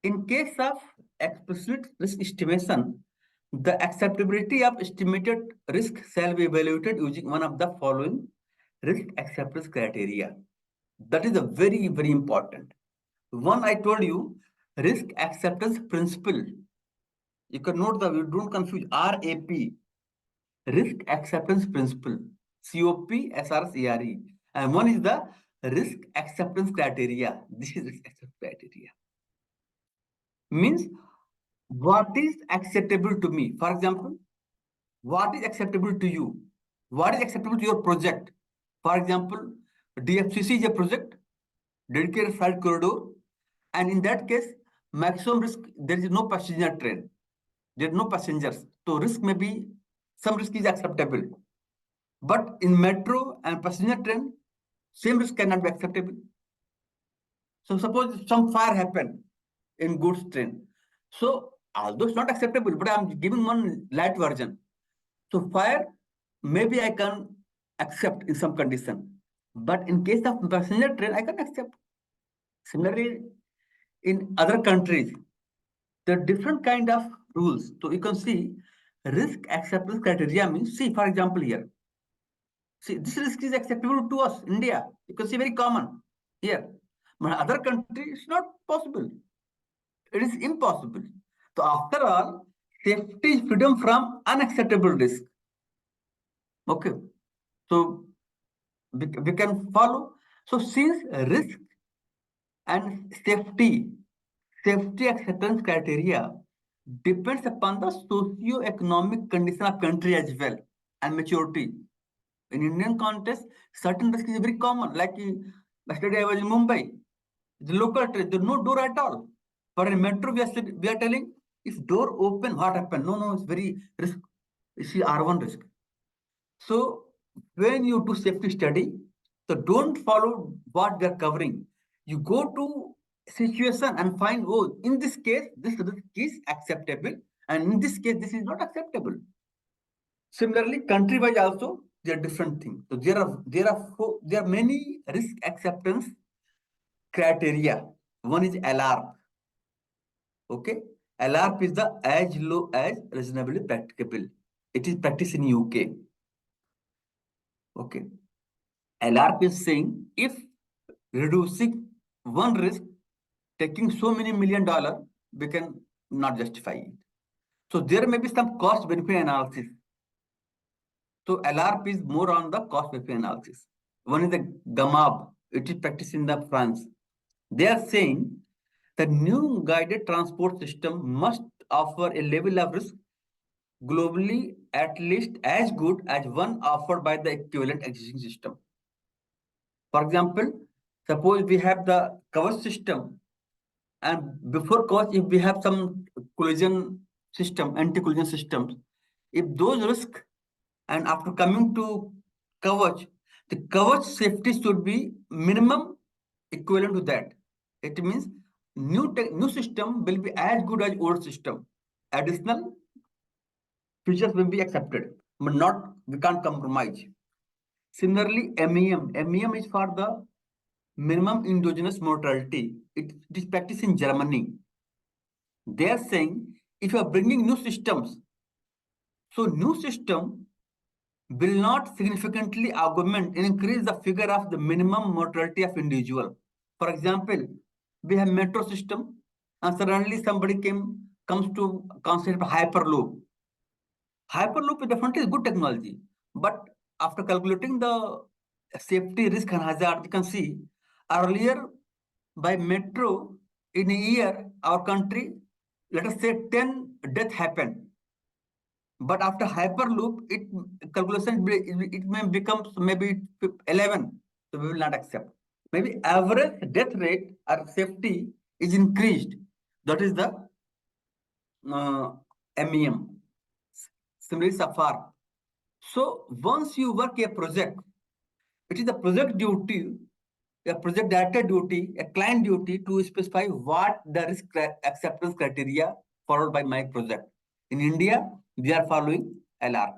In case of explicit risk estimation, the acceptability of estimated risk shall be evaluated using one of the following risk acceptance criteria. That is a very, very important. One I told you, risk acceptance principle. You can note that you don't confuse RAP, risk acceptance principle, COP, SRS, ERE. And one is the risk acceptance criteria. This is risk acceptance criteria. Means what is acceptable to me? For example, what is acceptable to you? What is acceptable to your project? For example, DFCC is a project, dedicated freight corridor, and in that case, maximum risk, there is no passenger train. There are no passengers. So risk may be, some risk is acceptable. But in metro and passenger train, same risk cannot be acceptable. So suppose some fire happened in goods train. So although it's not acceptable, but I'm giving one light version. So fire, maybe I can accept in some condition. But in case of passenger train, I can accept. Similarly, in other countries, there are different kind of rules. So you can see risk acceptance criteria means, see, for example, here. See, this risk is acceptable to us, India. You can see very common here. But other countries, it's not possible. It is impossible. So after all, safety is freedom from unacceptable risk. Okay. So we can follow. So since risk and safety acceptance criteria depends upon the socio-economic condition of country as well and maturity. In Indian context, certain risk is very common. Like yesterday I was in Mumbai, the local train, there's no door at all. But in metro, we are telling if door open, what happened? No, it's very risk. You see R1 risk. So when you do safety study, so don't follow what we are covering. You go to situation and find, oh, in this case, this risk is acceptable, and in this case, this is not acceptable. Similarly, country-wise also, there are different things. So there are many risk acceptance criteria. One is LRP. Okay, LRP is the as low as reasonably practicable. It is practiced in UK. Okay, LRP is saying if reducing one risk, taking so many $1 million, we can not justify it. So there may be some cost benefit analysis. So LRP is more on the cost benefit analysis. One is the GAMAB. It is practiced in the France. They are saying the new guided transport system must offer a level of risk globally at least as good as one offered by the equivalent existing system. For example, suppose we have the cover system, and before cost, if we have some collision system, anti-collision systems, if those risks, and after coming to coverage, the coverage safety should be minimum equivalent to that. It means new system will be as good as old system. Additional features will be accepted, but not, we can't compromise. Similarly, MEM is for the minimum endogenous mortality. It is practiced in Germany. They are saying if you are bringing new systems, so new system will not significantly augment and increase the figure of the minimum mortality of individual. For example, we have metro system, and suddenly somebody comes to concept of hyperloop. Hyperloop is definitely a good technology, but after calculating the safety risk and hazard, you can see earlier by metro in a year, our country, let us say 10 death happened. But after hyperloop, it may become maybe 11. So we will not accept. Maybe average death rate or safety is increased. That is the MEM. Similarly, SAFAR. So once you work a project, it is a project duty, a project director duty, a client duty to specify what the risk acceptance criteria followed by my project. In India, we are following LR.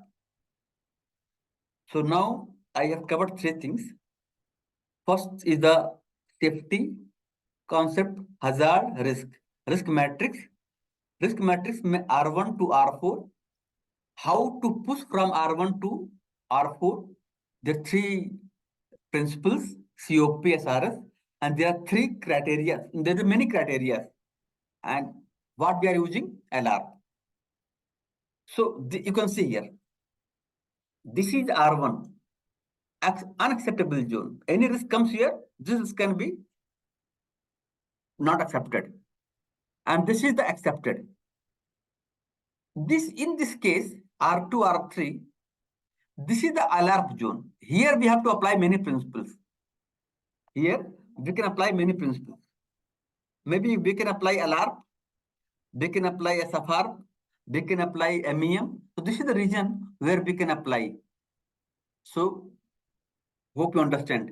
So now I have covered three things. First is the safety concept, hazard, risk. Risk matrix R1 to R4. How to push from R1 to R4. There are three principles, COP, SRS, and there are three criteria. There are many criteria. And what we are using? LR. So you can see here. This is R1. Unacceptable zone. Any risk comes here, this can be not accepted. And this is the accepted. In this case, R2, R3, this is the alarm zone. Here we have to apply many principles. Here we can apply many principles. Maybe we can apply alarm, we can apply SFR, we can apply MEM. So this is the region where we can apply. So hope you understand.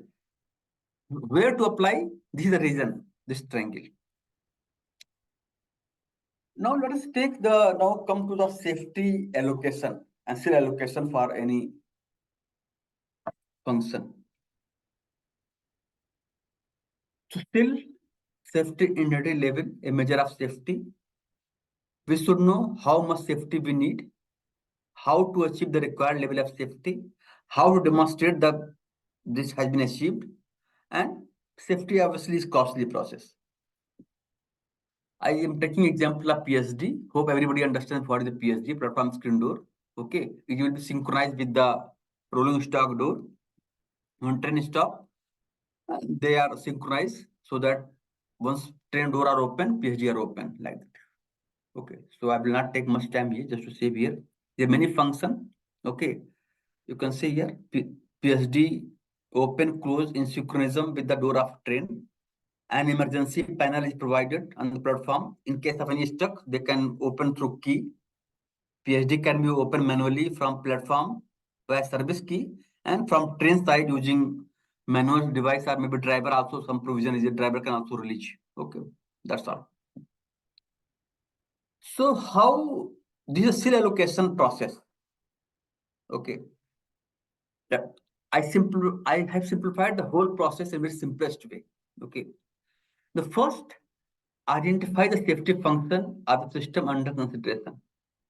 Where to apply? This is the reason, this triangle. Now let us come to the safety allocation and still allocation for any function. So still safety integrity level, a measure of safety. We should know how much safety we need, how to achieve the required level of safety, how to demonstrate that this has been achieved, and safety obviously is costly process. I am taking example of PSD. Hope everybody understands what is the PSD, platform screen door. Okay, it will be synchronized with the rolling stock door. When train stop, they are synchronized so that once train door are open, PSD are open like that. Okay, so I will not take much time here just to save here. There are many functions. Okay, you can see here PSD open close in synchronism with the door of train. An emergency panel is provided on the platform. In case of any stuck, they can open through key. PSD can be opened manually from platform via service key and from train side using manual device or maybe driver also some provision is a driver can also release. Okay, that's all. So how this is a seal allocation process. Okay. Yeah. I have simplified the whole process in the simplest way. Okay. The first, identify the safety function of the system under consideration.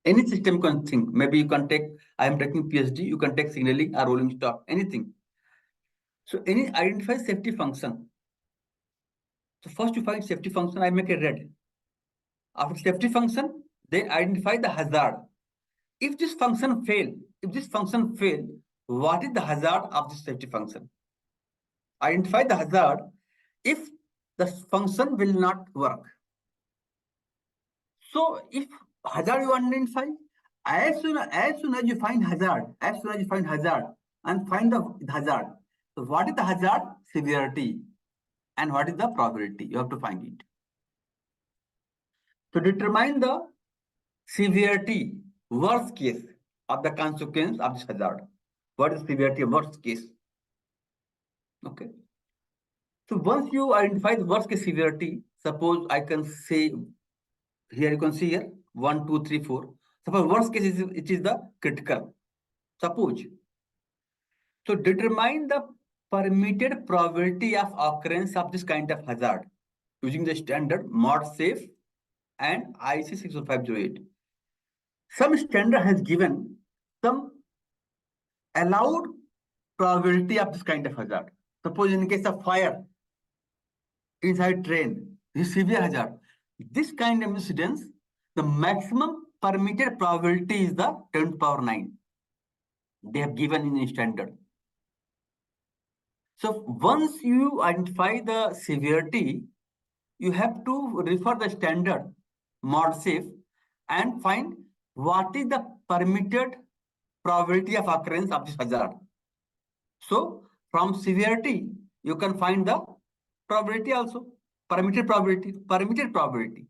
Any system you can think. Maybe you can take, I am taking PSD, you can take signaling or rolling stock, anything. So identify safety function. So first you find safety function, I make a red. After safety function, then identify the hazard. If this function fail, what is the hazard of this safety function? Identify the hazard if the function will not work. So if hazard you identify, as soon as you find hazard, and find the hazard. So what is the hazard? Severity. And what is the probability? You have to find it. To determine the severity, worst case of the consequence of this hazard. What is severity of worst case? Okay. So once you identify the worst case severity, suppose I can say here, you can see here 1, 2, 3, 4. Suppose worst case is it is the critical. Suppose. So determine the permitted probability of occurrence of this kind of hazard using the standard mod safe and IC 60508. Some standard has given some allowed probability of this kind of hazard. Suppose in case of fire inside train, this severe hazard. This kind of incidents, the maximum permitted probability is the 10 to the power 9. They have given in the standard. So once you identify the severity, you have to refer the standard mod safe and find what is the permitted probability of occurrence of this hazard. So from severity, you can find the probability also, permitted probability.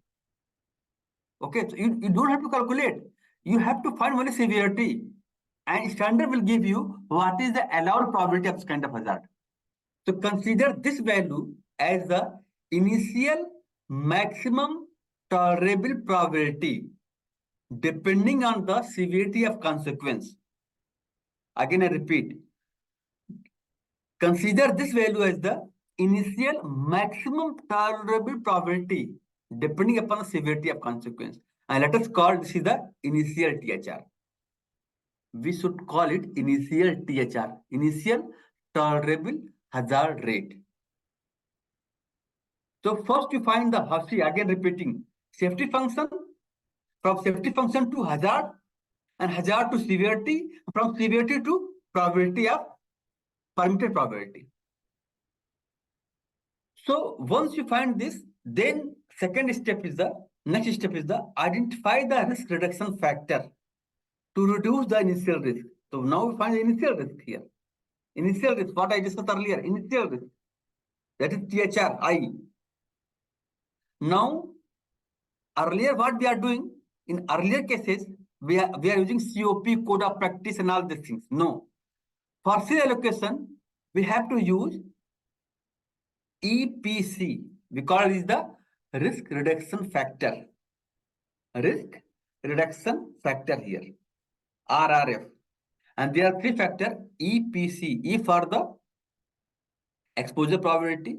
Okay, so you don't have to calculate. You have to find only severity, and standard will give you what is the allowed probability of this kind of hazard. So consider this value as the initial maximum tolerable probability depending on the severity of consequence. Again, I repeat. Consider this value as the initial maximum tolerable probability depending upon the severity of consequence. And let us call this is the initial THR. We should call it initial THR, initial tolerable hazard rate. So first you find the HASI, again repeating, safety function, from safety function to hazard, and hazard to severity, from severity to probability of permitted probability. So once you find this, then next step is the identify the risk reduction factor to reduce the initial risk. So now we find the initial risk here. Initial risk, what I discussed earlier, initial risk, that is THRI. Now, earlier what we are doing, in earlier cases, we are using COP, code of practice and all these things. No. For C allocation, we have to use EPC. We call it the risk reduction factor. Risk reduction factor here, RRF. And there are three factors, EPC. E for the exposure probability,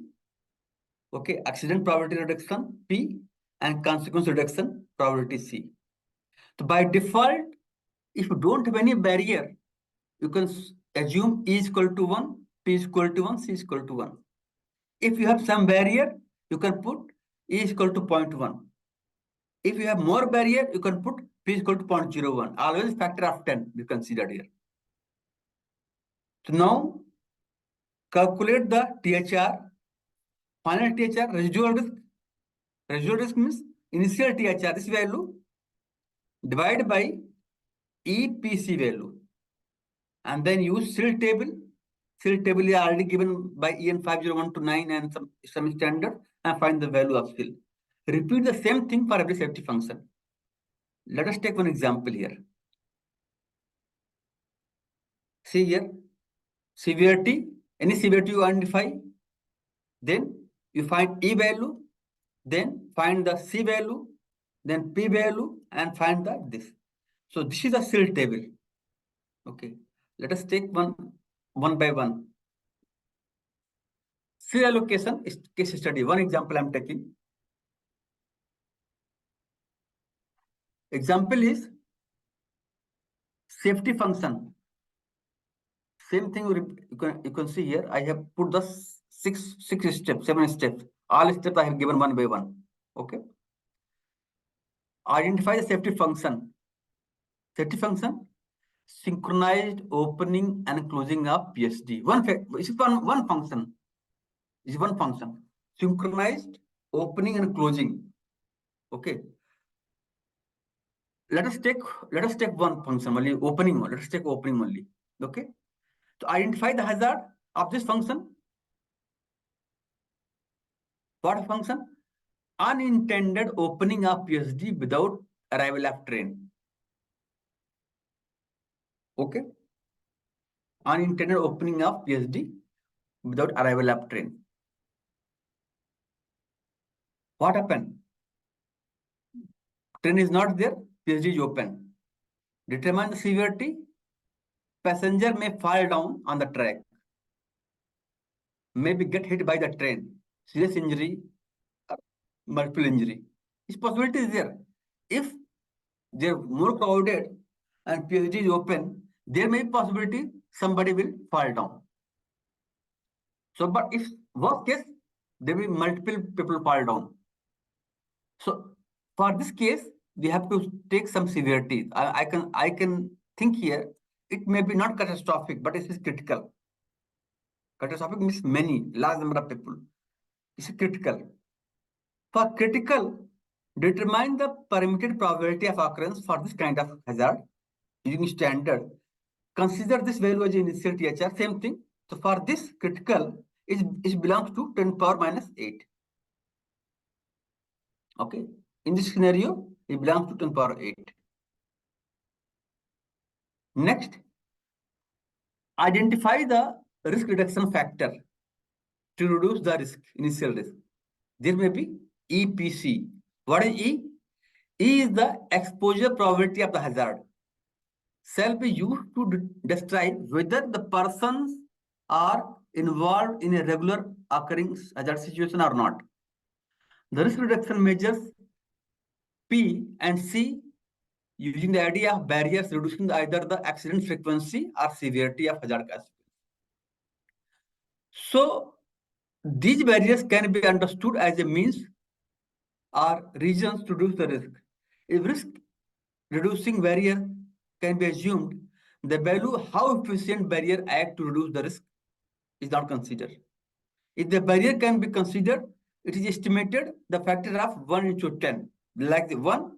okay, accident probability reduction, P, and consequence reduction probability, C. So by default, if you don't have any barrier, you can assume E is equal to 1, P is equal to 1, C is equal to 1. If you have some barrier, you can put E is equal to 0.1. If you have more barrier, you can put P is equal to 0.01. Always factor of 10 be considered here. So now calculate the THR, final THR, residual risk. Residual risk means initial THR, this value, divided by EPC value. And then use SIL table. SIL table is already given by EN 50129 and some standard, and find the value of SIL. Repeat the same thing for every safety function. Let us take one example here. See here, severity, any severity you identify, then you find E value, then find the C value, then P value, and find this. So this is the SIL table. Okay, let us take one by one. SIL allocation is case study. One example I'm taking. Example is safety function. Same thing you can see here. I have put the six steps, 7 steps. All steps I have given one by one. Okay. Identify the safety function. Safety function, synchronized opening and closing of PSD. One function. Is one function. Synchronized opening and closing. Okay. Let us take one function only, opening one. Let us take opening only. Okay. To identify the hazard of this function. What function? Unintended opening of PSD without arrival of train. Okay. Unintended opening of PSD without arrival of train. What happened? Train is not there, PSD is open. Determine the severity. Passenger may fall down on the track, maybe get hit by the train, serious injury, or multiple injury. This possibility is there. If they're more crowded and PSD is open, there may be possibility somebody will fall down. So, but if worst case, there will be multiple people fall down. So, for this case, we have to take some severity. I can think here. It may be not catastrophic, but it is critical. Catastrophic means many, large number of people. It's critical. For critical, determine the permitted probability of occurrence for this kind of hazard using standard. Consider this value as initial THR, same thing. So for this critical, it belongs to 10 power minus 8. Okay. In this scenario, it belongs to 10 power 8. Next, identify the risk reduction factor to reduce the risk, initial risk. There may be EPC. What is E? E is the exposure probability of the hazard. Shall be used to describe whether the persons are involved in a regular occurring hazard situation or not. The risk reduction measures P and C using the idea of barriers reducing either the accident frequency or severity of hazard classification. So these barriers can be understood as a means or reasons to reduce the risk. If risk reducing barrier can be assumed, the value how efficient barrier act to reduce the risk is not considered. If the barrier can be considered, it is estimated the factor of 1 into 10, like the 1.01,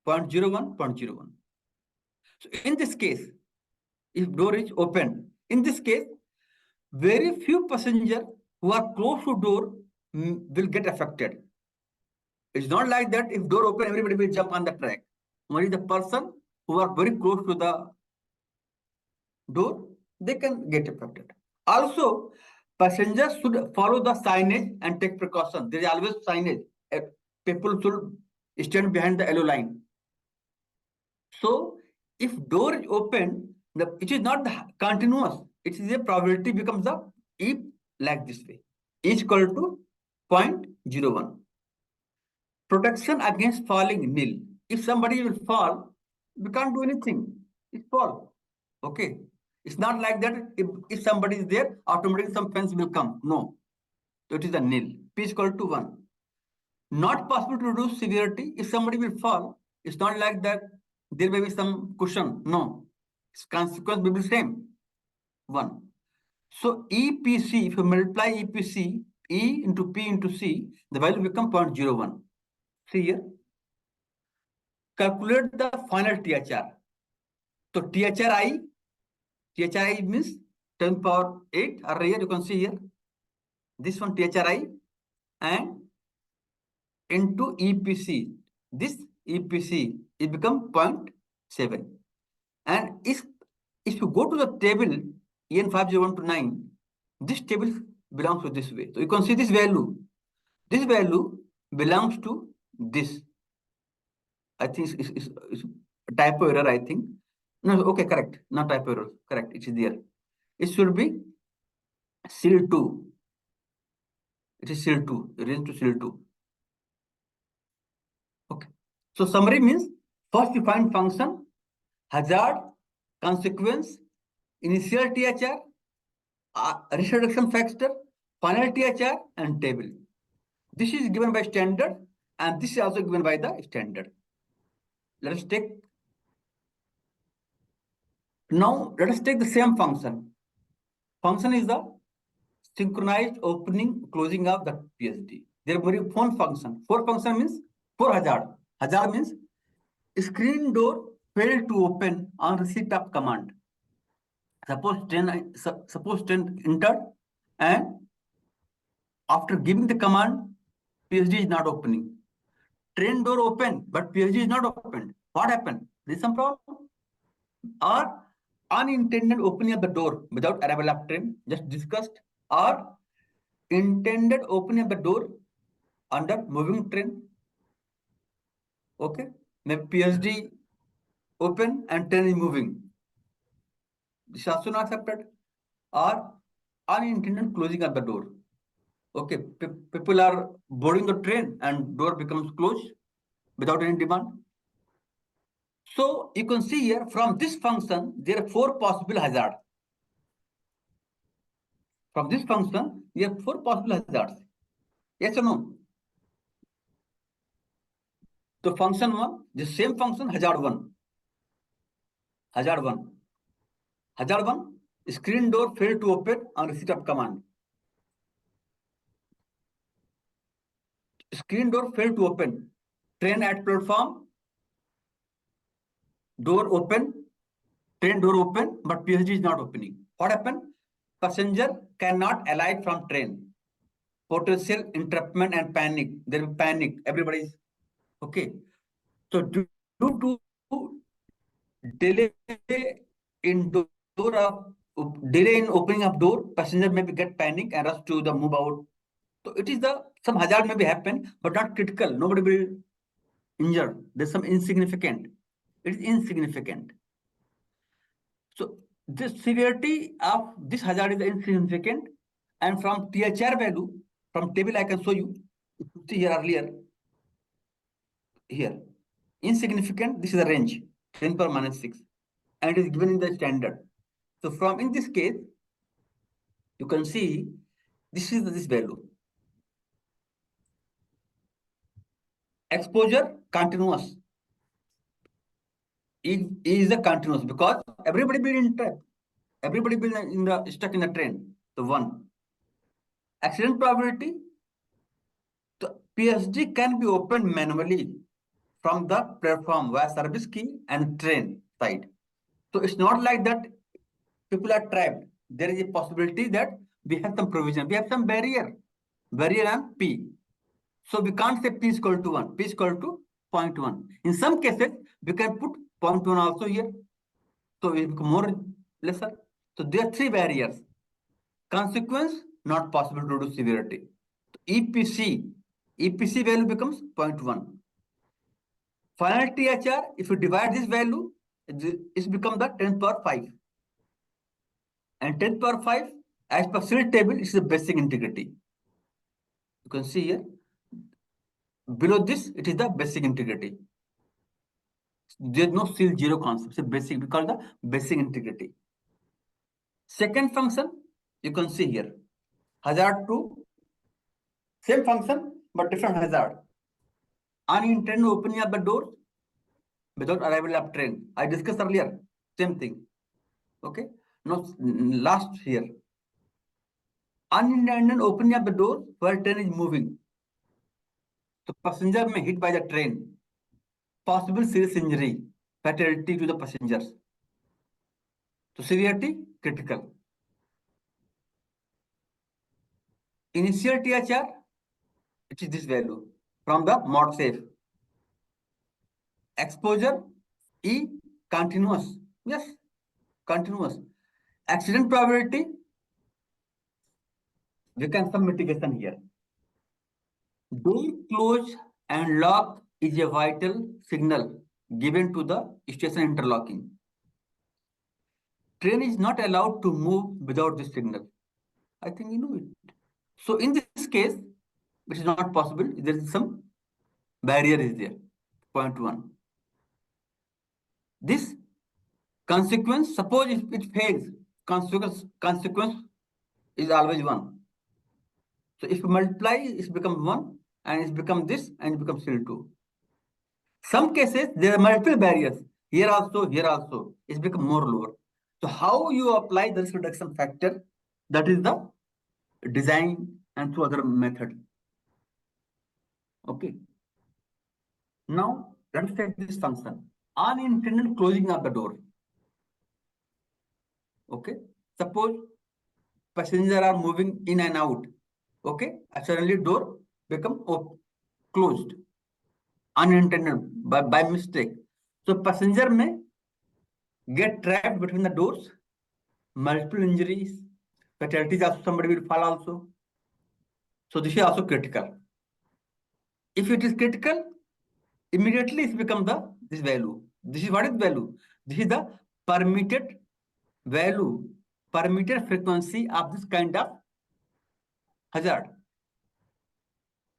0.01. So in this case, if door is open, in this case, very few passengers who are close to door will get affected. It's not like that if door open, everybody will jump on the track. Only the person who are very close to the door, they can get affected. Also, passengers should follow the signage and take precaution. There is always signage. People should stand behind the yellow line. So, if door is open, it is not continuous. It is a probability becomes the E like this way. E is equal to 0.01. Protection against falling nil. If somebody will fall, we can't do anything. It fall. Okay. It's not like that. If somebody is there, automatically some fence will come. No. So it is a nil. P is equal to 1. Not possible to reduce severity. If somebody will fall, it's not like that there may be some cushion. No. Its consequence will be the same. 1. So EPC, if you multiply EPC, E into P into C, the value become 0.01. See here. Calculate the final THR. So THRI means 10 power 8, or here you can see here. This one THRI and into EPC. This EPC, it become 0.7. And if you go to the table EN5019, this table belongs to this way. So you can see this value. This value belongs to this. I think it's typo error, I think. No, okay, correct. Not typo error. Correct. It is there. It should be SIL 2. It is SIL 2. Range to SIL 2. Okay. So summary means first you find function, hazard, consequence, initial THR, risk reduction factor, final THR, and table. This is given by standard, and this is also given by the standard. Let us take the same function. Function is the synchronized opening, closing of the PSD. There are 4 functions. 4 function means 4 hazard. Hazard means screen door failed to open on receipt of command. Suppose train entered, and after giving the command, PSD is not opening. train door open, but PSG is not opened. What happened? There is some problem. Or unintended opening of the door without arrival of train, just discussed. Or intended opening of the door under moving train. Okay, maybe PSD open and train is moving. This is also not accepted. Or unintended closing of the door. Okay, people are boarding the train and door becomes closed without any demand. So you can see here from this function, there are 4 possible hazards. From this function, we have 4 possible hazards. Yes or no? So function 1, the same function hazard 1. Hazard 1. Hazard 1, screen door failed to open on receipt of command. Screen door failed to open. Train at platform, door open, train door open, but PSG is not opening. What happened? Passenger cannot alight from train. Potential interruption and panic. There will be panic. Everybody's okay. So due to delay in door of delay in opening of door, passenger may get panic and rush to the move out. So it is the some hazard may be happen, but not critical. Nobody will injure. There's some insignificant. It is insignificant. So this severity of this hazard is insignificant, and from THR value, from table I can show you. See here earlier. Here, insignificant. This is the range 10 power minus 6, and it is given in the standard. So from in this case, you can see this is this value. Exposure continuous is the continuous because everybody will in trap. Everybody will in the stuck in the train. The 1. Accident probability. The PSD can be opened manually from the platform via service key and train side. So it's not like that people are trapped. There is a possibility that we have some provision. We have some barrier on P. So we can't say P is equal to 1. P is equal to 0.1. In some cases, we can put 0.1 also here. So it becomes more lesser. So there are 3 barriers. Consequence, not possible to do severity. EPC value becomes 0.1. Final THR, if you divide this value, it becomes the 10 power 5. And 10 power 5, as per seal table, is the basic integrity. You can see here. Below this, it is the basic integrity. There is no seal 0 concept. It's a basic, we call the basic integrity. Second function, you can see here. Hazard 2, same function, but different hazard. Unintended opening of the door without arrival of train. I discussed earlier, same thing. Okay. Now, last here. Unintended opening of the door while train is moving. The passenger may hit by the train. Possible serious injury, fatality to the passengers. So severity, critical. Initial THR, which is this value from the mod safe. Exposure, E, continuous. Yes, continuous. Accident probability, we can some mitigation here. Door close and lock is a vital signal given to the station interlocking. Train is not allowed to move without this signal. I think you know it. So in this case, which is not possible, there is some barrier is there. 0.1. This consequence, suppose if it fails, consequence is always 1. So if you multiply, it becomes 1, and it becomes this, and it becomes still 2. Some cases, there are multiple barriers. Here also, it's become more lower. So how you apply the risk reduction factor, that is the design and through other method. Okay. Now, let's take this function. Unintended closing of the door. Okay. Suppose passengers are moving in and out. Okay. Suddenly door become closed. unintended, by mistake. So passenger may get trapped between the doors, multiple injuries, fatalities also, somebody will fall also. So this is also critical. If it is critical, immediately it becomes this value. This is what is value? This is the permitted value, permitted frequency of this kind of hazard.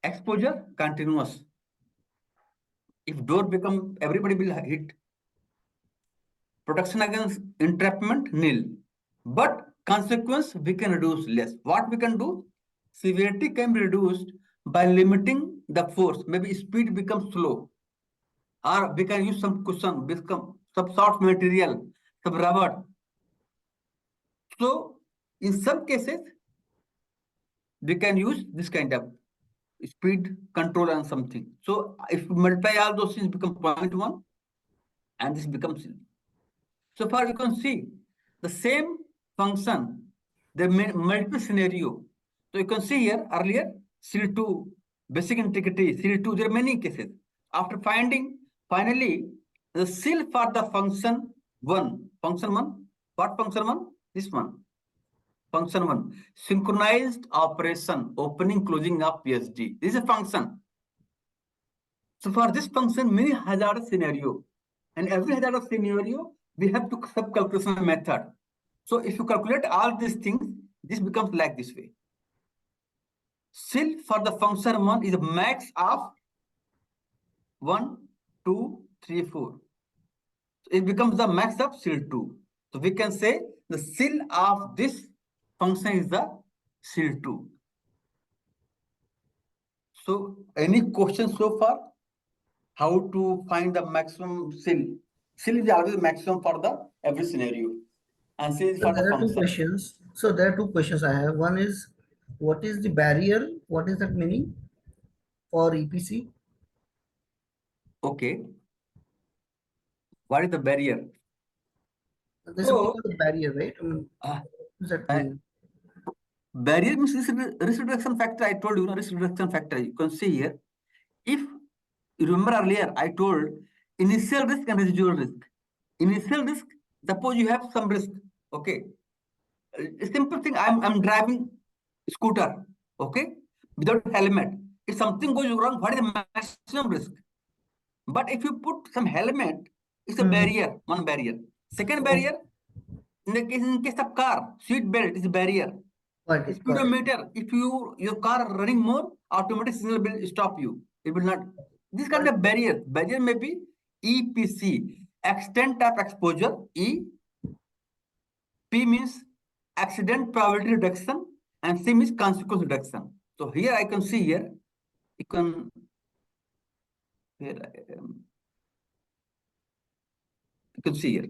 Exposure continuous. If door become, everybody will hit. Protection against entrapment nil. But consequence we can reduce less. What we can do? Severity can be reduced by limiting the force. Maybe speed becomes slow. Or we can use some cushion, become some soft material, some rubber. So in some cases, we can use this kind of speed control and something. So if we multiply all those things, become 0.1 and this becomes. So far you can see the same function, the multiple scenario. So you can see here earlier, CL2, basic integrity, CL2, there are many cases. After finding, finally, the seal for the function 1, what function 1? This one. Function 1, synchronized operation, opening, closing of PSD. This is a function. So for this function, many hazardous scenario, and every hazardous scenario, we have to sub-calculation method. So if you calculate all these things, this becomes like this way. Still for the function 1 is a max of 1, 2, 3, 4. So it becomes the max of CL2. So we can say the CL of this function is the CL2. So any questions so far? How to find the maximum CL? CL is always maximum for the every scenario. And CL is So for the there are two function. questions. So there are two questions I have. One is, what is the barrier? What is that meaning for EPC? Okay. What is the barrier? There's something called the barrier, right? I mean, what does that mean? Barrier means risk reduction factor. I told you, risk reduction factor. You can see here. If you remember earlier, I told initial risk and residual risk. Initial risk, suppose you have some risk. Okay. A simple thing, I'm driving scooter, okay, without helmet. If something goes wrong, what is the maximum risk? But if you put some helmet, it's a barrier, one barrier. Second barrier, in case of car, seat belt is a barrier. Speedometer, if your car running more, automatic signal will stop you. It will not. This kind of barrier. Barrier may be EPC, extent of exposure. E. P means accident probability reduction, and C means consequence reduction. So here I can see here, you can here you can see here.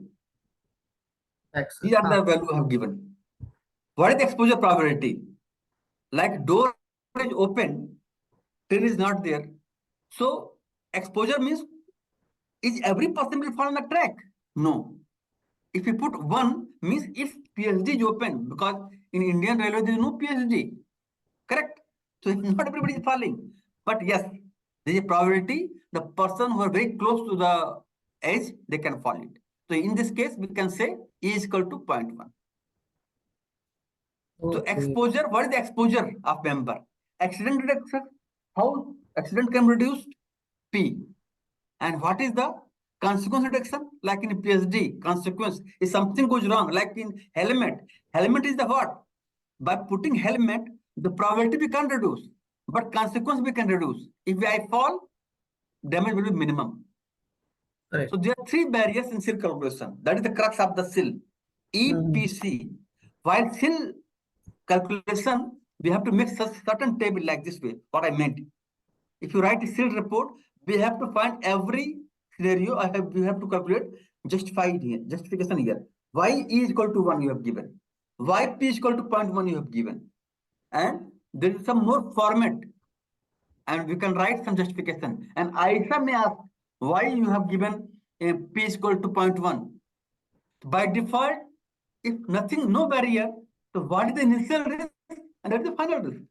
These are the value I have given. What is the exposure probability? Like door is open, train is not there. So exposure means, is every person will fall on the track? No. If you put 1 means if PSD is open, because in Indian Railway there is no PSD. Correct? So not everybody is falling. But yes, there is a probability the person who are very close to the edge, they can fall it. So in this case, we can say E is equal to 0.1. So exposure, what is the exposure of member? Accident reduction, how accident can be reduced? P. And what is the consequence reduction? Like in PSD, consequence, if something goes wrong, like in helmet. Helmet is the what? By putting helmet, the probability we can reduce, but consequence we can reduce. If I fall, damage will be minimum. Right. So there are 3 barriers in SIL calculation. That is the crux of the SIL. EPC. While SIL calculation, we have to make such certain table like this way. What I meant. If you write a SIL report, we have to find every scenario. We have to calculate justification here. Y is equal to 1 you have given. Yp is equal to 0.1 you have given. And there is some more format. And we can write some justification. And ISA may ask why you have given a P is equal to 0.1. By default, if nothing, no barrier, so what is the initial risk and that is the final risk?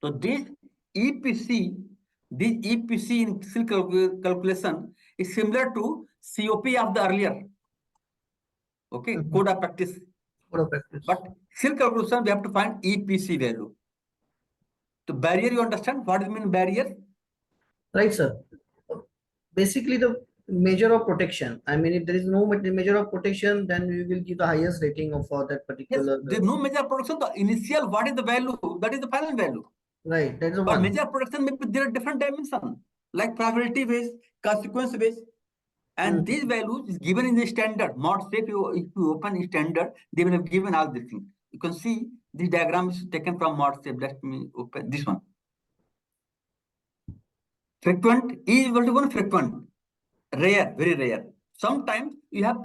So this EPC This EPC in SIL calculation is similar to COP of the earlier. Okay, code of practice. Code of practice. But SIL calculation, we have to find EPC value. So barrier, you understand what is mean barrier? Right, sir. Basically, the measure of protection. I mean, if there is no measure of protection, then we will give the highest rating of for that Yes, particular. there is no measure of protection. The initial, what is the value? That is the final value. Right, that is the But one. measure of protection, maybe there are different dimensions, like probability based, consequence based. And these values is given in the standard. Not say if you open standard, they will have given all these things. You can see this diagram is taken from ModSafe. Let me open this one. Frequent is equal to 1 frequent. Rare, very rare. Sometimes you have,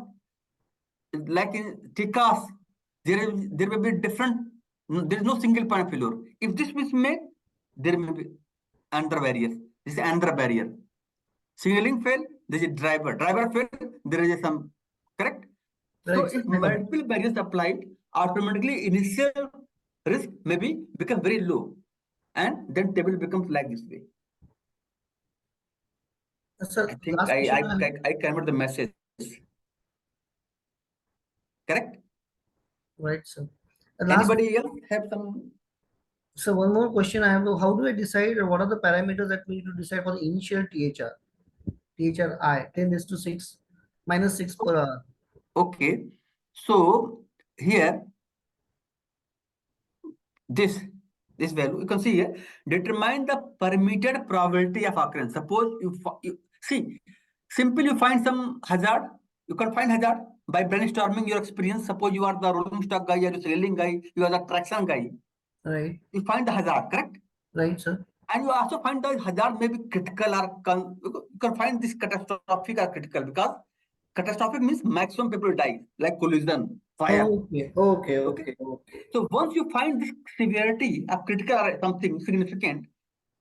like in TCAS, there will be different, there is no single point of failure. If this is made, there may be another barrier. This is another barrier. Signaling fail, there is a driver. Driver fail, there is some, correct? So Right. if multiple barriers applied, automatically initial risk maybe become very low. And then table becomes like this way. Sir, I think last question I convert the message. Correct? Right, sir. Last, Anybody else have some? so one more question I have. How do I decide, or what are the parameters that we need to decide for the initial THR? THRI 10:6 minus 6 per hour. Okay. So here, this value, you can see here, determine the permitted probability of occurrence. Suppose you see, simply you find some hazard, you can find hazard by brainstorming your experience. Suppose you are the rolling stock guy, you are the sailing guy, you are the traction guy. Right. You find the hazard, correct? Right, sir. And you also find the hazard may be critical or you can find this catastrophic or critical, because catastrophic means maximum people die, like collision, fire. Okay. So once you find this severity of critical or something significant,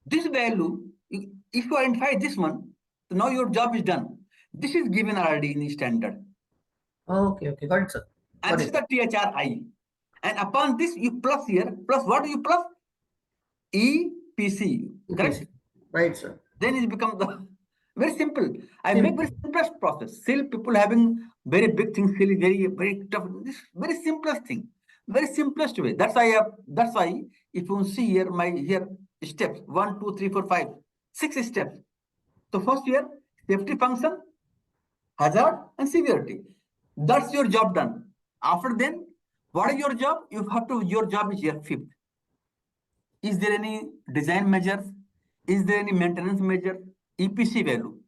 this value, if you identify this one, so now your job is done. This is given already in the standard. Okay, got it, sir. And this is the THRI. And upon this, you plus here, plus what do you plus? EPC, correct? Right, sir. Then it becomes the very simple. I make very simplest process. Still, people having very big things, still very tough. This very simplest thing, very simplest way. That's why if you see here here steps 1, 2, 3, 4, 5, 6 steps. So first here safety function, hazard, and severity. That's your job done. After then, what is your job? Your job is here fifth. Is there any design measures? Is there any maintenance measure? EPC value.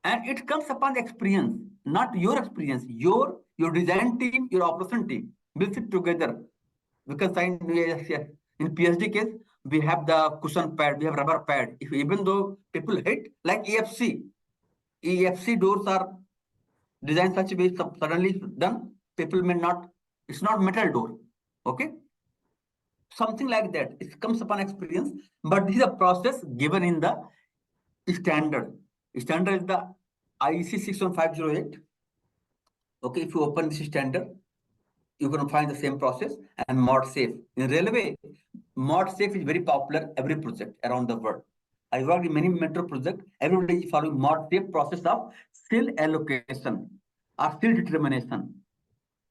And it comes upon experience, not your experience. Your design team, your operation team will sit together. Because in PhD case, we have the cushion pad, we have rubber pad. If even though people hate, like EFC doors are designed such a way, suddenly done, people may not, it's not metal door. Okay? Something like that. It comes upon experience, but this is a process given in the standard. Standard is the IEC 61508. Okay, if you open this standard, you're going to find the same process. And ModSafe. In railway, ModSafe is very popular every project around the world. I worked in many metro projects. Everybody is following ModSafe process of SIL allocation or SIL determination.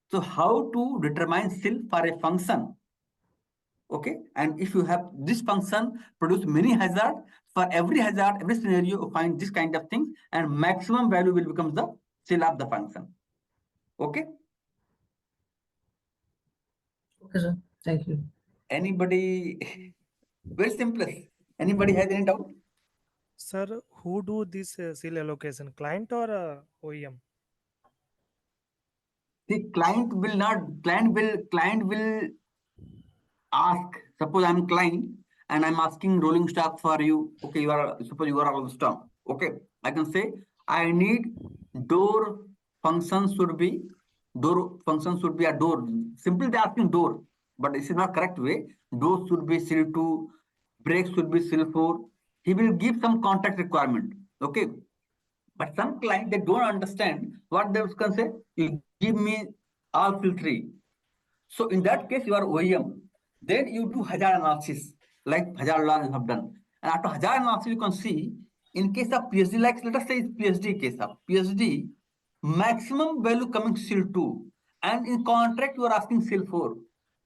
So how to determine SIL for a function? Okay, and if you have this function produce many hazard, for every hazard, every scenario, you find this kind of things, and maximum value will become the SIL of the function. Okay. Okay, sir. Thank you. Anybody? Very simple. Anybody has any doubt? Sir, who do this SIL allocation? Client or OEM? The client will not. Client will ask. Suppose I'm client and I'm asking rolling stock for you. Okay, suppose you are rolling stock. Okay, I can say I need door function should be a door. Simply they asking door, but this is not correct way. Door should be SIL 2, brake should be SIL 4. He will give some contact requirement. Okay, but some client they don't understand what they can say. You give me all SIL 3. So in that case, you are OEM. Then you do hazard analysis, like hazard law you have done. And after hazard analysis, you can see in case of PSD, like let us say it's PSD case of PSD, maximum value coming SIL 2, and in contract you are asking SIL 4.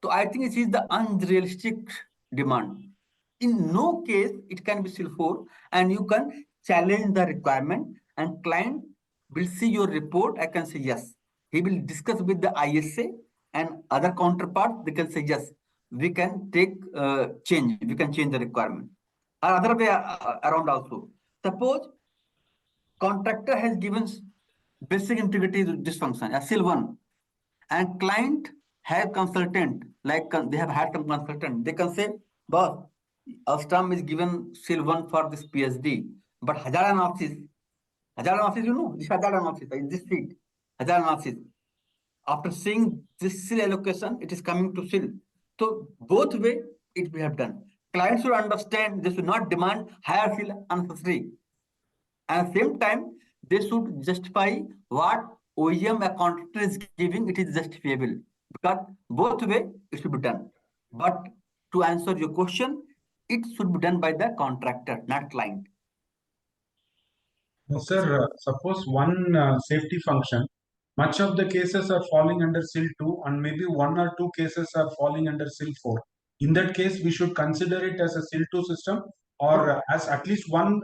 So I think it is the unrealistic demand. In no case it can be SIL 4, and you can challenge the requirement, and client will see your report. I can say yes. He will discuss with the ISA and other counterparts. They can say yes, we can take change. We can change the requirement. Or other way around also. Suppose contractor has given basic integrity dysfunction, a SIL 1, and client have consultant, like they have had some consultant. They can say, boss, Alstom is given SIL 1 for this PSD, but hazard analysis, you know, this hazard analysis, in this sheet, hazard analysis. After seeing this SIL allocation, it is coming to SIL. So both way it we have done. Clients should understand they should not demand higher SIL unnecessary. At the same time, they should justify what OEM a contractor is giving, it is justifiable. Because both way it should be done. But to answer your question, it should be done by the contractor, not client. Okay, Sir, suppose one safety function, much of the cases are falling under SIL 2 and maybe one or two cases are falling under SIL 4. In that case, we should consider it as a SIL 2 system, or as at least one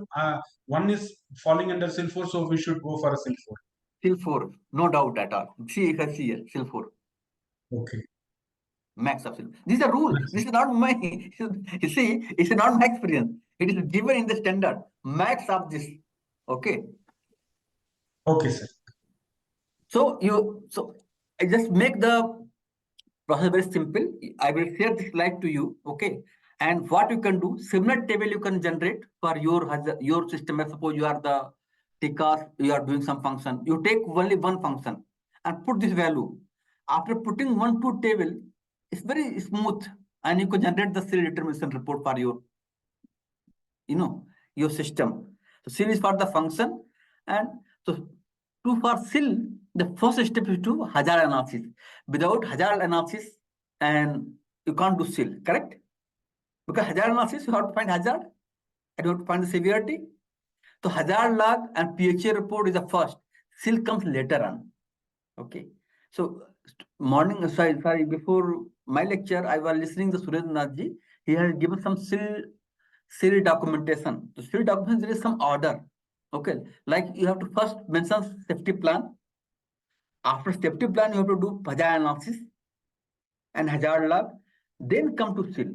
is falling under SIL 4, so we should go for a SIL 4. SIL 4, no doubt at all. See, if I see here, SIL 4. Okay. Max of SIL. This is a rule. This is not my, you see, it's not my experience. It is given in the standard. Max of this. Okay. Okay, sir. So I just make the process very simple. I will share this slide to you. Okay. And what you can do, similar table you can generate for your system. Suppose you are the TCAS, you are doing some function. You take only one function and put this value. After putting 1 2 table, it's very smooth, and you can generate the SIL determination report for your, your system. So SIL is for the function, and so for SIL, the first step is to hazard analysis. Without hazard analysis, and you can't do SIL, correct? Because hazard analysis, you have to find hazard, and you have to find the severity. So hazard log and PHA report is the first. SIL comes later on. Okay. So sorry, before my lecture, I was listening to Surendra Nathji. He has given some SIL documentation. The SIL documentation, there is some order. Okay. Like you have to first mention safety plan. After safety plan, you have to do hazard analysis and hazard log. Then come to SIL.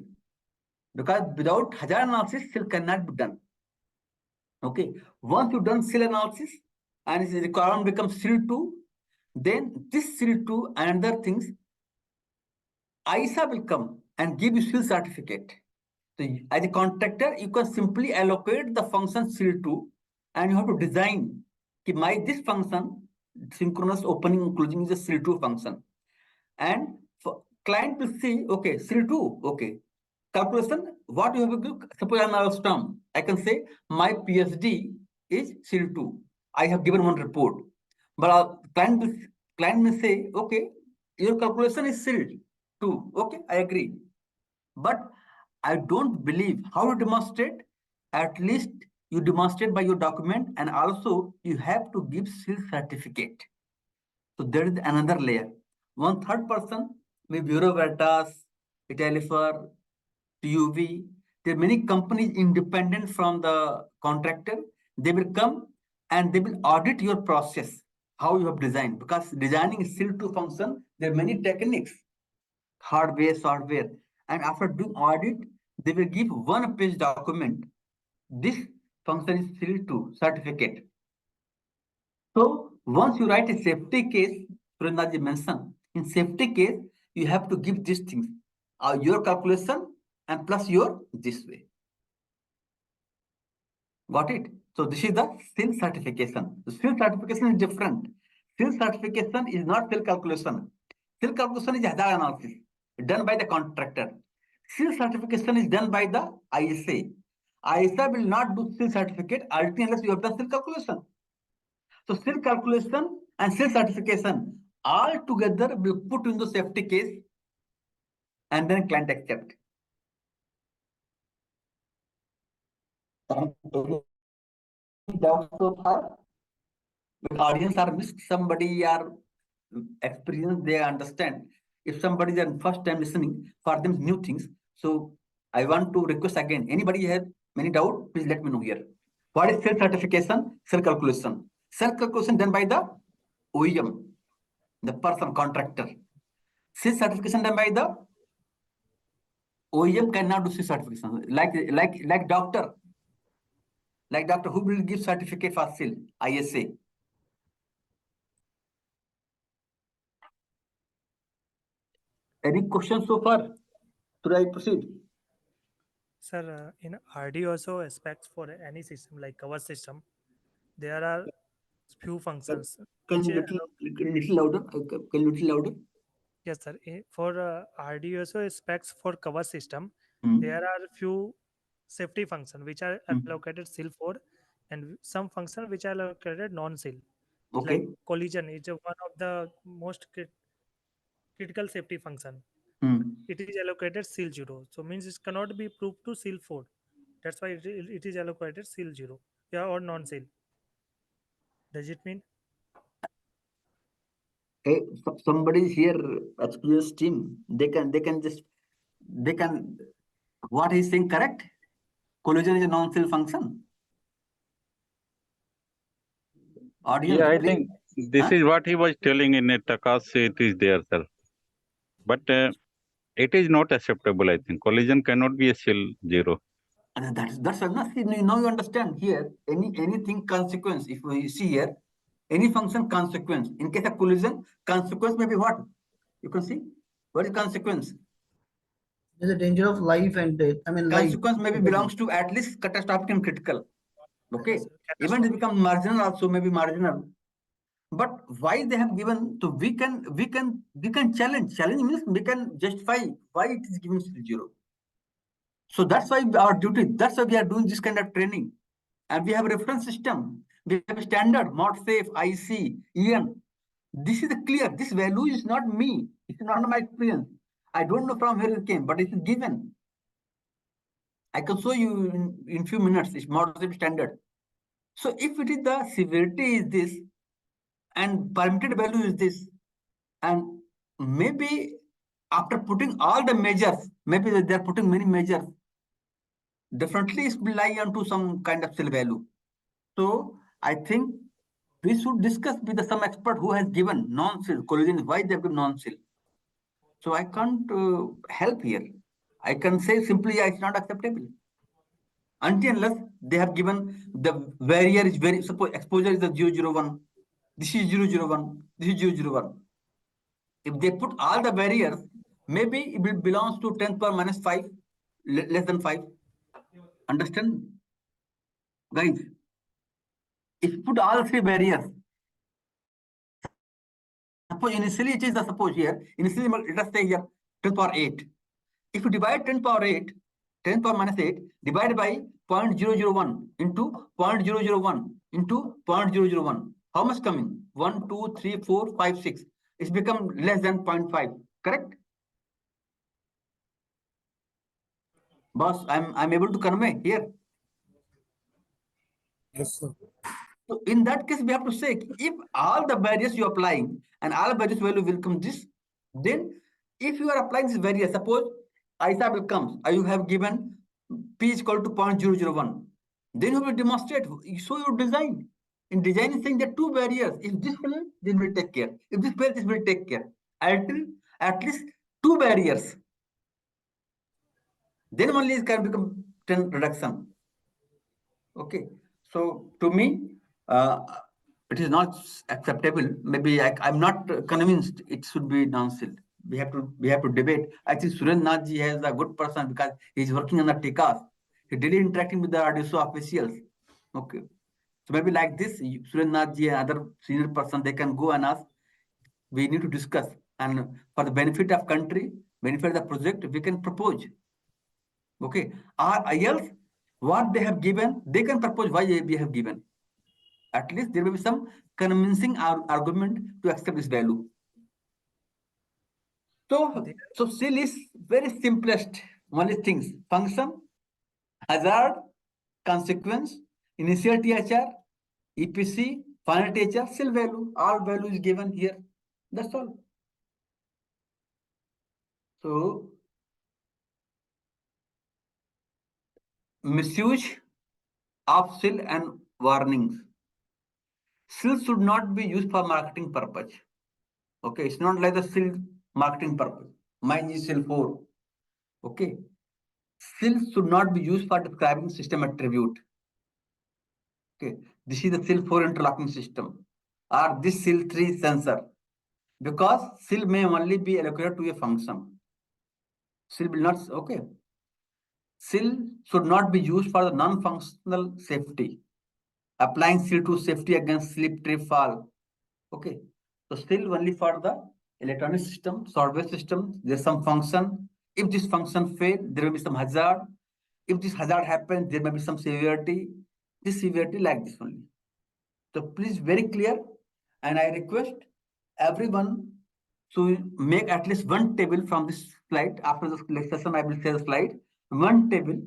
Because without hazard analysis, SIL cannot be done. Okay. Once you've done SIL analysis and its requirement becomes SIL 2, then this SIL 2 and other things, ISA will come and give you SIL certificate. So as a contractor, you can simply allocate the function SIL 2, and you have to design this function, synchronous opening and closing, is a SIL 2 function. And for client will see, okay, SIL 2, okay. Calculation, what you have to do, suppose I'm Alstom, I can say my PSD is SIL 2. I have given one report. But client may say, okay, your calculation is SIL 2. Okay, I agree. But I don't believe how to demonstrate. At least you demonstrate by your document, and also you have to give SIL certificate. So there is another layer. One third person, may Bureau Veritas, Italifer, TUV. There are many companies independent from the contractor. They will come and they will audit your process, how you have designed. Because designing a SIL 2 function, there are many techniques, hardware, software. And after doing audit, they will give one-page document. This function is SIL 2 certificate. So once you write a safety case, Surendraji mentioned, in safety case, you have to give these things, your calculation and plus your this way. Got it? So this is the SIL certification. The SIL certification is different. SIL certification is not SIL calculation. SIL calculation is hazard analysis done by the contractor. SIL certification is done by the ISA. ISA will not do SIL certificate unless you have done SIL calculation. So SIL calculation and SIL certification all together will put in the safety case, and then client accept. Any doubts so far? But audience are missed. Somebody are experienced, they understand. If somebody is first time listening, for them new things. So I want to request again, anybody have many doubt, please let me know here. What is cell certification? Cell calculation. Cell calculation done by the OEM, the person contractor. Cell certification done by the OEM cannot do cell certification. Like doctor. Like doctor, who will give certificate for cell? ISA. Any questions so far? Should I proceed? Sir, in RD also aspects for any system like cover system, there are few functions. Can you little louder? Can you little louder? Yes, sir. For RD also specs for cover system, Hmm. there are few safety function which are allocated seal for, and some function which are allocated non-seal. Okay. Like collision is one of the most critical safety function. Hmm. It is allocated seal 0. So means it cannot be proved to seal 4. That's why it is allocated seal 0. Yeah, or non-seal. Does it mean? Hey, somebody is here, experienced team. They can what he's saying correct? Collision is a non-seal function. Audience, Yeah, I please. think this is what he was telling in a Takas. It is there, sir. But it is not acceptable. I think collision cannot be a seal 0. And that's enough. Now you understand here. Anything consequence. If we see here, any function consequence. In case of collision, consequence may be what? You can see. What is consequence? There's a danger of life and death. I mean, life. Consequence maybe belongs to at least catastrophic and critical. Okay. Yes, sir. Even they Catastrophic. become marginal also, maybe marginal. But why they have given? So we can challenge. Challenge means we can justify why it is given 0. So that's why our duty. That's why we are doing this kind of training, and we have a reference system. We have a standard, mod safe, IC, EN. This is clear. This value is not me. It's not my experience. I don't know from where it came, but it is given. I can show you in few minutes. It's mod safe standard. So if it is the severity is this, and permitted value is this, and maybe after putting all the measures, maybe they are putting many measures, definitely it will lie onto some kind of cell value. So I think we should discuss with some expert who has given non-cell collision, why they have given non-cell. So I can't help here. I can say simply, yeah, it's not acceptable. Until unless they have given the barrier is very, suppose exposure is the 001, this is 001, this is 001. If they put all the barriers, maybe it will belongs to 10 power minus 5, less than 5. Understand? Guys, if put all 3 barriers, suppose initially it is the suppose here, initially let us say here 10 power 8. If you divide 10 power 8, 10 power minus 8, divided by 0.001 into 0.001 into 0.001, how much coming? 1, 2, 3, 4, 5, 6. It's become less than 0.5, correct? Boss, I'm able to convey here. Yes, sir. So in that case, we have to say if all the barriers you are applying and all barriers value will come this, then if you are applying this barrier, suppose ISA will come, you have given P is equal to 0.001, then you will demonstrate, show your design. In design is saying that 2 barriers, if this fail, this will take care. If this fail, this will take care. At least 2 barriers. Then only it can become 10 reduction. Okay. So to me, it is not acceptable. Maybe I'm not convinced it should be non-seal. We have to debate. I think Surendra ji has a good person because he's working on the TICAS. He's daily interacting with the RDSO officials. Okay. So maybe like this, Surendra ji and other senior person, they can go and ask. We need to discuss, and for the benefit of country, benefit of the project, we can propose. Okay. Or else, what they have given, they can propose why we have given. At least there will be some convincing argument to accept this value. So seal is very simplest. Only things: function, hazard, consequence, initial THR, EPC, final THR, cell value, all value is given here. That's all. So, misuse of cell and warnings. Cell should not be used for marketing purpose. Okay, it's not like the cell marketing purpose. Mine is cell 4. Okay. Cell should not be used for describing system attribute. Okay, this is the cell 4 interlocking system or this cell 3 sensor, because cell may only be allocated to a function. Cell will not, okay. Cell should not be used for the non-functional safety. Applying cell to safety against slip, trip, fall. Okay, so still only for the electronic system, software system, there's some function. If this function fails, there will be some hazard. If this hazard happens, there may be some severity. This severity like this only. So please very clear, and I request everyone to make at least one table from this slide. After this session, I will share the slide. One table,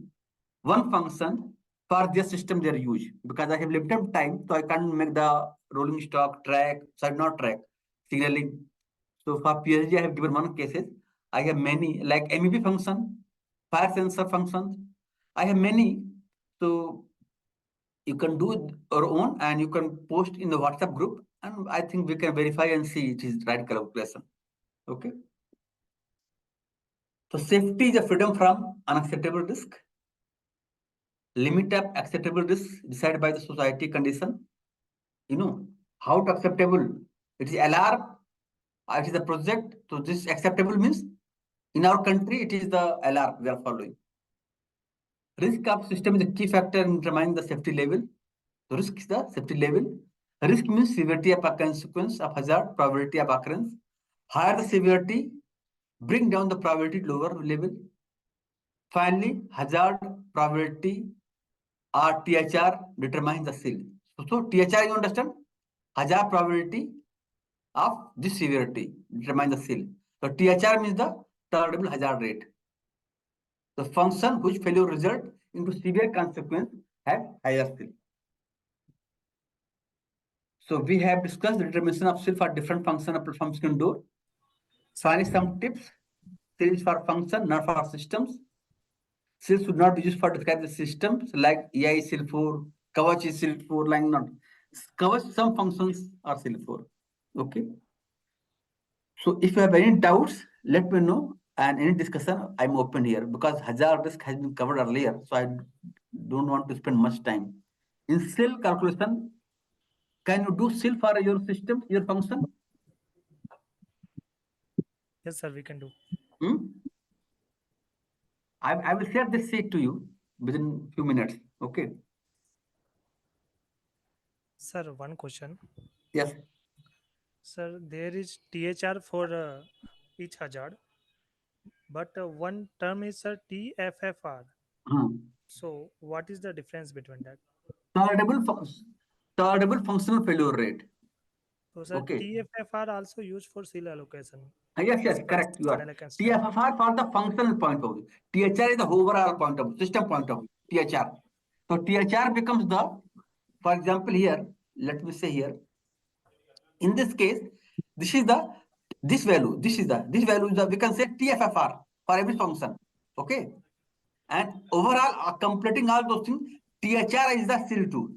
one function for their system they use. Because I have limited time, so I can't make the rolling stock, track, sorry, not track, signaling. So for PSG, I have given one cases. I have many, like MEP function, fire sensor functions. I have many. So you can do your own and you can post in the WhatsApp group, and I think we can verify and see it is right calculation. Okay. So safety is a freedom from unacceptable risk. Limit of acceptable risk decided by the society condition. You know, how to acceptable. It is LR, it is a project. So this acceptable means in our country, it is the LR we are following. Risk of system is a key factor in determining the safety level. So risk is the safety level. Risk means severity of a consequence of hazard, probability of occurrence. Higher the severity, bring down the probability to lower level. Finally, hazard, probability, or THR determines the seal. So THR, you understand? Hazard probability of this severity determines the seal. So THR means the tolerable hazard rate. The function whose failure result into severe consequence have higher seal. So we have discussed the determination of seal for different function of platforms can do. Finally, some tips. Seal is for function, not for systems. Seal should not be used for describe the systems like EI is seal 4, Kavach is seal 4, like not. Kavach, some functions are seal 4. Okay. So if you have any doubts, let me know, and any discussion, I'm open here because hazard risk has been covered earlier. So I don't want to spend much time. In seal calculation, can you do seal for your system, your function? Yes, sir, we can do. I will share this sheet to you within few minutes. Okay. Sir, one question. Yes. Sir, there is THR for each hazard, but one term is TFFR. So what is the difference between that? Tolerable functional failure rate. So sir, okay. TFFR also used for seal allocation. Yes, correct. You are. TFFR for the functional point of view. THR is the overall point of view, system point of view. THR. So THR becomes the, for example, here, let me say here, in this case, this is the, this value is the, we can say TFFR for every function. Okay. And overall, completing all those things, THR is the SIL2.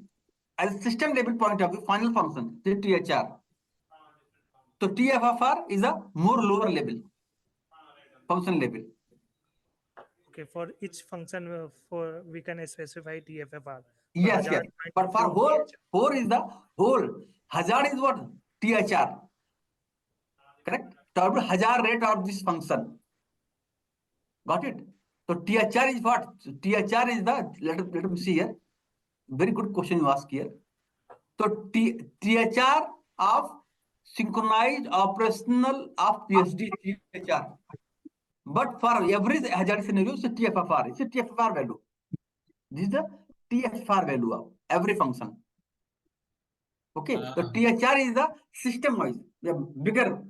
As a system level point of view, final function, the THR. So TFFR is a more lower level, function level. Okay, for each function, for we can specify TFFR. Yes. But for whole, 4 is the whole. Hazard is what? THR. Correct? Total hazard rate of this function. Got it? So THR is what? THR is the, let me see here. Very good question you ask here. So THR of synchronized operational of PSD THR. But for every hazard scenario, it's a TFFR. It's a TFFR value. This is the TFFR value of every function. Okay. So THR is the system wise, the bigger.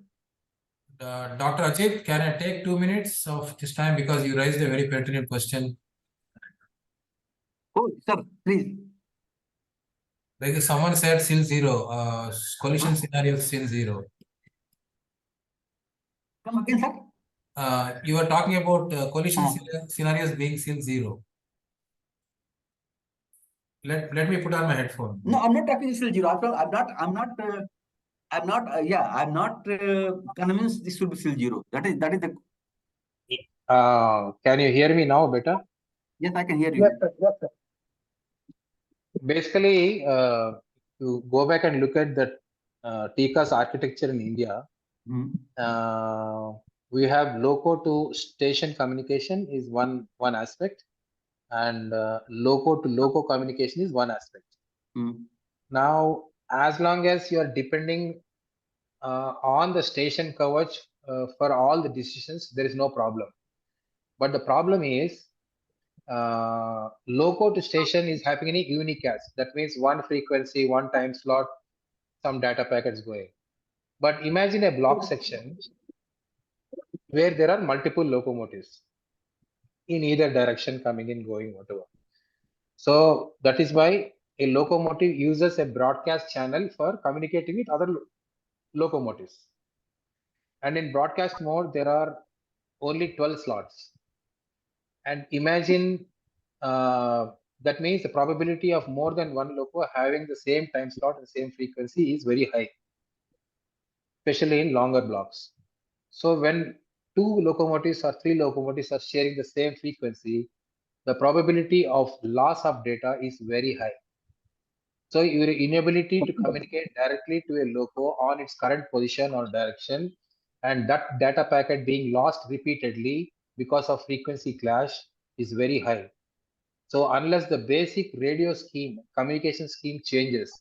Dr. Ajit, can I take 2 minutes of this time because you raised a very pertinent question? sir, please. Like someone said SIL 0, collision scenario SIL 0. Come again, sir. You are talking about collision scenarios being SIL 0. Let me put on my headphone. No, I'm not talking SIL 0. I'm not convinced this should be SIL 0. That is the. Can you hear me now better? Yes, I can hear you. Yes, sir. Yes, sir. Basically, to go back and look at the TCAS architecture in India, we have loco to station communication is one aspect, and loco to loco communication is one aspect. Now, as long as you are depending on the station coverage for all the decisions, there is no problem. But the problem is loco to station is happening in unicast. That means one frequency, one time slot, some data packets going. But imagine a block section where there are multiple locomotives in either direction, coming in, going, whatever. So that is why a locomotive uses a broadcast channel for communicating with other locomotives. And in broadcast mode, there are only 12 slots. And imagine that means the probability of more than one loco having the same time slot and the same frequency is very high, especially in longer blocks. So when two locomotives or three locomotives are sharing the same frequency, the probability of loss of data is very high. So your inability to communicate directly to a loco on its current position or direction, and that data packet being lost repeatedly because of frequency clash is very high. So unless the basic radio scheme, communication scheme changes,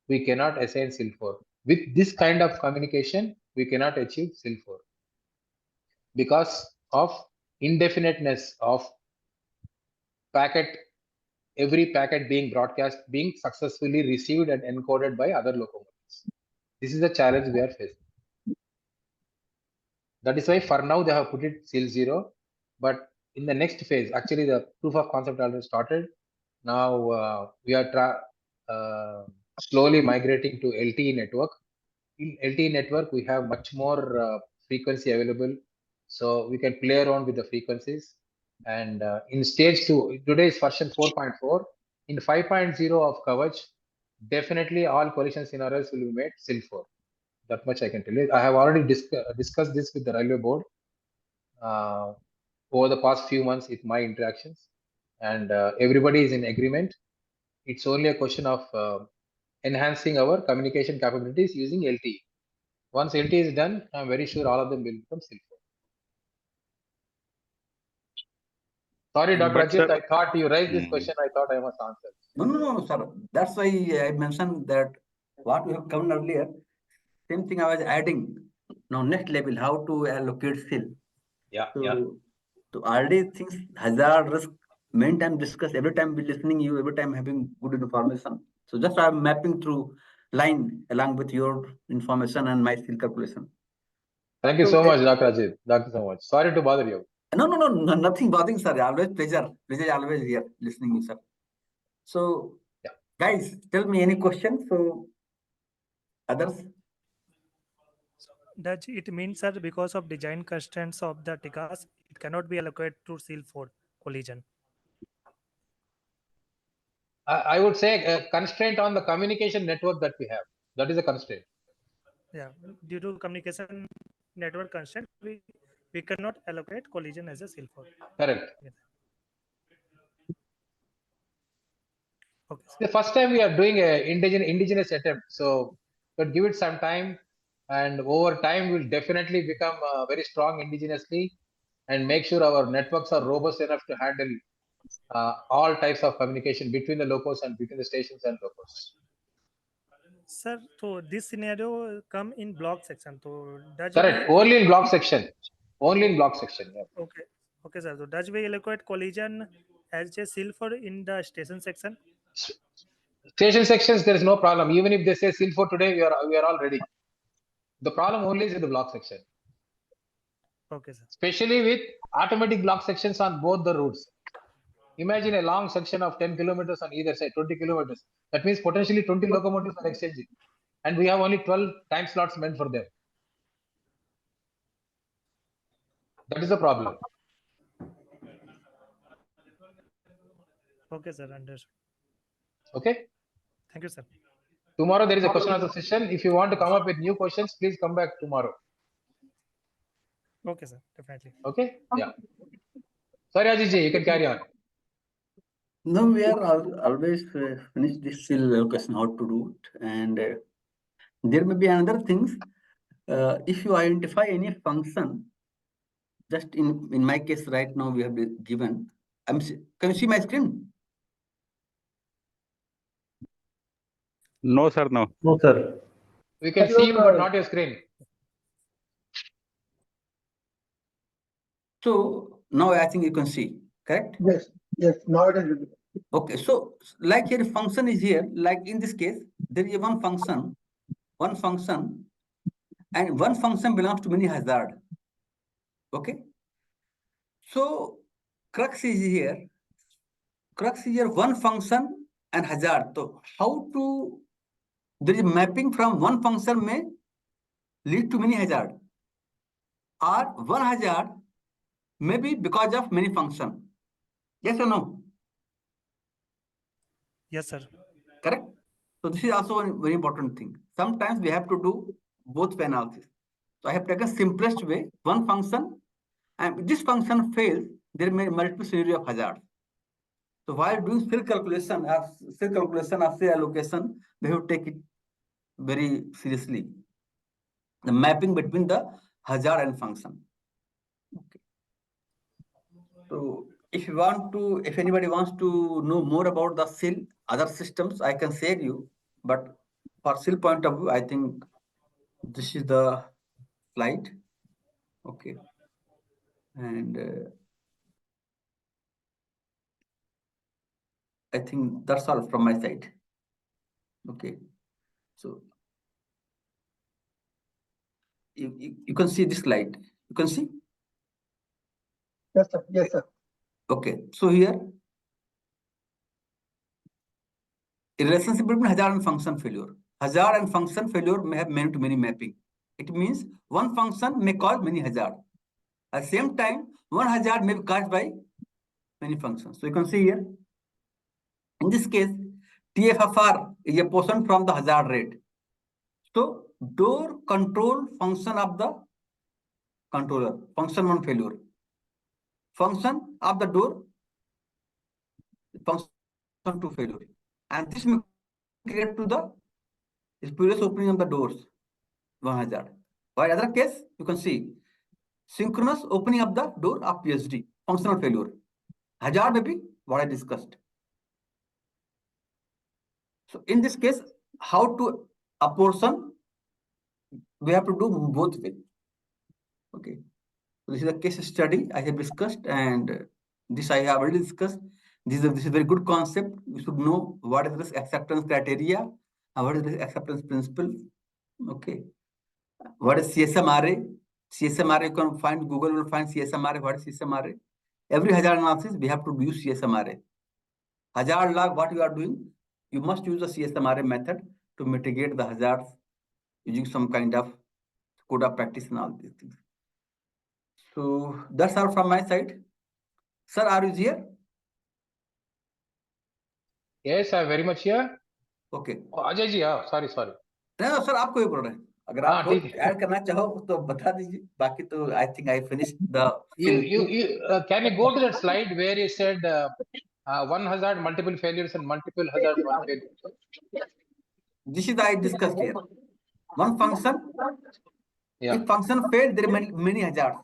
we cannot assign SIL 4. With this kind of communication, we cannot achieve SIL 4 because of indefiniteness of packet, every packet being broadcast being successfully received and encoded by other locomotives. This is the challenge we are facing. That is why for now they have put it SIL 0, but in the next phase, actually the proof of concept already started. Now we are slowly migrating to LTE network. In LTE network, we have much more frequency available, so we can play around with the frequencies. And in stage 2, today is version 4.4. In 5.0 of coverage, definitely all collision scenarios will be made SIL 4. That much I can tell you. I have already discussed this with the railway board over the past few months with my interactions, and everybody is in agreement. It's only a question of enhancing our communication capabilities using LTE. Once LTE is done, I'm very sure all of them will become SIL 4. Sorry, Dr. Ajit, I thought you raised this question. I thought I must answer. No, sir. That's why I mentioned that what we have covered earlier. Same thing I was adding. Now, next level, how to allocate SIL. So already things hazard risk many times discussed. Every time we listening you, every time having good information. So just I'm mapping through line along with your information and my SIL calculation. Thank you so much, Dr. Ajit. Thank you so much. Sorry to bother you. No, nothing bothering, sir. Always pleasure. Pleasure always here listening you, sir. So, guys, tell me any questions. So, others. Does it mean, sir, because of design constraints of the TCAS, it cannot be allocated to SIL 4 collision? I would say a constraint on the communication network that we have. That is a constraint. Yeah, due to communication network constraint, we cannot allocate collision as a SIL 4. Correct. Yeah. Okay. The first time we are doing a indigenous attempt, so but give it some time, and over time we'll definitely become very strong indigenously, and make sure our networks are robust enough to handle all types of communication between the locos and between the stations and locos. Sir, so this scenario come in block section. So does correct, only in block section. Only in block section. Yeah. Okay, sir. So does we allocate collision as a SIL 4 in the station section? Station sections, there is no problem. Even if they say SIL 4 today, we are all ready. The problem only is with the block section. Okay, sir. Especially with automatic block sections on both the routes. Imagine a long section of 10 kilometers on either side, 20 kilometers. That means potentially 20 locomotives are exchanging. And we have only 12 time slots meant for them. That is the problem. Okay, sir. Understood. Okay. Thank you, sir. Tomorrow there is a question answer session. If you want to come up with new questions, please come back tomorrow. Okay, sir. Definitely. Okay. Yeah. Sorry, Ajit, you can carry on. No, we are always finish this cell question how to do it, and there may be another things. If you identify any function, just in my case right now we have given. Can you see my screen? No, sir, no. No, sir. We can see you, but not your screen. So now I think you can see, correct? Yes, yes. Now it is visible. Okay, so like here function is here, like in this case, there is one function, and one function belongs to many hazard. Okay. So crux is here, one function and hazard. So how to, there is mapping from one function may lead to many hazard, or one hazard may be because of many function. Yes or no? Yes, sir. Correct. So this is also a very important thing. Sometimes we have to do both way analysis. So I have taken simplest way, one function, and if this function fails, there may be multiple scenario of hazard. So while doing cell calculation or cell allocation, we have to take it very seriously. The mapping between the hazard and function. Okay. So if anybody wants to know more about the cell, other systems, I can share you. But for cell point of view, I think this is the slide. Okay. And I think that's all from my side. Okay. So you can see this slide. You can see? Yes, sir. Yes, sir. Okay. So here, a relationship between hazard and function failure. Hazard and function failure may have many to many mapping. It means one function may cause many hazard. At the same time, one hazard may be caused by many functions. So you can see here, in this case, TFFR is a portion from the hazard rate. So door control function of the controller, function one failure. Function of the door, function two failure. And this may create to the spurious opening of the doors, one hazard. While other case, you can see synchronous opening of the door of PSD, functional failure. Hazard may be what I discussed. So in this case, how to apportion, we have to do both ways. Okay. So this is a case study I have discussed, and this I have already discussed. This is a very good concept. You should know what is this acceptance criteria and what is this acceptance principle. Okay. What is CSMRA? CSMRA, you can find, Google will find CSMRA. What is CSMRA? Every hazard analysis, we have to use CSMRA. Hazard log, what you are doing, you must use the CSMRA method to mitigate the hazards using some kind of code of practice and all these things. So that's all from my side. Sir, are you here? Yes, I'm very much here. Okay. Oh, Ajay ji, sorry. No, sir, आपको ही बोल रहे हैं. अगर आप add करना चाहो तो बता दीजिए. बाकी तो I think I finished the. Can you go to that slide where you said one hazard, multiple failures, and multiple hazards, one failure? This is I discussed here. One function. Yeah. If function failed, there are many hazards.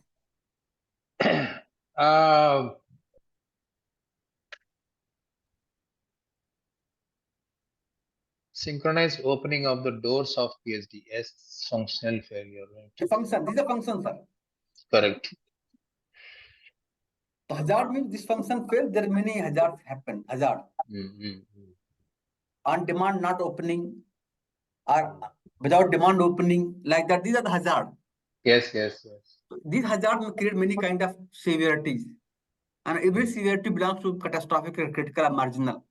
Synchronized opening of the doors of PSD. Yes, functional failure. Right? The function. These are functions, sir. Correct. The hazard means this function failed. There are many hazards happen. Hazard. On demand not opening, or without demand opening, like that. These are the hazard. Yes. So these hazards will create many kind of severities. And every severity belongs to catastrophic, critical, or marginal.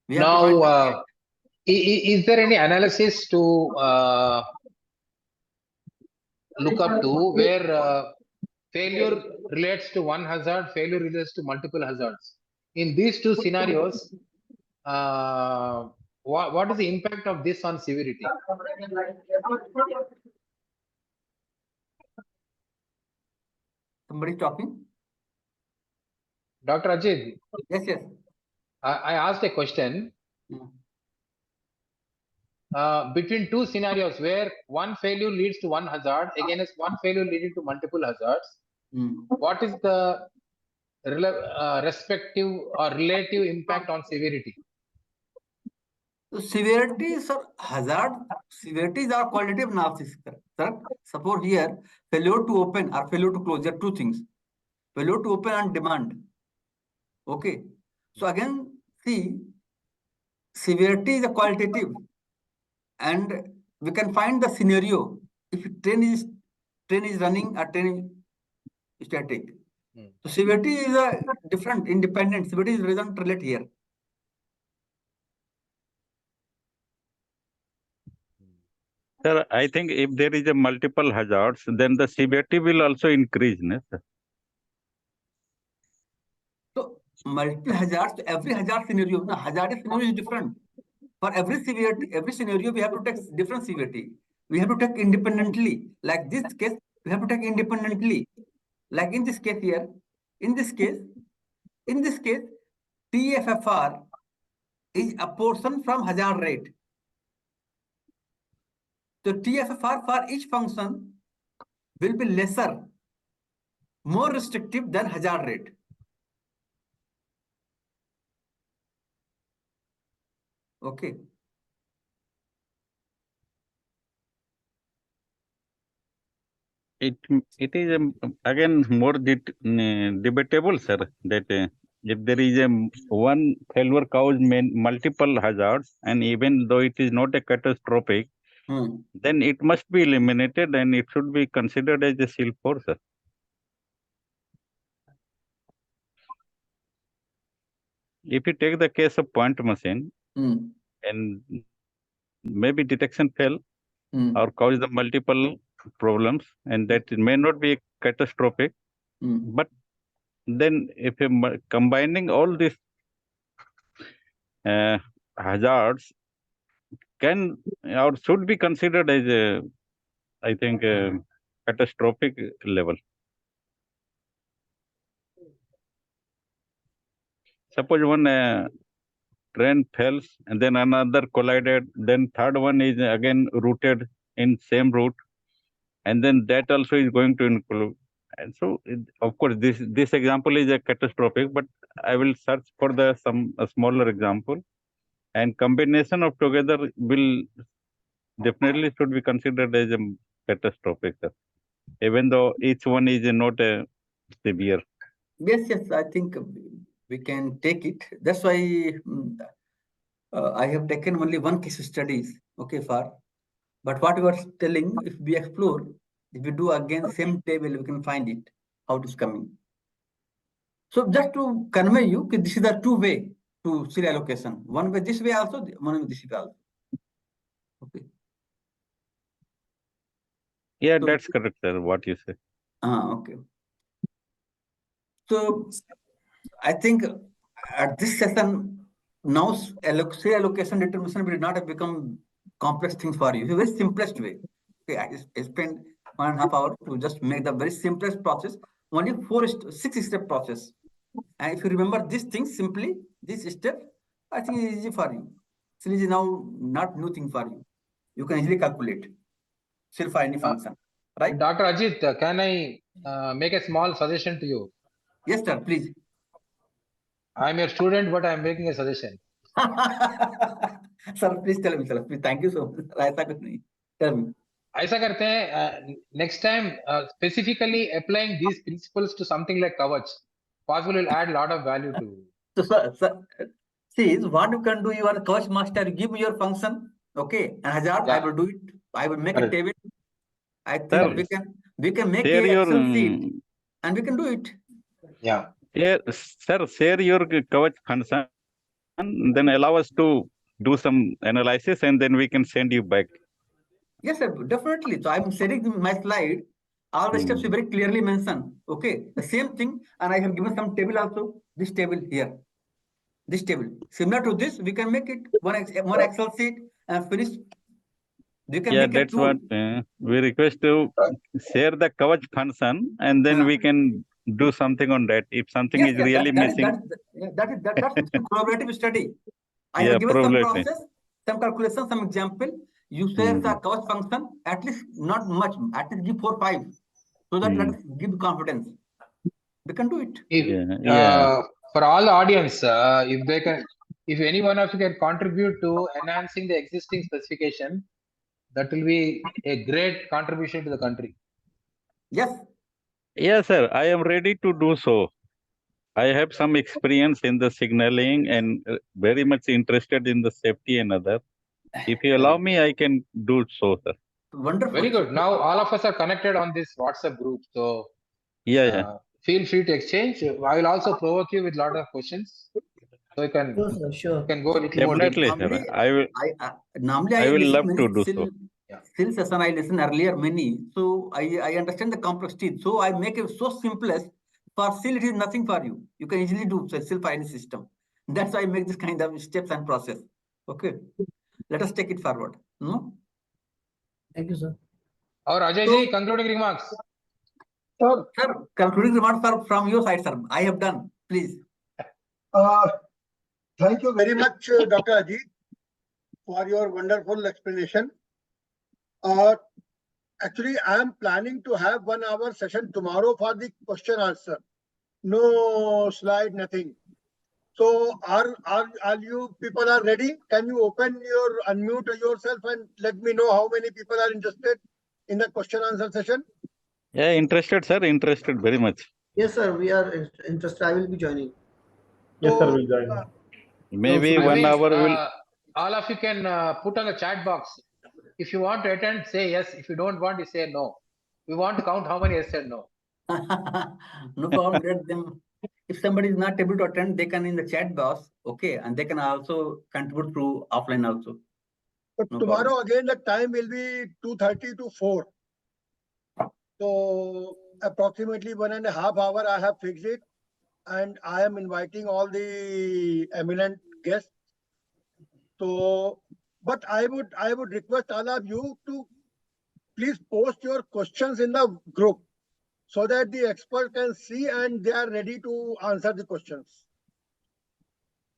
We have Now, to find is there any analysis to look up to where failure relates to one hazard, failure relates to multiple hazards? In these two scenarios, what is the impact of this on severity? Somebody talking? Dr. Ajit. Yes, yes. I asked a question. Between two scenarios where one failure leads to one hazard against one failure leading to multiple hazards, what is the respective or relative impact on severity? So severities or hazard, severities are qualitative analysis. Correct? Suppose here, failure to open or failure to close, there are two things. Failure to open and demand. Okay. So again, see, severity is a qualitative. And we can find the scenario. If train is running or train is static. So severity is a different, independent. Severity doesn't relate here. Sir, I think if there is a multiple hazards, then the severity will also increase, no, sir? So multiple hazards, every hazard scenario, no, hazardous scenario is different. For every severity, every scenario, we have to take different severity. We have to take independently. Like this case, we have to take independently. Like in this case here, in this case, TFFR is a portion from hazard rate. So TFFR for each function will be lesser, more restrictive than hazard rate. Okay. It is again more debatable, sir, that if there is a one failure cause multiple hazards, and even though it is not a catastrophic, then it must be eliminated and it should be considered as a shield force, sir. If you take the case of point machine, and maybe detection fail or cause the multiple problems, and that may not be catastrophic, but then if you combining all these hazards can or should be considered as a, I think, catastrophic level. Suppose one train fails and then another collided, then third one is again routed in same route, and then that also is going to include. And so, of course, this example is a catastrophic, but I will search for a smaller example, and combination of together will definitely should be considered as a catastrophic, sir, even though each one is not severe. Yes, I think we can take it. That's why I have taken only one case studies, okay, but what you are telling, if we explore, if we do again same table, we can find it, how it is coming. So just to convey you, this is the two way to serial allocation. One way this way also, one way this way also. Okay. Yeah, so, that's correct, sir, what you say. Okay. So I think at this session, now serial allocation determination will not have become complex things for you. It's a very simplest way. Okay, I spent 1.5 hours to just make the very simplest process, only 6-step process. And if you remember these things simply, this step, I think it's easy for you. So it is now not new thing for you. You can easily calculate, still for any function, right? Dr. Ajit, can I make a small suggestion to you? Yes, sir, please. I'm your student, but I'm making a suggestion. Sir, please tell me, sir. Please, thank you so much. Tell me. ऐसा करते हैं, next time specifically applying these principles to something like Kavach, possibly will add a lot of value to. So, sir, see, what you can do, you are Kavach master, give me your function, okay, and hazard, yeah. I will do it. I will make a table. I think we can make a Excel sheet, and we can do it. Yeah. Yeah, sir, share your Kavach concern, then allow us to do some analysis and then we can send you back. Yes, sir, definitely. So I'm sharing my slide. All the steps we very clearly mentioned. Okay, the same thing, and I have given some table also. This table here, this table. Similar to this, we can make it one Excel sheet and finish. We can make that's a tool. what we request to share the Kavach concern and then we can do something on that. If something is really missing. That's collaborative study. I Yeah, have given some probably. process, some calculation, some example. You share the Kavach function, at least not much, at least give 4 or 5, so that let us give confidence. We can do it. For all the audience, if any one of you can contribute to enhancing the existing specification, that will be a great contribution to the country. Yes. Yes, sir. I am ready to do so. I have some experience in the signaling and very much interested in the safety and other. If you allow me, I can do so, sir. Wonderful. Very good. Now all of us are connected on this WhatsApp group, so feel free to exchange. I will also provoke you with a lot of questions, so you can can go a little more deep. Definitely, sir. Normally I will listen love many to do so. Still session I listened earlier many, so I understand the complexity. So I make it so simplest. For still it is nothing for you. You can easily do self-finance system. That's why I make this kind of steps and process. Okay, let us take it forward. No. Thank you, sir. Or Ajay, concluding remarks. Sir, concluding remarks are from your side, sir. I have done. Please. Thank you very much, Dr. Ajit, for your wonderful explanation. Actually, I am planning to have 1 hour session tomorrow for the question answer. No slide, nothing. So are you people are ready? Can you unmute yourself and let me know how many people are interested in the question answer session? Yeah, interested, sir. Interested very much. Yes, sir. We are interested. I will be joining. Yes, sir. We'll join. Maybe 1 hour will. All of you can put on the chat box. If you want to attend, say yes. If you don't want, you say no. We want to count how many yes said no. No problem. Let them. If somebody is not able to attend, they can in the chat box. Okay, and they can also contribute through offline also. But no tomorrow problem. Again, the time will be 2:30 to 4. So approximately 1.5 hours I have fixed it, and I am inviting all the eminent guests. So, but I would request all of you to please post your questions in the group so that the expert can see and they are ready to answer the questions.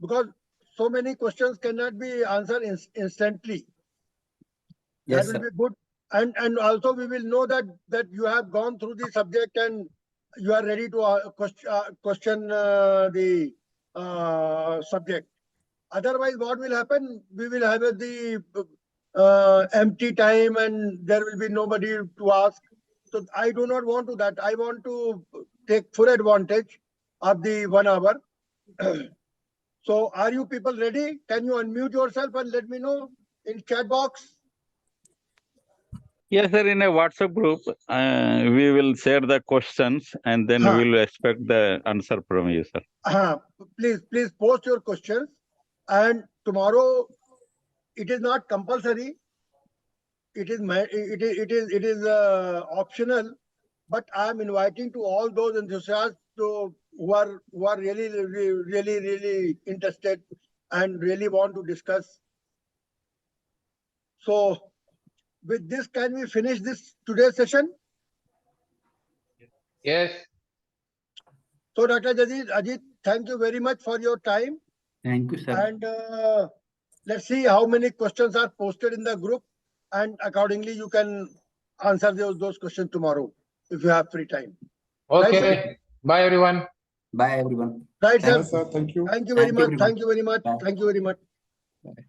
Because so many questions cannot be answered instantly. Yes, that will be good. And also we will know that you have gone through the subject and you are ready to question the subject. Otherwise, what will happen? We will have the empty time and there will be nobody to ask. So I do not want to that. I want to take full advantage of the 1 hour. So are you people ready? Can you unmute yourself and let me know in chat box? Yes, sir. In a WhatsApp group, we will share the questions and then we will expect the answer from you, sir. Please post your questions. And tomorrow, it is not compulsory. It is optional. But I am inviting to all those enthusiasts who are really interested and really want to discuss. So, with this, can we finish this today's session? Yes. So, Dr. Ajit, thank you very much for your time. Thank you, sir. And let's see how many questions are posted in the group, and accordingly you can answer those questions tomorrow if you have free time. Okay. Right, bye, everyone. Bye, everyone. Right, sir. Thank you. Thank you very much. Everyone. Thank you very much. Bye. Thank you very much. Bye.